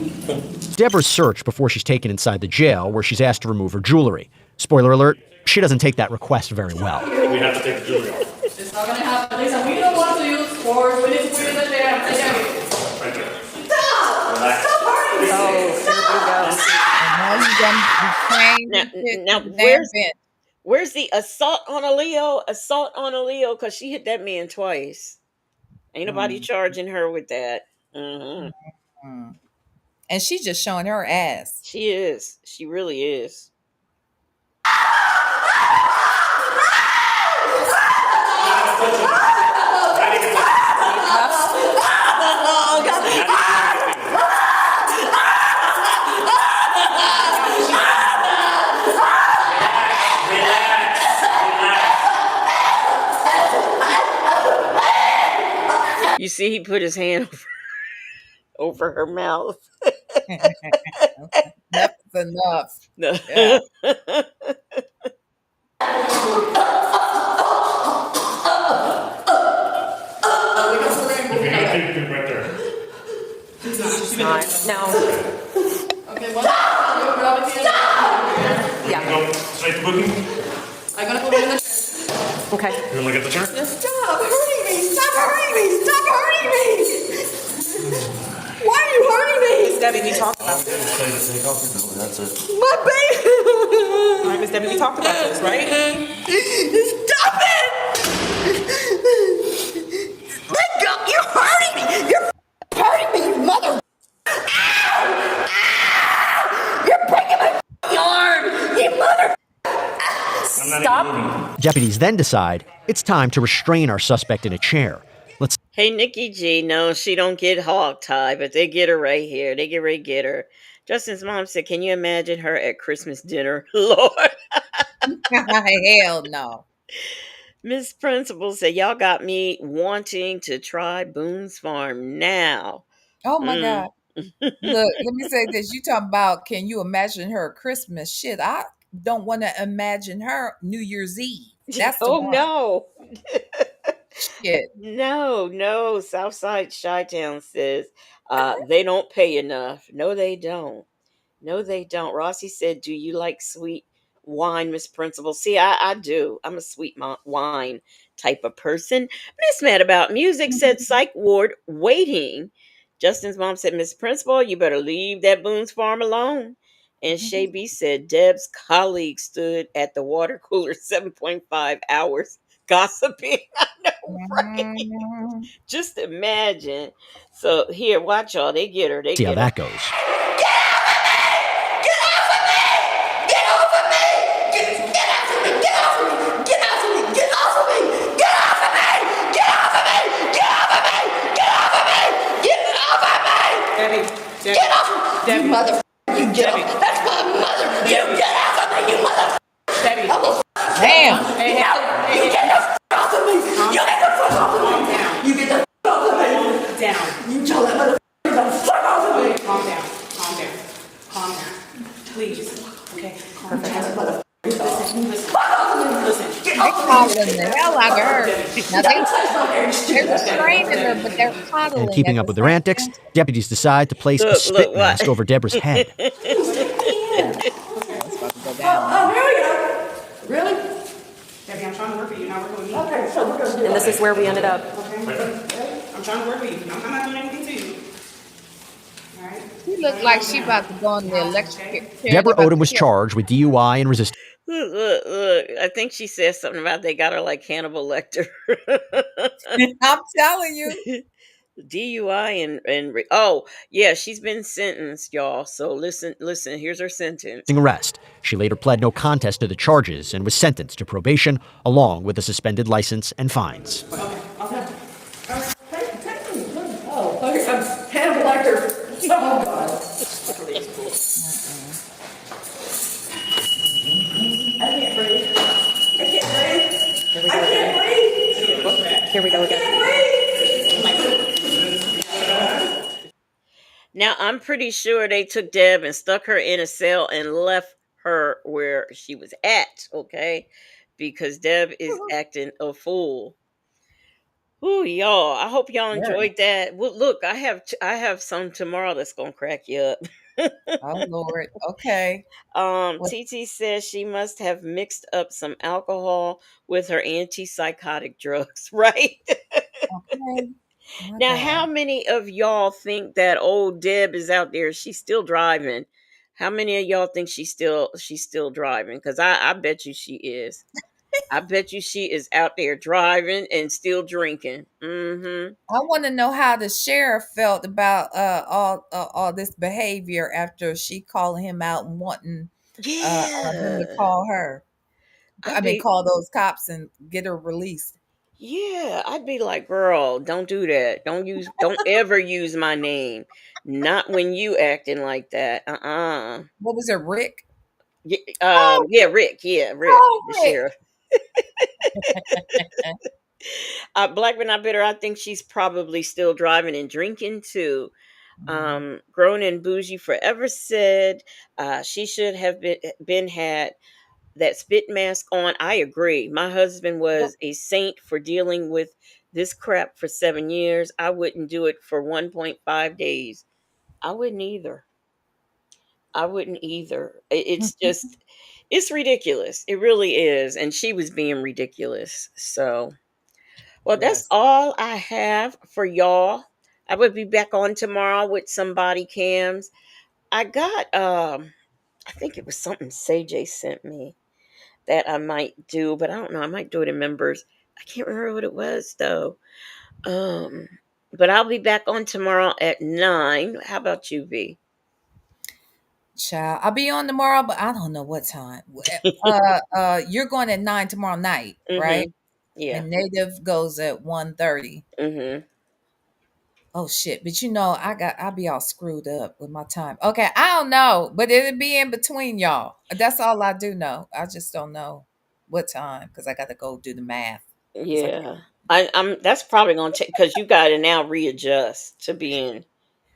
Deborah's searched before she's taken inside the jail, where she's asked to remove her jewelry. Spoiler alert, she doesn't take that request very well. We have to take the jewelry off. It's not gonna happen. Lisa, we don't want to use force. We need to put it in the jam. Right there. Stop! Stop hurting me! Now, where's the assault on a Leo? Assault on a Leo, because she hit that man twice. Ain't nobody charging her with that. And she's just showing her ass. She is. She really is. You see, he put his hand over her mouth. That's enough. No. Yeah. If you're gonna take it right there. No. Okay, what? Yeah. Go straight to booking. I'm gonna put it in the chair. Okay. You wanna look at the chart? Stop hurting me! Stop hurting me! Stop hurting me! Why are you hurting me? Miss Debbie, we talked about this. That's it. My baby! All right, Miss Debbie, we talked about this, right? Stop it! Let go! You're hurting me! You're hurting me, you mother! Ow! Ow! You're breaking my arm! You mother! Stop. Deputies then decide it's time to restrain our suspect in a chair. Let's Hey, Nikki G. No, she don't get hog tied, but they get her right here. They get right get her. Justin's mom said, "Can you imagine her at Christmas dinner?" Lord. Hell no. Miss Principal said, "Y'all got me wanting to try Boone's Farm now." Oh my God. Look, let me say this. You talking about, can you imagine her Christmas? Shit, I don't want to imagine her New Year's Eve. That's the Oh one. no. Shit. No. Southside Chi-Town says they don't pay enough. No, they don't. Rossi said, "Do you like sweet wine, Miss Principal?" See, I do. I'm a sweet wine type of person. Miss Mad About Music said, "Psych ward waiting Justin's mom said, Miss Principal, you better leave that Boone's Farm alone. And Shay B said, Deb's colleague stood at the water cooler 7.5 hours gossiping. I know, right? Mhm. Just imagine. So here, watch y'all. They get her. They See how get her. that goes. Debbie, get off! Debbie, you mother. You get off. That's my mother. You get off of me, you mother. Debbie. Damn. Hey, you get the off of me. You get the fuck off of me. You get the fuck off of me. Down. You tell that mother the fuck off of me. Calm down. Calm down. Calm down. Please. Okay. Calm down. Listen. Fuck off of me. Listen. Get They off of me. coddling the hell out of her. Now they're restraining her, but they're coddling And at keeping the up with their same antics, time. deputies decide to place a spit Look, what? mask over Deborah's head. It's about to go down. Oh, here we go. Really? Debbie, I'm trying to work with you. Not working with me. Okay, so we're gonna do And this is where we ended up. Okay? I'm trying to work with you. I'm not doing anything to you. All right? She looked like she about to go on the electric chair. Deborah They about Odom to was kill charged with DUI and resisting Look. I think she said something about they got her like Hannibal Lecter. her. I'm telling you. DUI oh yeah, she's been sentenced, y'all. So listen. Here's her sentence. arrest. She later pled no contest to the charges and was sentenced to probation, along with a suspended license and fines. Oh, okay, I'm Hannibal Lecter. Oh, God. I can't breathe. I can't breathe. I can't breathe. Here we go again. Now I'm pretty sure they took Deb and stuck her in a cell and left her where she was at, okay? Because Deb is acting a fool. Ooh, y'all! I hope y'all Very. enjoyed that. Well, look, I have some tomorrow that's gonna crack you up. Oh Lord. Okay. What? TT says she must have mixed up some alcohol with her antipsychotic drugs, right? Okay. My Now, how God. many of y'all think that old Deb is out there? She's still driving. How many of y'all think she's still driving? Because I bet you she is. I bet you she is out there driving and still drinking. Mm-hmm. I want to know how the sheriff felt about all this behavior after she calling him out and wanting him to Yeah. call her. I'd I mean, be call those cops and get her released. yeah, I'd be like, girl, don't do that. Don't ever use my name. Not when you acting like that. Uh-uh. What was it, Rick? Yeah, Oh, Rick. Yeah, Rick, oh, the Rick. sheriff. Black but not bitter. I think she's probably still driving and drinking too. Grown and bougie forever said she should have been had that spit mask on. I agree. My husband Yep. was a saint for dealing with this crap for 7 years. I wouldn't do it for 1.5 days. I wouldn't either. I wouldn't either. It's just, it's ridiculous. It really is. And she was being ridiculous. So, well, that's Yes. all I have for y'all. I would be back on tomorrow with some body cams. I got, I think it was something Say sent me that I might do, but I don't know. I might do it in members. I can't remember what it was though. Um, but I'll be back on tomorrow at 9. How about you, V? Child, I'll be on tomorrow, but I don't know what time. You're going at 9 tomorrow night, right? Mm-hmm. Yeah. And Native goes at 1:30. Mm-hmm. Oh shit! But I'll be all screwed up with my time. Okay, I don't know, but it'll be in between y'all. That's all I do know. I just don't know what time because I got to go do the math. Because I can't. Yeah. I'm that's probably gonna take because you gotta now readjust to being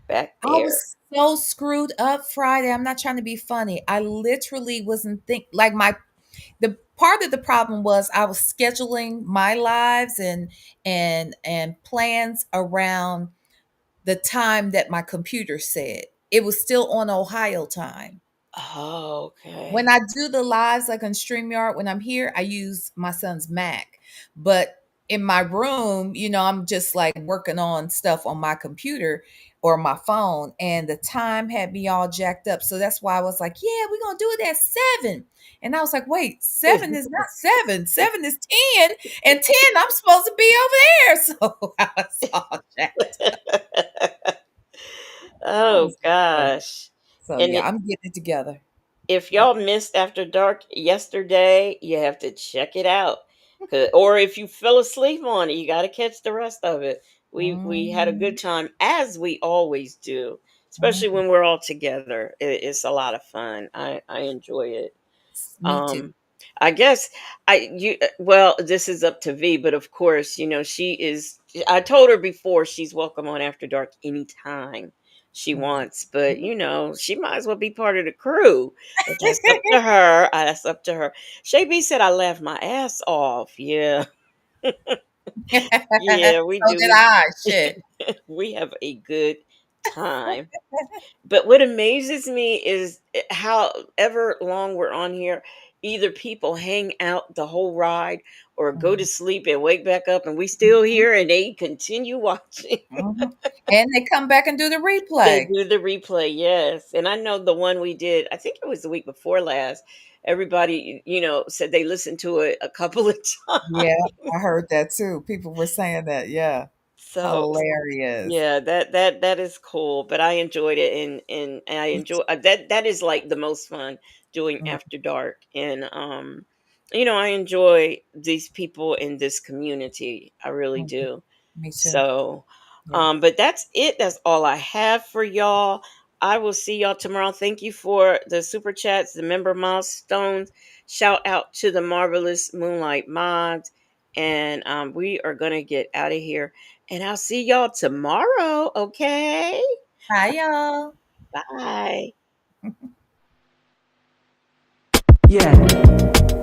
back I there. was so screwed up Friday. I'm not trying to be funny. I literally wasn't like the part of the problem was I was scheduling my lives and plans around the time that my computer said. It was still on Ohio time. Oh, When okay. I do the lives like on StreamYard, when I'm here, I use my son's Mac. But in my room, I'm just like working on stuff on my computer or my phone, and the time had me all jacked up. So that's why I was like, yeah, we're going to do it at 7. And I was like, wait, 7 is not 7. 7 is 10. And 10, I'm supposed to be over there. So I was all jacked up. Oh gosh. So And yeah, I'm getting it together. if Yeah. y'all missed After Dark yesterday, you have to check it out. Or if you fell asleep on it, you got to catch the rest of it. We had a good Mhm. time, as we always do, especially Mhm. when we're all together. It's a lot of fun. I enjoy it. Me too. Um, I guess well, this is up to V, but of course, she is. I told her before she's welcome on After Dark anytime she Mhm. wants, but she might as well be part of the crew. But that's up to her. That's up to her. Shay B said I laughed my ass off. Yeah, yeah, we So do. did I. Shit. We have a good time. But what amazes me is however long we're on here, either people hang out the whole ride or go to Mhm. sleep and wake back up and we still here and they continue watching. Mhm. And they come back and do the They replay. do the replay, yes. And I know the one we did, I think it was the week before last. Everybody, said they listened to it a couple of times. Yeah, I heard that too. People were saying that. Yeah. So Hilarious. yeah, that is cool, but I enjoyed it, and I Me enjoy too. that is like the most fun doing Mm, After Dark, and I enjoy these people in this community. I really mhm. do. Me too. So, Yeah. but that's it. That's all I have for y'all. I will see y'all tomorrow. Thank you for the super chats, the member milestones. Shout out to the marvelous Moonlight Mods, and we are gonna get out of here. And I'll see y'all tomorrow, okay? Bye, y'all. Bye. Yeah.